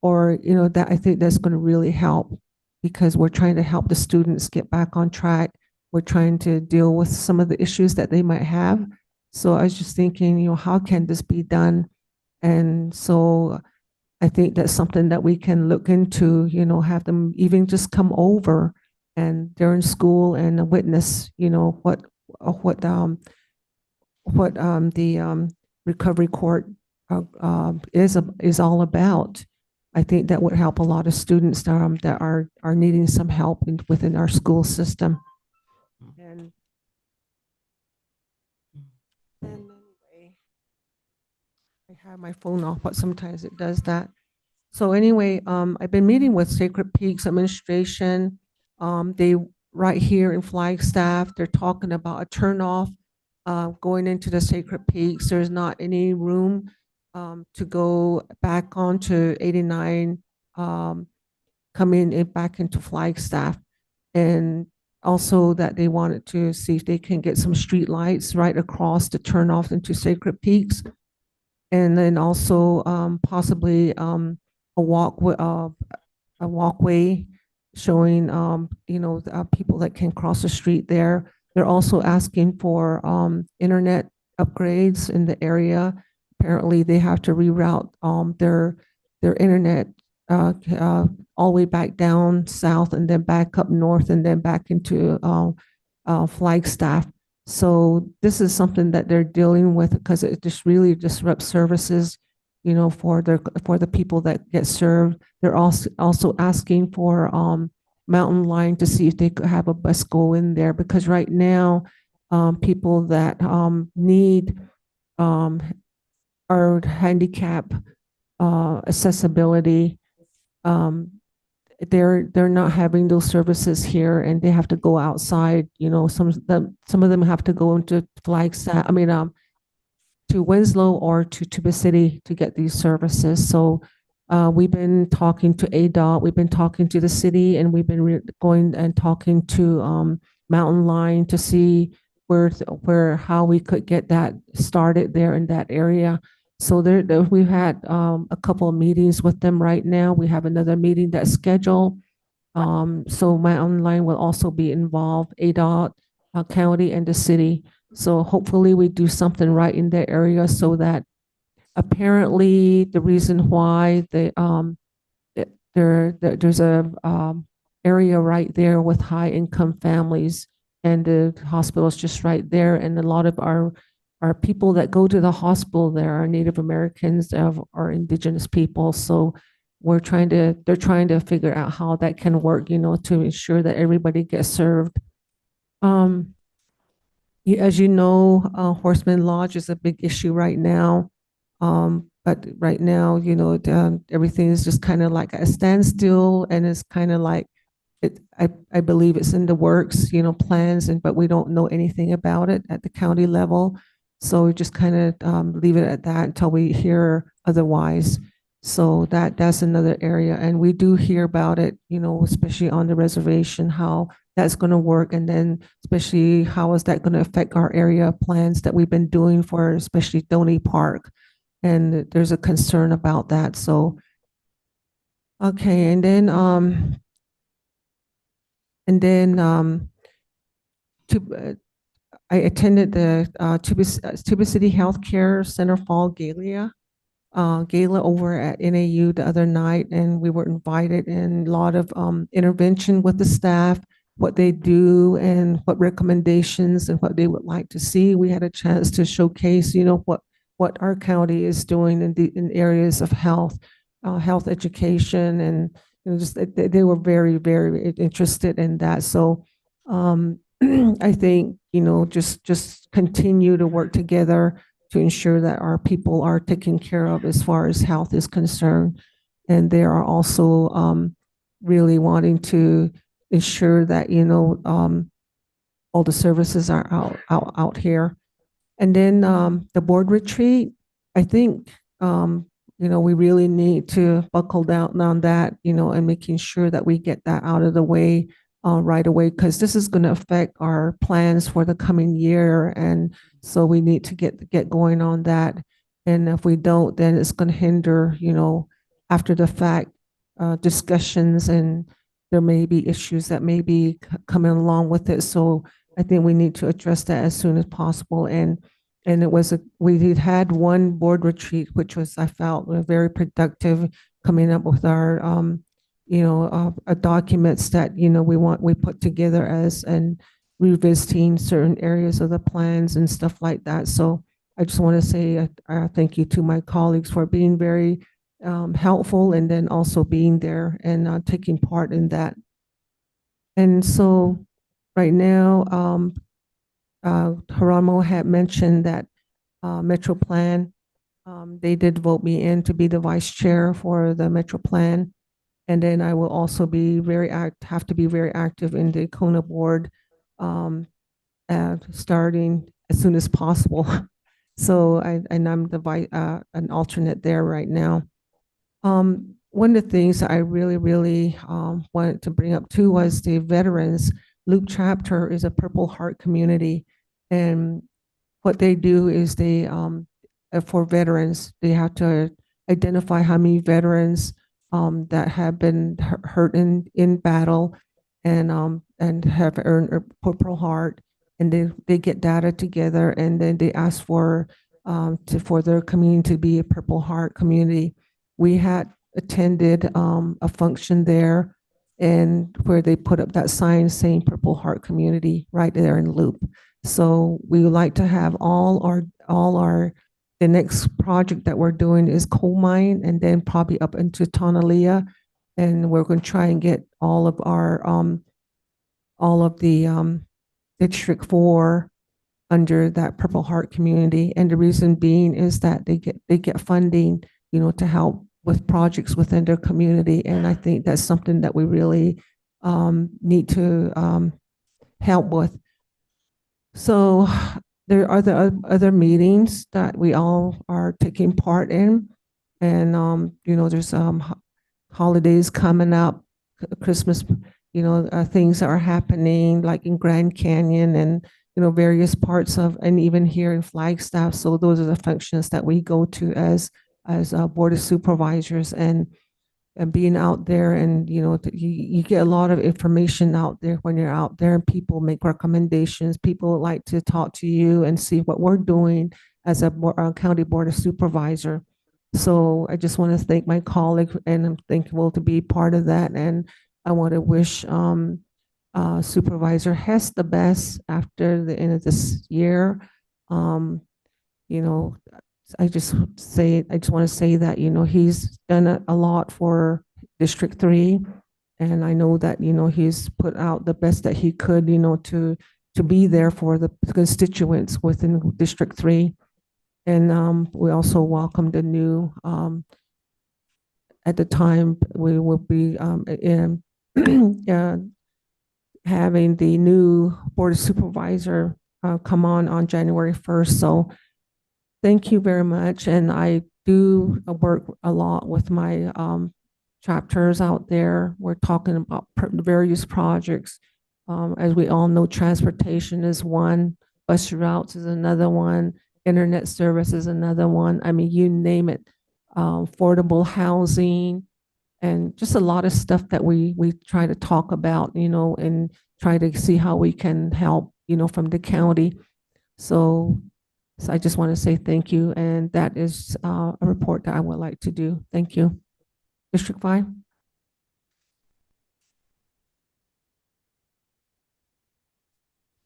Or, that I think that's going to really help, because we're trying to help the students get back on track. We're trying to deal with some of the issues that they might have. So I was just thinking, how can this be done? And so I think that's something that we can look into, have them even just come over and during school and witness, what the recovery court is all about. I think that would help a lot of students that are needing some help within our school system. And anyway, I have my phone off, but sometimes it does that. So anyway, I've been meeting with Sacred Peaks administration. They right here in Flagstaff, they're talking about a turnoff going into the Sacred Peaks. There's not any room to go back onto 89, coming back into Flagstaff. And also that they wanted to see if they can get some street lights right across to turn off into Sacred Peaks. And then also possibly a walkway showing, people that can cross the street there. They're also asking for internet upgrades in the area. Apparently, they have to reroute their internet all the way back down south, and then back up north, and then back into Flagstaff. So this is something that they're dealing with, because it just really disrupts services, for the people that get served. They're also asking for Mountain Line to see if they could have a bus go in there, because right now people that need our handicap accessibility, they're not having those services here, and they have to go outside. Some of them have to go into Flagstaff, to Winslow or to Tuba City to get these services. So we've been talking to ADOT, we've been talking to the city, and we've been going and talking to Mountain Line to see how we could get that started there in that area. So we've had a couple of meetings with them right now. We have another meeting that's scheduled. So Mountain Line will also be involved, ADOT, county, and the city. So hopefully we do something right in that area, so that apparently the reason why there's a area right there with high income families, and the hospital is just right there, and a lot of our our people that go to the hospital there are Native Americans, are indigenous people. So they're trying to figure out how that can work, to ensure that everybody gets served. As you know, Horseman Lodge is a big issue right now. But right now, everything is just kind of like a standstill, and it's kind of like I believe it's in the works, plans, but we don't know anything about it at the county level. So we just kind of leave it at that until we hear otherwise. So that's another area, and we do hear about it, especially on the reservation, how that's going to work, and then especially how is that going to affect our area plans that we've been doing for especially Stony Park, and there's a concern about that. So okay, and then I attended the Tuba City Healthcare Center Fall Gala over at NAU the other night, and we were invited, and a lot of intervention with the staff, what they do and what recommendations and what they would like to see. We had a chance to showcase, what our county is doing in areas of health education, and just they were very, very interested in that. So I think, just continue to work together to ensure that our people are taken care of as far as health is concerned. And they are also really wanting to ensure that, all the services are out here. And then the board retreat, I think, we really need to buckle down on that, and making sure that we get that out of the way right away, because this is going to affect our plans for the coming year. And so we need to get going on that. And if we don't, then it's going to hinder, after the fact discussions, and there may be issues that may be coming along with it. So I think we need to address that as soon as possible. And we had one board retreat, which was, I felt, very productive, coming up with our documents that, we put together and revisiting certain areas of the plans and stuff like that. So I just want to say thank you to my colleagues for being very helpful, and then also being there and taking part in that. And so right now, Geronimo had mentioned that Metro Plan, they did vote me in to be the vice chair for the Metro Plan. And then I will also be have to be very active in the Kona board, starting as soon as possible. So I'm an alternate there right now. One of the things I really, really wanted to bring up too was the veterans. Loop Chapter is a Purple Heart community, and what they do is they, for veterans, they have to identify how many veterans that have been hurt in battle and have earned a Purple Heart, and they get data together, and then they ask for their community to be a Purple Heart community. We had attended a function there, and where they put up that sign saying Purple Heart community right there in Loop. So we would like to have the next project that we're doing is coal mine, and then probably up into Tonalea. And we're going to try and get all of the District 4 under that Purple Heart community. And the reason being is that they get funding, to help with projects within their community. And I think that's something that we really need to help with. So there are the other meetings that we all are taking part in. And, there's holidays coming up, Christmas, things that are happening like in Grand Canyon and, various parts of, and even here in Flagstaff. So those are the functions that we go to as Board of Supervisors, and being out there, and you get a lot of information out there when you're out there, and people make recommendations. People like to talk to you and see what we're doing as a county Board of Supervisor. So I just want to thank my colleague, and I'm thankful to be part of that. And I want to wish Supervisor Hess the best after the end of this year. you know, I just want to say that, he's done a lot for District 3. And I know that, he's put out the best that he could, to be there for the constituents within District 3. And we also welcomed a new, at the time, we will be having the new Board of Supervisor come on January 1st. So thank you very much. And I do work a lot with my chapters out there. We're talking about various projects. As we all know, transportation is one, bus routes is another one, internet service is another one. I mean, you name it. Affordable housing, and just a lot of stuff that we try to talk about, and try to see how we can help, from the county. So I just want to say thank you, and that is a report that I would like to do. Thank you. District 5?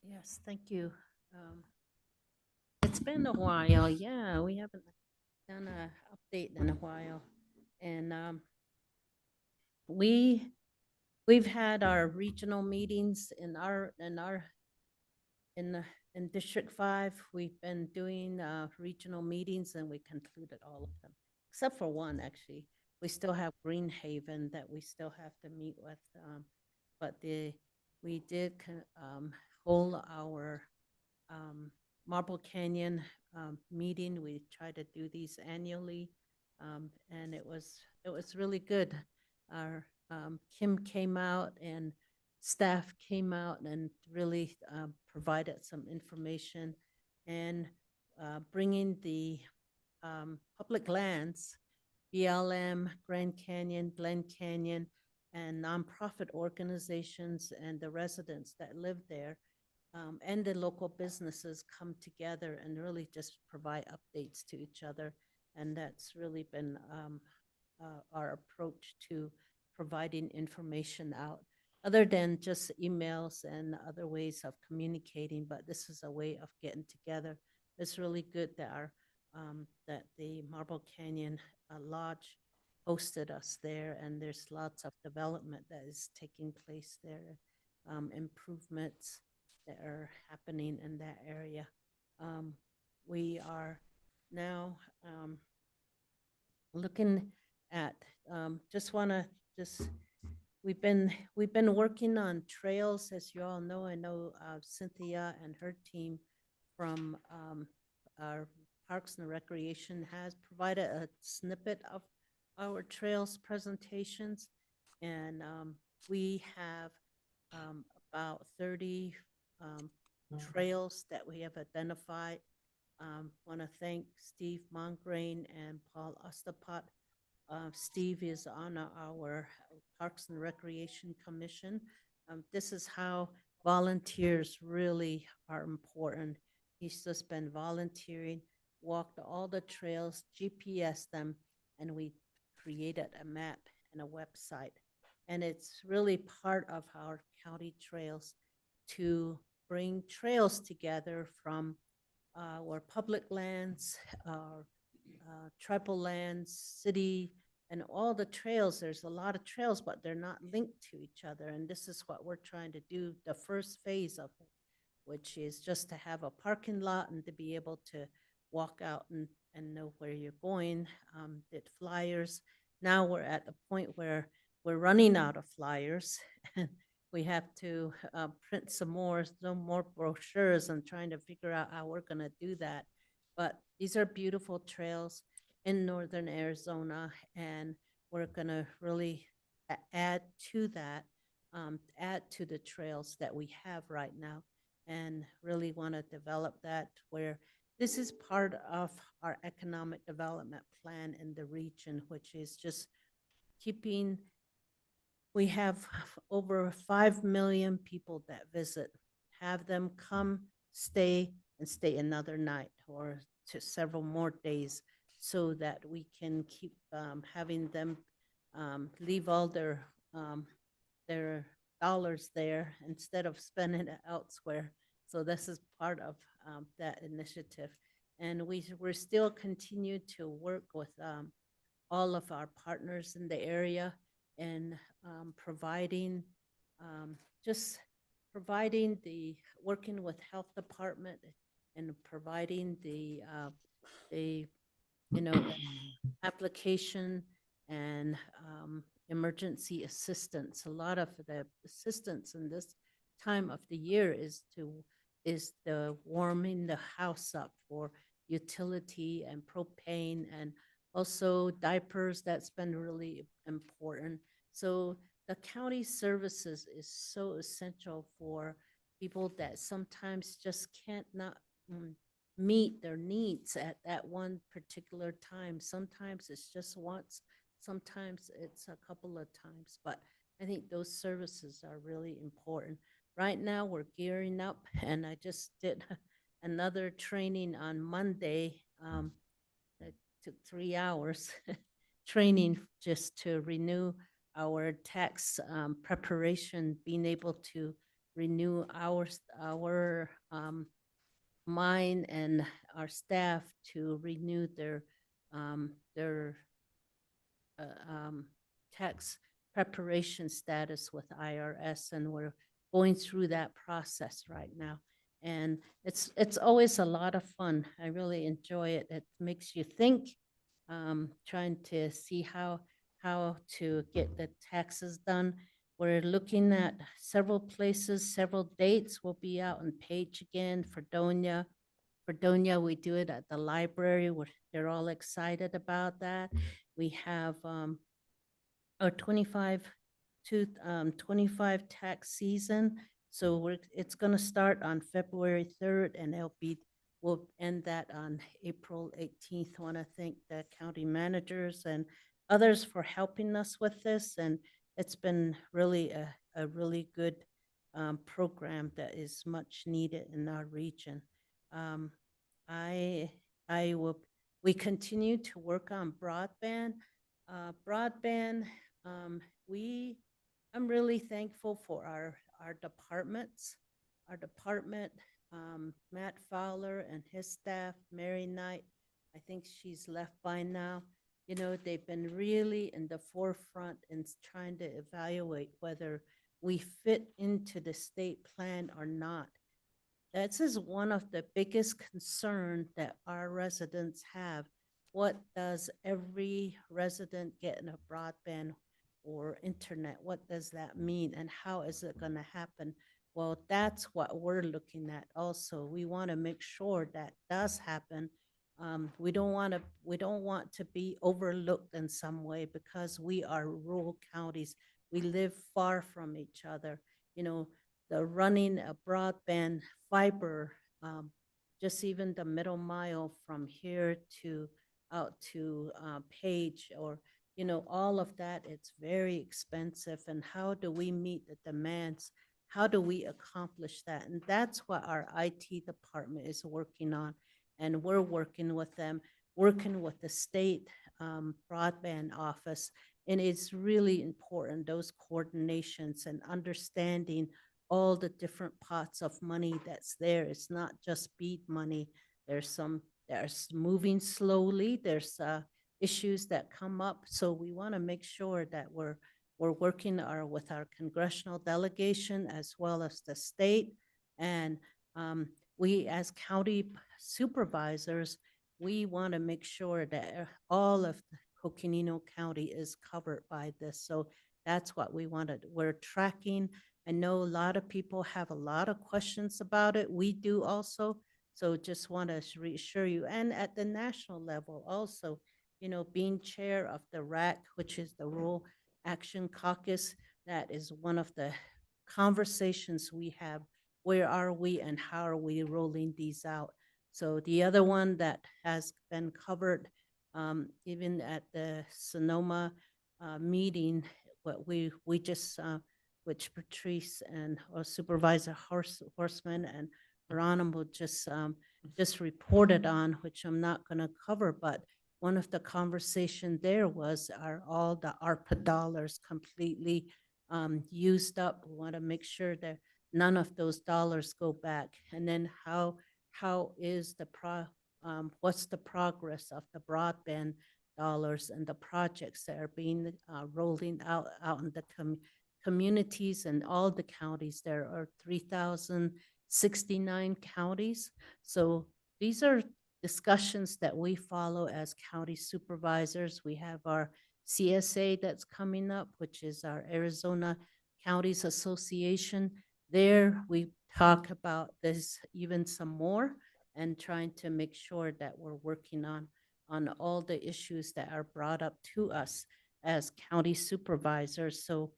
Yes, thank you. It's been a while. Yeah, we haven't done a update in a while. And we've had our regional meetings in District 5. We've been doing regional meetings, and we concluded all of them, except for one, actually. We still have Greenhaven that we still have to meet with. But we did hold our Marble Canyon meeting. We try to do these annually, and it was really good. Our Kim came out, and staff came out and really provided some information, and bringing the public lands, BLM, Grand Canyon, Glen Canyon, and nonprofit organizations and the residents that live there, and the local businesses come together and really just provide updates to each other. And that's really been our approach to providing information out, other than just emails and other ways of communicating. But this is a way of getting together. It's really good that that the Marble Canyon Lodge hosted us there, and there's lots of development that is taking place there, improvements that are happening in that area. We are now looking at, we've been working on trails, as you all know. I know Cynthia and her team from our Parks and Recreation has provided a snippet of our trails presentations, and we have about 30 trails that we have identified. Want to thank Steve Mongrain and Paul Ostapot. Steve is on our Parks and Recreation Commission. This is how volunteers really are important. He's just been volunteering, walked all the trails, GPS them, and we created a map and a website. And it's really part of our county trails to bring trails together from our public lands, our tribal lands, city, and all the trails. There's a lot of trails, but they're not linked to each other. And this is what we're trying to do, the first phase of it, which is just to have a parking lot and to be able to walk out and know where you're going. Did flyers. Now we're at the point where we're running out of flyers, and we have to print some more brochures, and trying to figure out how we're going to do that. But these are beautiful trails in northern Arizona, and we're going to really add to that, add to the trails that we have right now, and really want to develop that, where this is part of our economic development plan in the region, which is just keeping. We have over 5 million people that visit. Have them come, stay, and stay another night or to several more days, so that we can keep having them leave all their dollars there instead of spending it elsewhere. So this is part of that initiative. And we're still continue to work with all of our partners in the area and providing just providing working with health department and providing the the application and emergency assistance. A lot of the assistance in this time of the year is the warming the house up for utility and propane, and also diapers. That's been really important. So the county services is so essential for people that sometimes just can't not meet their needs at that one particular time. Sometimes it's just once, sometimes it's a couple of times, but I think those services are really important. Right now, we're gearing up, and I just did another training on Monday. That took 3 hours training just to renew our tax preparation, being able to renew our mine and our staff to renew their tax preparation status with IRS, and we're going through that process right now. And it's always a lot of fun. I really enjoy it. It makes you think, trying to see how to get the taxes done. We're looking at several places, several dates. We'll be out on Page again, Fredonia. Fredonia, we do it at the library. They're all excited about that. We have our 25 to 25 tax season. So it's going to start on February 3rd, and we'll end that on April 18th. I want to thank the county managers and others for helping us with this. And it's been really a really good program that is much needed in our region. We continue to work on broadband. I'm really thankful for our departments. Our department, Matt Fowler and his staff, Mary Knight, I think she's left by now. You know, they've been really in the forefront in trying to evaluate whether we fit into the state plan or not. This is one of the biggest concern that our residents have. What does every resident get in a broadband or internet? What does that mean, and how is it going to happen? Well, that's what we're looking at also. We want to make sure that does happen. We don't want to be overlooked in some way because we are rural counties. We live far from each other. You know, the running a broadband fiber, just even the middle mile from here to out to Page, or you know, all of that, it's very expensive. And how do we meet the demands? How do we accomplish that? And that's what our IT department is working on. And we're working with them, working with the state broadband office. And it's really important, those coordinations and understanding all the different pots of money that's there. It's not just BEAD money. There's moving slowly. There's issues that come up. So we want to make sure that we're working with our congressional delegation as well as the state. And we as county supervisors, we want to make sure that all of Coconino County is covered by this. So that's what we wanted. We're tracking. I know a lot of people have a lot of questions about it. We do also. So just want to reassure you. And at the national level also, you know, being chair of the RAC, which is the Rural Action Caucus, that is one of the conversations we have. Where are we and how are we rolling these out? So the other one that has been covered, even at the Sonoma meeting, what we just, which Patrice and Supervisor Horseman and Geronimo just reported on, which I'm not going to cover, but one of the conversation there was, are all the ARPA dollars completely used up? We want to make sure that none of those dollars go back. And then how is the what's the progress of the broadband dollars and the projects that are being rolling out in the communities and all the counties. There are 3,069 counties. So these are discussions that we follow as county supervisors. We have our CSA that's coming up, which is our Arizona Counties Association. There we talk about this even some more and trying to make sure that we're working on all the issues that are brought up to us as county supervisors. So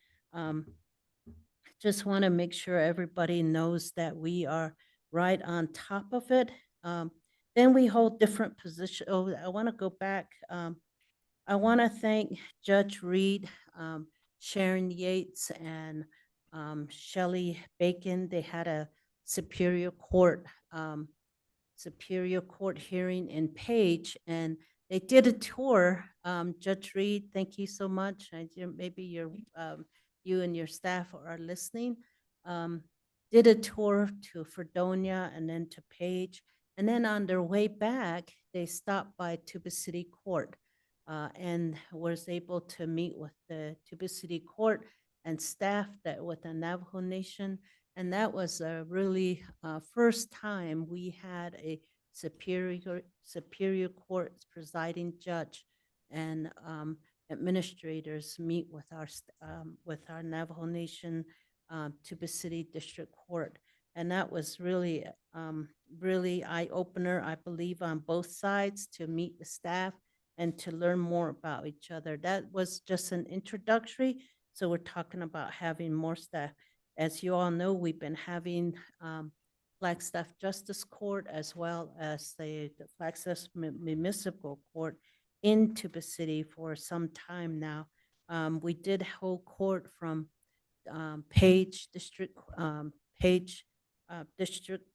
just want to make sure everybody knows that we are right on top of it. Then we hold different positions. Oh, I want to go back. I want to thank Judge Reed, Sharon Yates, and Shelley Bacon. They had a Superior Court hearing in Page, and they did a tour. Judge Reed, thank you so much. Maybe you and your staff are listening. Did a tour to Fredonia and then to Page, and then on their way back, they stopped by Tuba City Court and was able to meet with the Tuba City Court and staff that with the Navajo Nation. And that was a really first time we had a Superior Court presiding judge and administrators meet with our Navajo Nation Tuba City District Court. And that was really, really eye-opener, I believe, on both sides to meet the staff and to learn more about each other. That was just an introductory. So we're talking about having more staff. As you all know, we've been having Flagstaff Justice Court as well as the Flagstaff Municipal Court in Tuba City for some time now. We did hold court from Page District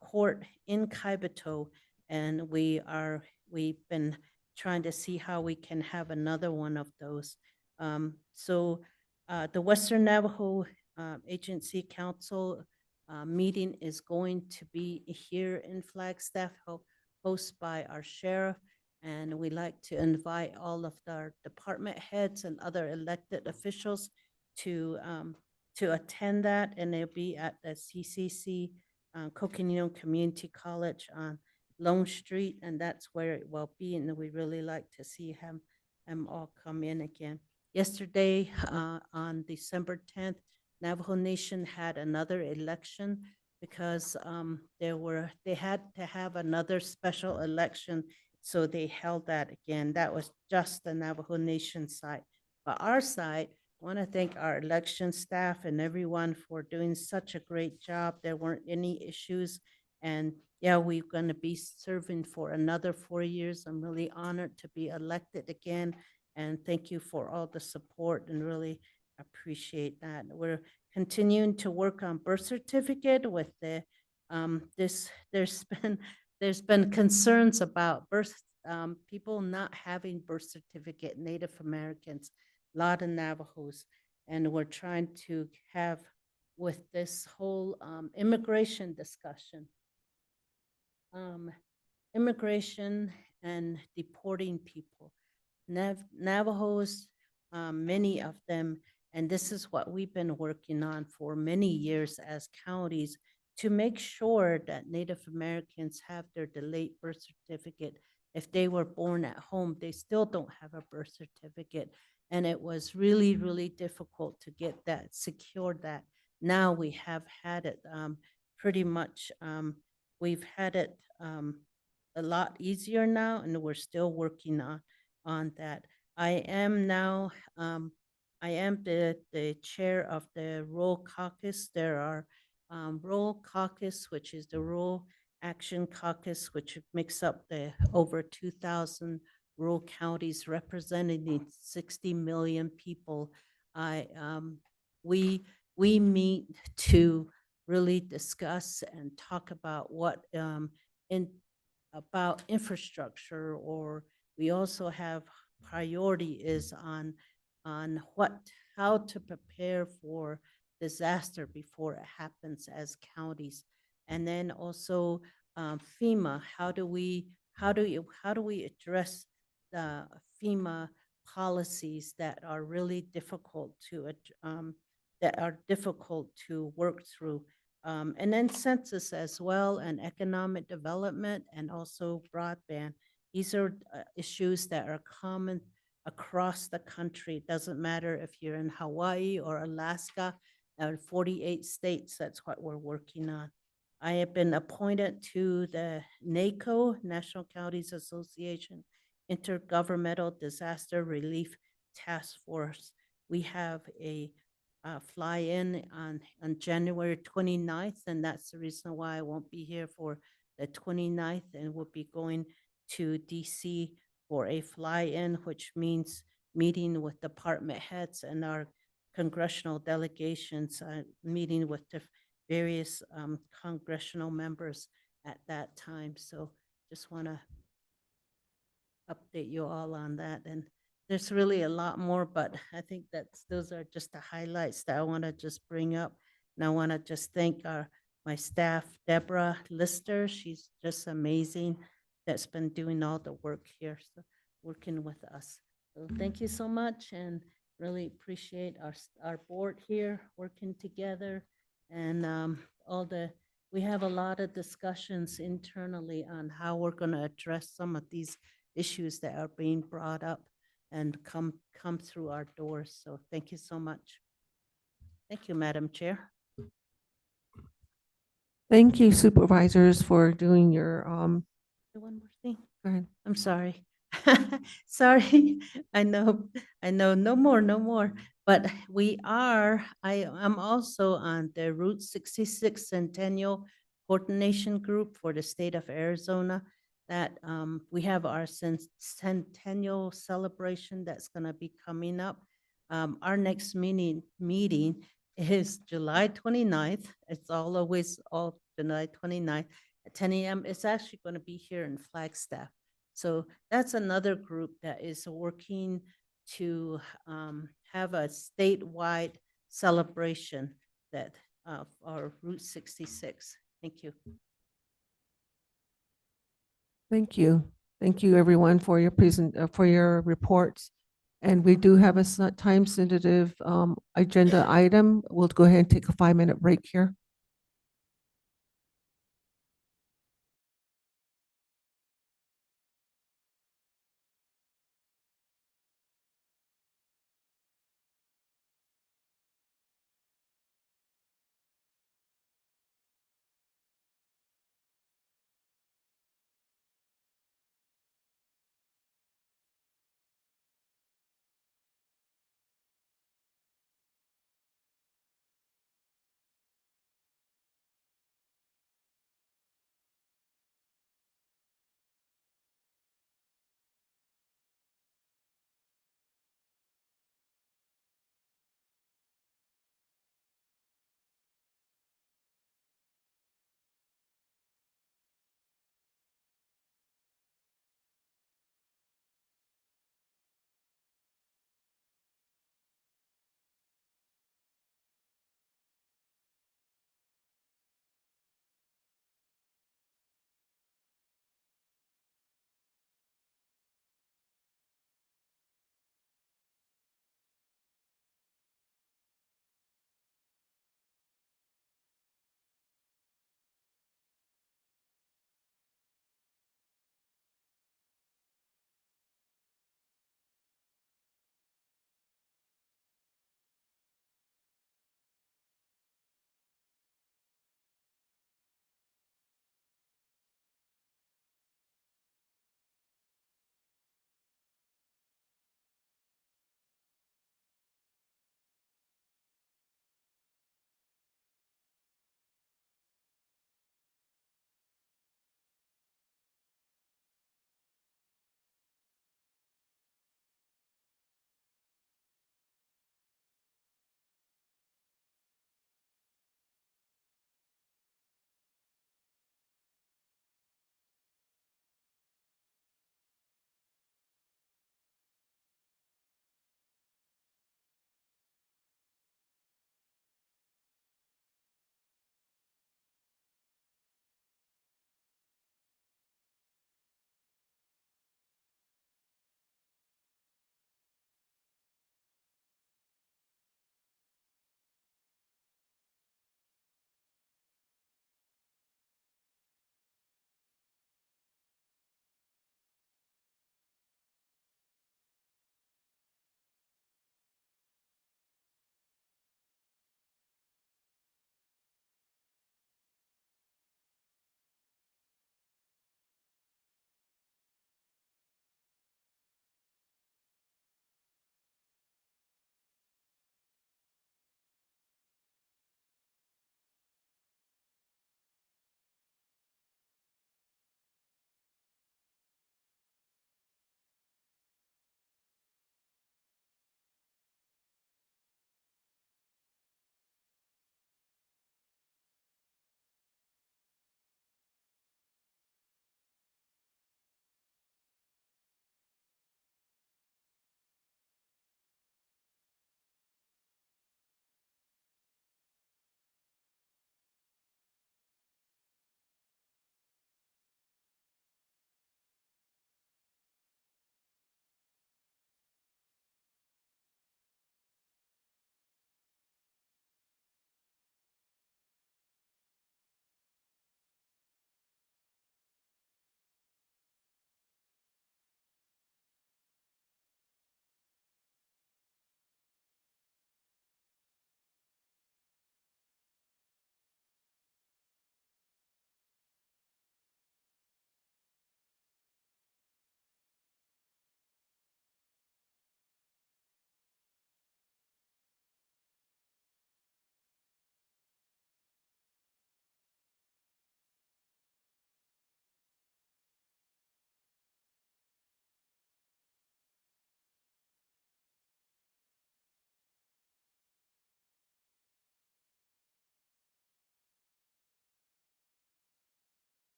Court in Kaibito, and we've been trying to see how we can have another one of those. So the Western Navajo Agency Council meeting is going to be here in Flagstaff, hosted by our sheriff. And we like to invite all of our department heads and other elected officials to attend that. And they'll be at the CCC Coconino Community College on Lone Street. And that's where it will be. And we really like to see them all come in again. Yesterday, on December 10th, Navajo Nation had another election because they had to have another special election, so they held that again. That was just the Navajo Nation side. But our side, I want to thank our election staff and everyone for doing such a great job. There weren't any issues. And yeah, we're going to be serving for another 4 years. I'm really honored to be elected again. And thank you for all the support and really appreciate that. We're continuing to work on birth certificate with the there's been concerns about people not having birth certificate, Native Americans, a lot of Navajos, and we're trying to have with this whole immigration discussion. Immigration and deporting people. Navajos, many of them, and this is what we've been working on for many years as counties, to make sure that Native Americans have their delayed birth certificate. If they were born at home, they still don't have a birth certificate. And it was really, really difficult to get that, secure that. Now we have had it pretty much, we've had it a lot easier now, and we're still working on that. I am now, I am the chair of the Rural Caucus. There are Rural Caucus, which is the Rural Action Caucus, which makes up the over 2,000 rural counties representing 60 million people. We meet to really discuss and talk about what about infrastructure, or we also have priority is on how to prepare for disaster before it happens as counties. And then also FEMA, how do we address the FEMA policies that are really difficult to work through. And then census as well, and economic development, and also broadband. These are issues that are common across the country. It doesn't matter if you're in Hawaii or Alaska, 48 states, that's what we're working on. I have been appointed to the NACO, National Counties Association Intergovernmental Disaster Relief Task Force. We have a fly-in on January 29th, and that's the reason why I won't be here for the 29th, and we'll be going to DC for a fly-in, which means meeting with department heads and our congressional delegations, meeting with the various congressional members at that time. So just want to update you all on that. And there's really a lot more, but I think those are just the highlights that I want to just bring up. And I want to just thank my staff, Deborah Lister. She's just amazing. That's been doing all the work here, so working with us. So thank you so much, and really appreciate our board here working together, and we have a lot of discussions internally on how we're going to address some of these issues that are being brought up and come through our doors. So thank you so much. Thank you, Madam Chair. Thank you, supervisors, for doing your, One more thing. go ahead. I'm sorry. Sorry. I know, no more. But I'm also on the Route 66 Centennial Coordination Group for the state of Arizona. That we have our centennial celebration that's gonna be coming up. Our next meeting is July 29th. It's always July 29th at 10 a.m. It's actually gonna be here in Flagstaff. So that's another group that is working to have a statewide celebration that of our Route 66. Thank you. Thank you. Thank you, everyone, for your for your reports. And we do have a time-sensitive agenda item. We'll go ahead and take a 5-minute break here.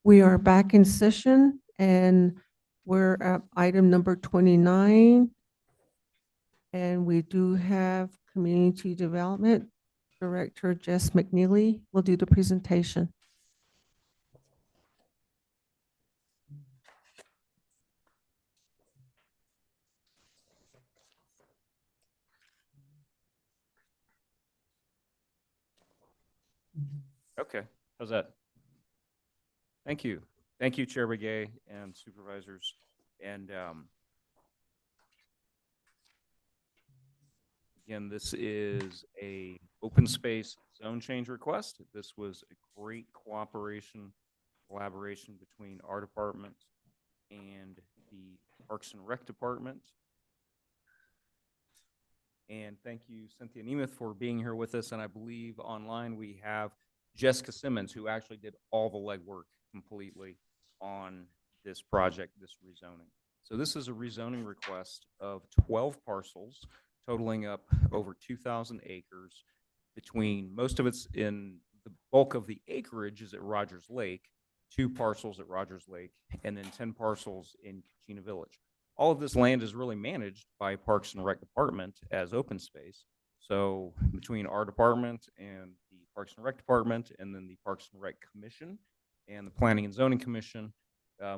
We are back in session and we're at item number 29. And we do have Community Development Director Jess McNeely will do the presentation. Okay, how's that? Thank you. Thank you, Chair Begay and Supervisors. And again, this is a open space zone change request. This was a great collaboration between our department and the Parks and Rec Department. And thank you, Cynthia Nemeth, for being here with us. And I believe online we have Jessica Simmons, who actually did all the legwork completely on this project, this rezoning. So this is a rezoning request of 12 parcels, totaling up over 2,000 acres. Between most of it's in the bulk of the acreage is at Rogers Lake, 2 parcels at Rogers Lake, and then 10 parcels in Coconino Village. All of this land is really managed by Parks and Rec Department as open space. So between our department and the Parks and Rec Department, and then the Parks and Rec Commission and the Planning and Zoning Commission,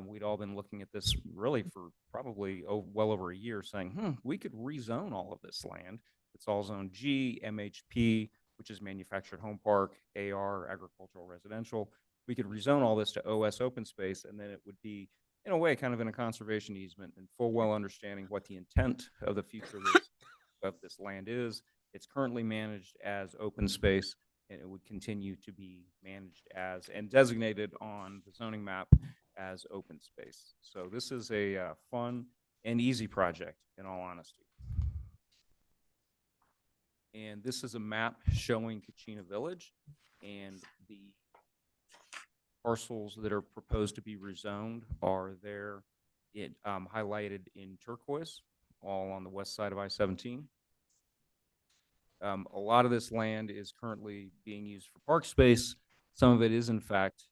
we'd all been looking at this really for probably well over a year, saying, we could rezone all of this land. It's all zone G, MHP, which is manufactured home park, AR, agricultural residential. We could rezone all this to OS open space, and then it would be, in a way, kind of in a conservation easement and full well understanding what the intent of the future of this land is. It's currently managed as open space, and it would continue to be managed as and designated on the zoning map as open space. So this is a fun and easy project, in all honesty. And this is a map showing Coconino Village and the parcels that are proposed to be rezoned are there, highlighted in turquoise, all on the west side of I-17. A lot of this land is currently being used for park space. Some of it is, in fact,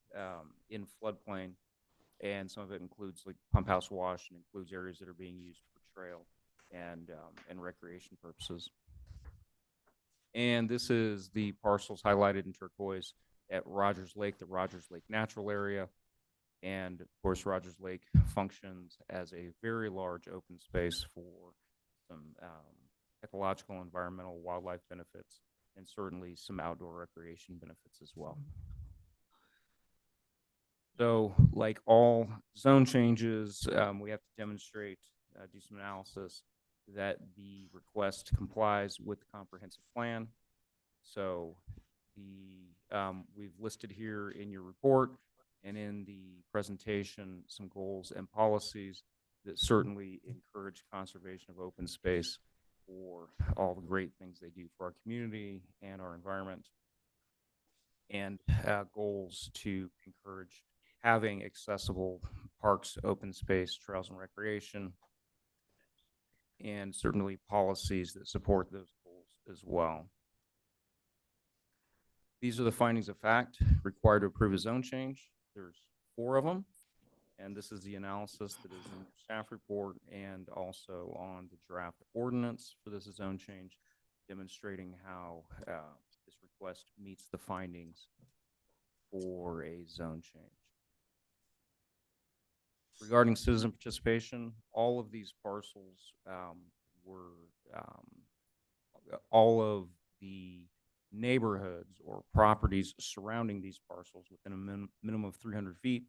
in floodplain, and some of it includes like pump house wash and includes areas that are being used for trail and recreation purposes. And this is the parcels highlighted in turquoise at Rogers Lake, the Rogers Lake Natural Area. And of course, Rogers Lake functions as a very large open space for some ecological, environmental, wildlife benefits, and certainly some outdoor recreation benefits as well. So like all zone changes, we have to demonstrate, do some analysis that the request complies with the comprehensive plan. So we've listed here in your report and in the presentation some goals and policies that certainly encourage conservation of open space for all the great things they do for our community and our environment, and goals to encourage having accessible parks, open space, trails, and recreation, and certainly policies that support those goals as well. These are the findings of fact required to approve a zone change. There's 4 of them, and this is the analysis that is in the staff report and also on the draft ordinance for this zone change, demonstrating how this request meets the findings for a zone change. Regarding citizen participation, all of these parcels were, all of the neighborhoods or properties surrounding these parcels within a minimum of 300 feet.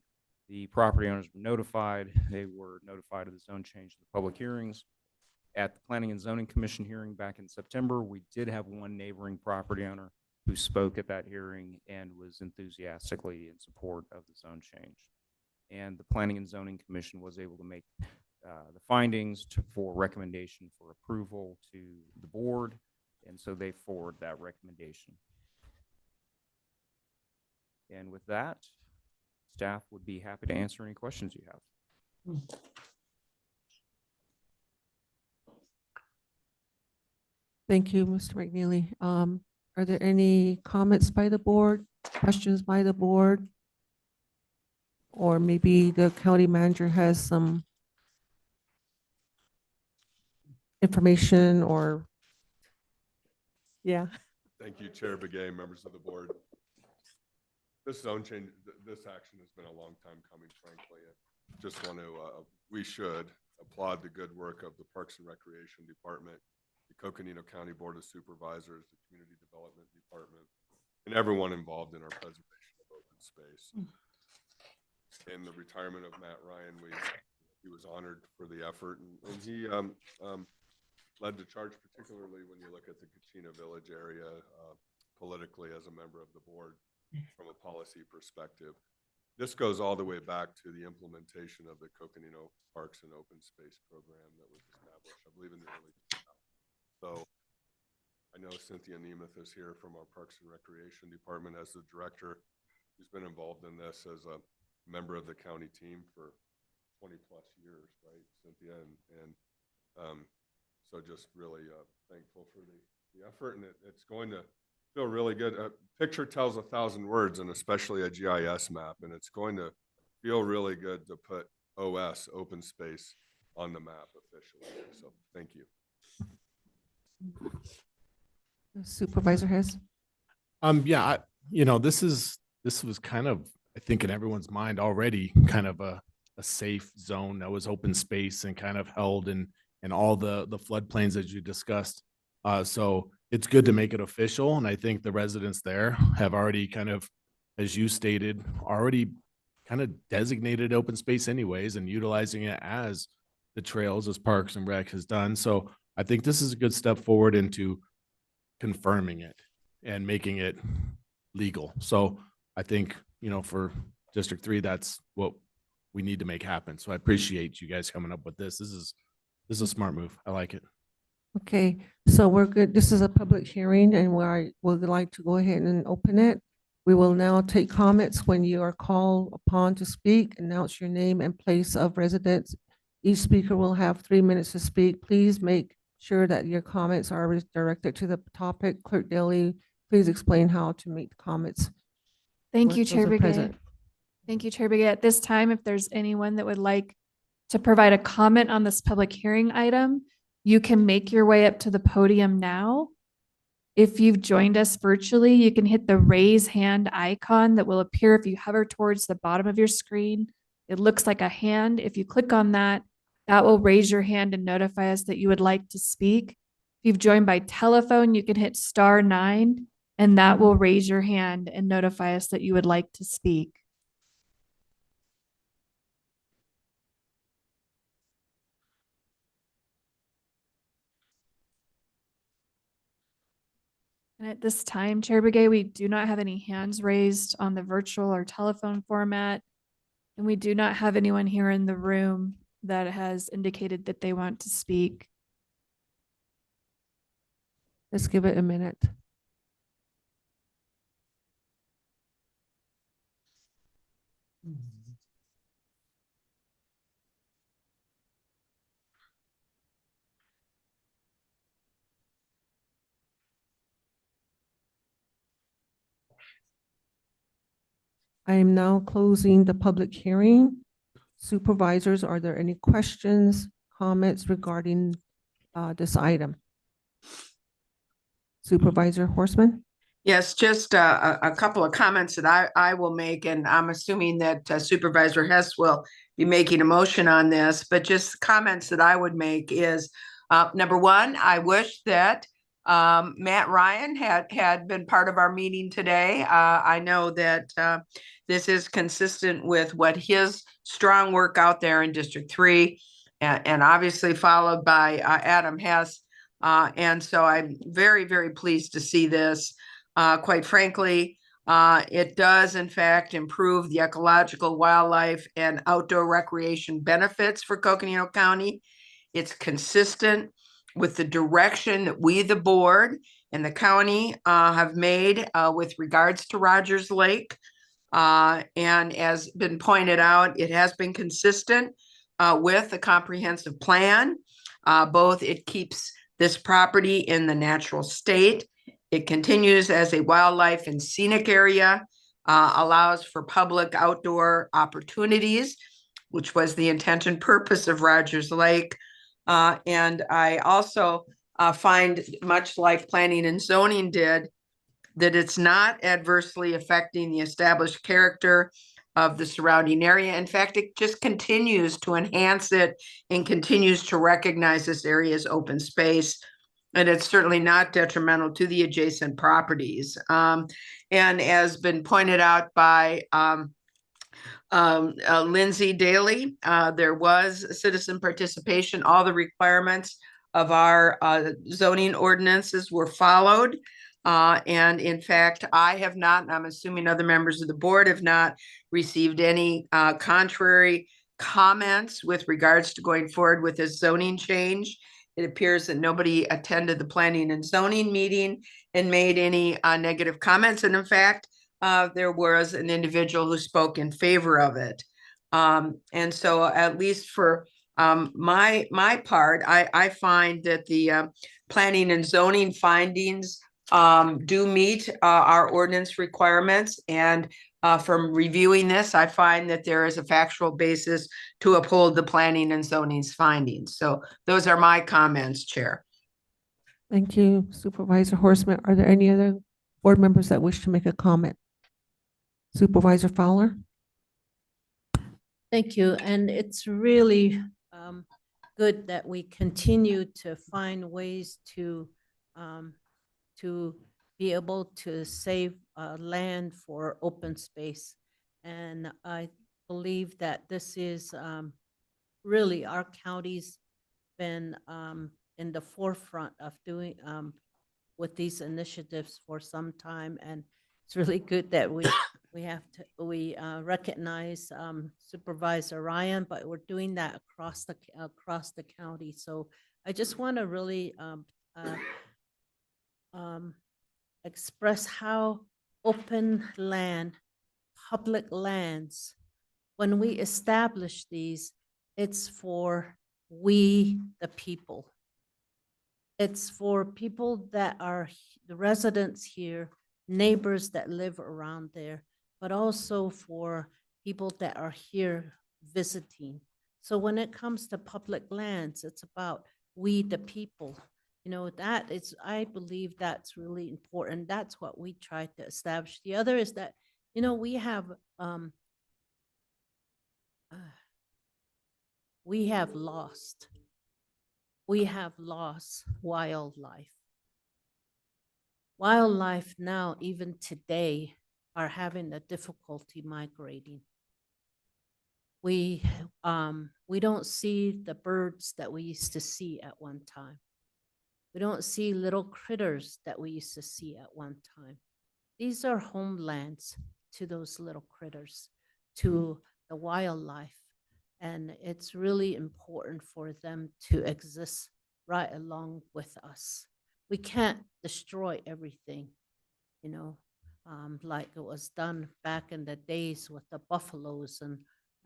The property owners were notified. They were notified of the zone change in the public hearings. At the Planning and Zoning Commission hearing back in September, we did have one neighboring property owner who spoke at that hearing and was enthusiastically in support of the zone change. And the Planning and Zoning Commission was able to make the findings for recommendation for approval to the board, and so they forward that recommendation. And with that, staff would be happy to answer any questions you have. Thank you, Mr. McNeely. Are there any comments by the board, questions by the board? Or maybe the county manager has some information or, yeah. Thank you, Chair Begay, members of the board. This zone change, this action has been a long time coming, frankly. And just want to, we should applaud the good work of the Parks and Recreation Department, the Coconino County Board of Supervisors, the Community Development Department, and everyone involved in our preservation of open space. In the retirement of Matt Ryan, he was honored for the effort, and he led the charge, particularly when you look at the Kachina Village area politically as a member of the board from a policy perspective. This goes all the way back to the implementation of the Coconino Parks and Open Space program that was established, I believe, in the early 2000s. So I know Cynthia Nemeth is here from our Parks and Recreation Department as the director, who's been involved in this as a member of the county team for 20 plus years, right, Cynthia? And so just really thankful for the effort, and it's going to feel really good. A picture tells 1,000 words, and especially a GIS map, and it's going to feel really good to put OS, open space, on the map officially. So thank you. Supervisor Hess? Yeah, this was kind of, I think, in everyone's mind already, kind of a safe zone that was open space and kind of held in all the floodplains that you discussed. So it's good to make it official. And I think the residents there have already kind of, as you stated, already kind of designated open space anyways and utilizing it as the trails, as Parks and Rec has done. So I think this is a good step forward into confirming it and making it legal. So I think, for District 3, that's what we need to make happen. So I appreciate you guys coming up with this. This is a smart move. I like it. Okay, so we're good. This is a public hearing and we would like to go ahead and open it. We will now take comments. When you are called upon to speak, announce your name and place of residence. Each speaker will have 3 minutes to speak. Please make sure that your comments are directed to the topic. Clerk Daly, please explain how to make the comments. Thank with you, those Chair who are Begay. present. Thank you, Chair Begay. At this time, if there's anyone that would like to provide a comment on this public hearing item, you can make your way up to the podium now. If you've joined us virtually, you can hit the raise hand icon that will appear if you hover towards the bottom of your screen. It looks like a hand. If you click on that, that will raise your hand and notify us that you would like to speak. If you've joined by telephone, you can hit *9, and that will raise your hand and notify us that you would like to speak. And at this time, Chair Begay, we do not have any hands raised on the virtual or telephone format. And we do not have anyone here in the room that has indicated that they want to speak. Let's give it a minute. I am now closing the public hearing. Supervisors, are there any questions, comments regarding this item? Supervisor Horstman? Yes, just a couple of comments that I will make, and I'm assuming that Supervisor Hess will be making a motion on this, but just comments that I would make is, number one, I wish that Matt Ryan had been part of our meeting today. I know that this is consistent with what his strong work out there in District 3, and obviously followed by Adam Hess. And so I'm very, very pleased to see this. Quite frankly, it does in fact improve the ecological, wildlife, and outdoor recreation benefits for Coconino County. It's consistent with the direction that we, the board and the county, have made with regards to Rogers Lake. And as been pointed out, it has been consistent with the comprehensive plan. Both it keeps this property in the natural state. It continues as a wildlife and scenic area allows for public outdoor opportunities, which was the intent and purpose of Rogers Lake. And I also find, much like planning and zoning did, that it's not adversely affecting the established character of the surrounding area. In fact, it just continues to enhance it and continues to recognize this area as open space. And it's certainly not detrimental to the adjacent properties. And as been pointed out by Lindsay Daly, there was citizen participation. All the requirements of our zoning ordinances were followed. And in fact, I have not, and I'm assuming other members of the board have not received any contrary comments with regards to going forward with this zoning change. It appears that nobody attended the planning and zoning meeting and made any negative comments. And in fact, there was an individual who spoke in favor of it. And so at least for my part, I find that the planning and zoning findings do meet our ordinance requirements. And from reviewing this, I find that there is a factual basis to uphold the planning and zoning's findings. So those are my comments, Chair. Thank you, Supervisor Horstman. Are there any other board members that wish to make a comment? Supervisor Fowler? Thank you. And it's really good that we continue to find ways to be able to save land for open space. And I believe that this is really our county's been in the forefront of doing with these initiatives for some time. And it's really good that we recognize Supervisor Ryan, but we're doing that across the county. So I just want to really express how open land, public lands, when we establish these, it's for we, the people. It's for people that are the residents here, neighbors that live around there, but also for people that are here visiting. So when it comes to public lands, it's about we, the people. You know, that is, I believe that's really important. That's what we try to establish. The other is that, you know, we have lost wildlife. Wildlife now, even today, are having a difficulty migrating. We don't see the birds that we used to see at one time. We don't see little critters that we used to see at one time. These are homelands to those little critters, to the wildlife. And it's really important for them to exist right along with us. We can't destroy everything, you know, like it was done back in the days with the buffaloes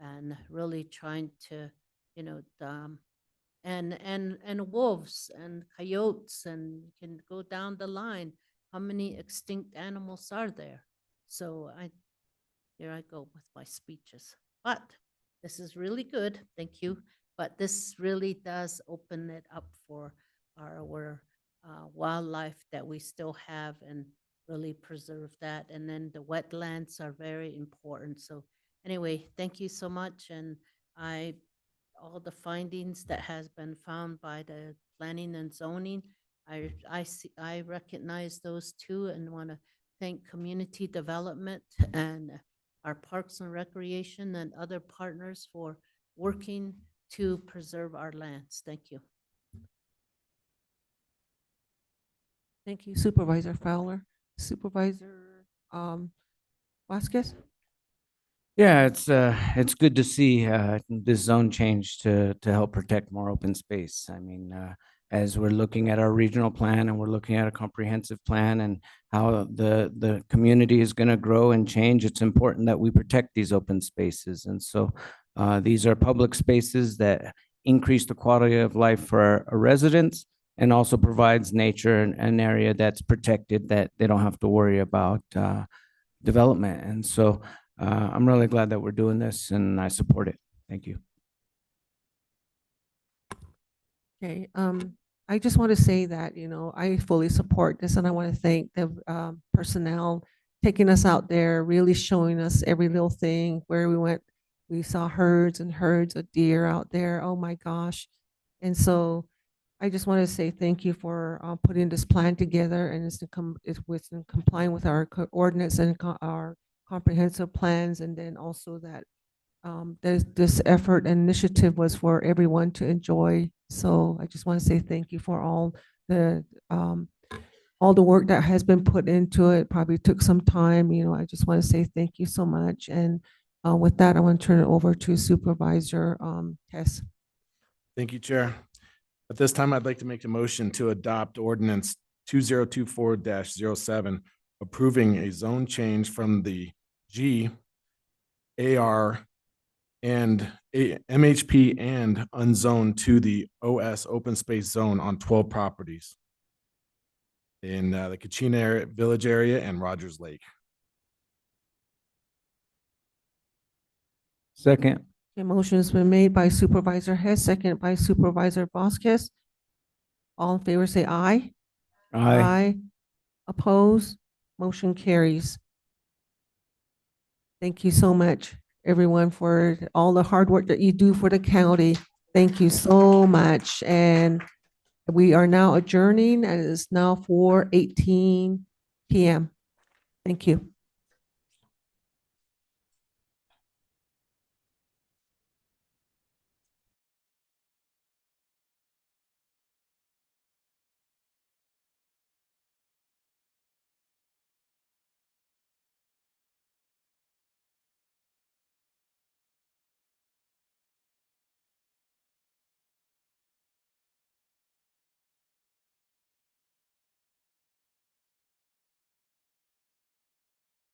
and really trying to, you know, and wolves and coyotes, and you can go down the line. How many extinct animals are there? So here I go with my speeches. But this is really good, thank you. But this really does open it up for our wildlife that we still have and really preserve that. And then the wetlands are very important. So anyway, thank you so much. And all the findings that has been found by the planning and zoning, I recognize those too, and want to thank community development and our parks and recreation and other partners for working to preserve our lands. Thank you. Thank you, Supervisor Fowler. Supervisor Vasquez? Yeah, it's good to see this zone change to help protect more open space. I mean, as we're looking at our regional plan and we're looking at a comprehensive plan and how the community is going to grow and change, it's important that we protect these open spaces. And so these are public spaces that increase the quality of life for our residents and also provides nature an area that's protected, that they don't have to worry about development. And so I'm really glad that we're doing this and I support it. Thank you. Okay, I just want to say that, I fully support this and I want to thank the personnel taking us out there, really showing us every little thing where we went. We saw herds and herds of deer out there. Oh my gosh. And so I just want to say thank you for putting this plan together, and it's in complying with our ordinance and our comprehensive plans, and then also that this effort and initiative was for everyone to enjoy. So I just want to say thank you for all the work that has been put into it. Probably took some time, I just want to say thank you so much. And with that, I want to turn it over to Supervisor Hess. Thank you, Chair. At this time, I'd like to make a motion to adopt ordinance 2024-07, approving a zone change from the G, AR, and MHP and unzoned to the OS open space zone on 12 properties in the Coconino Village area and Rogers Lake. Second. Okay, motion has been made by Supervisor Hess, second by Supervisor Vasquez. All in favor say aye. Aye. Oppose? Motion carries. Thank you so much, everyone, for all the hard work that you do for the county. Thank you so much. And we are now adjourning, and it is now 4:18 p.m. Thank you.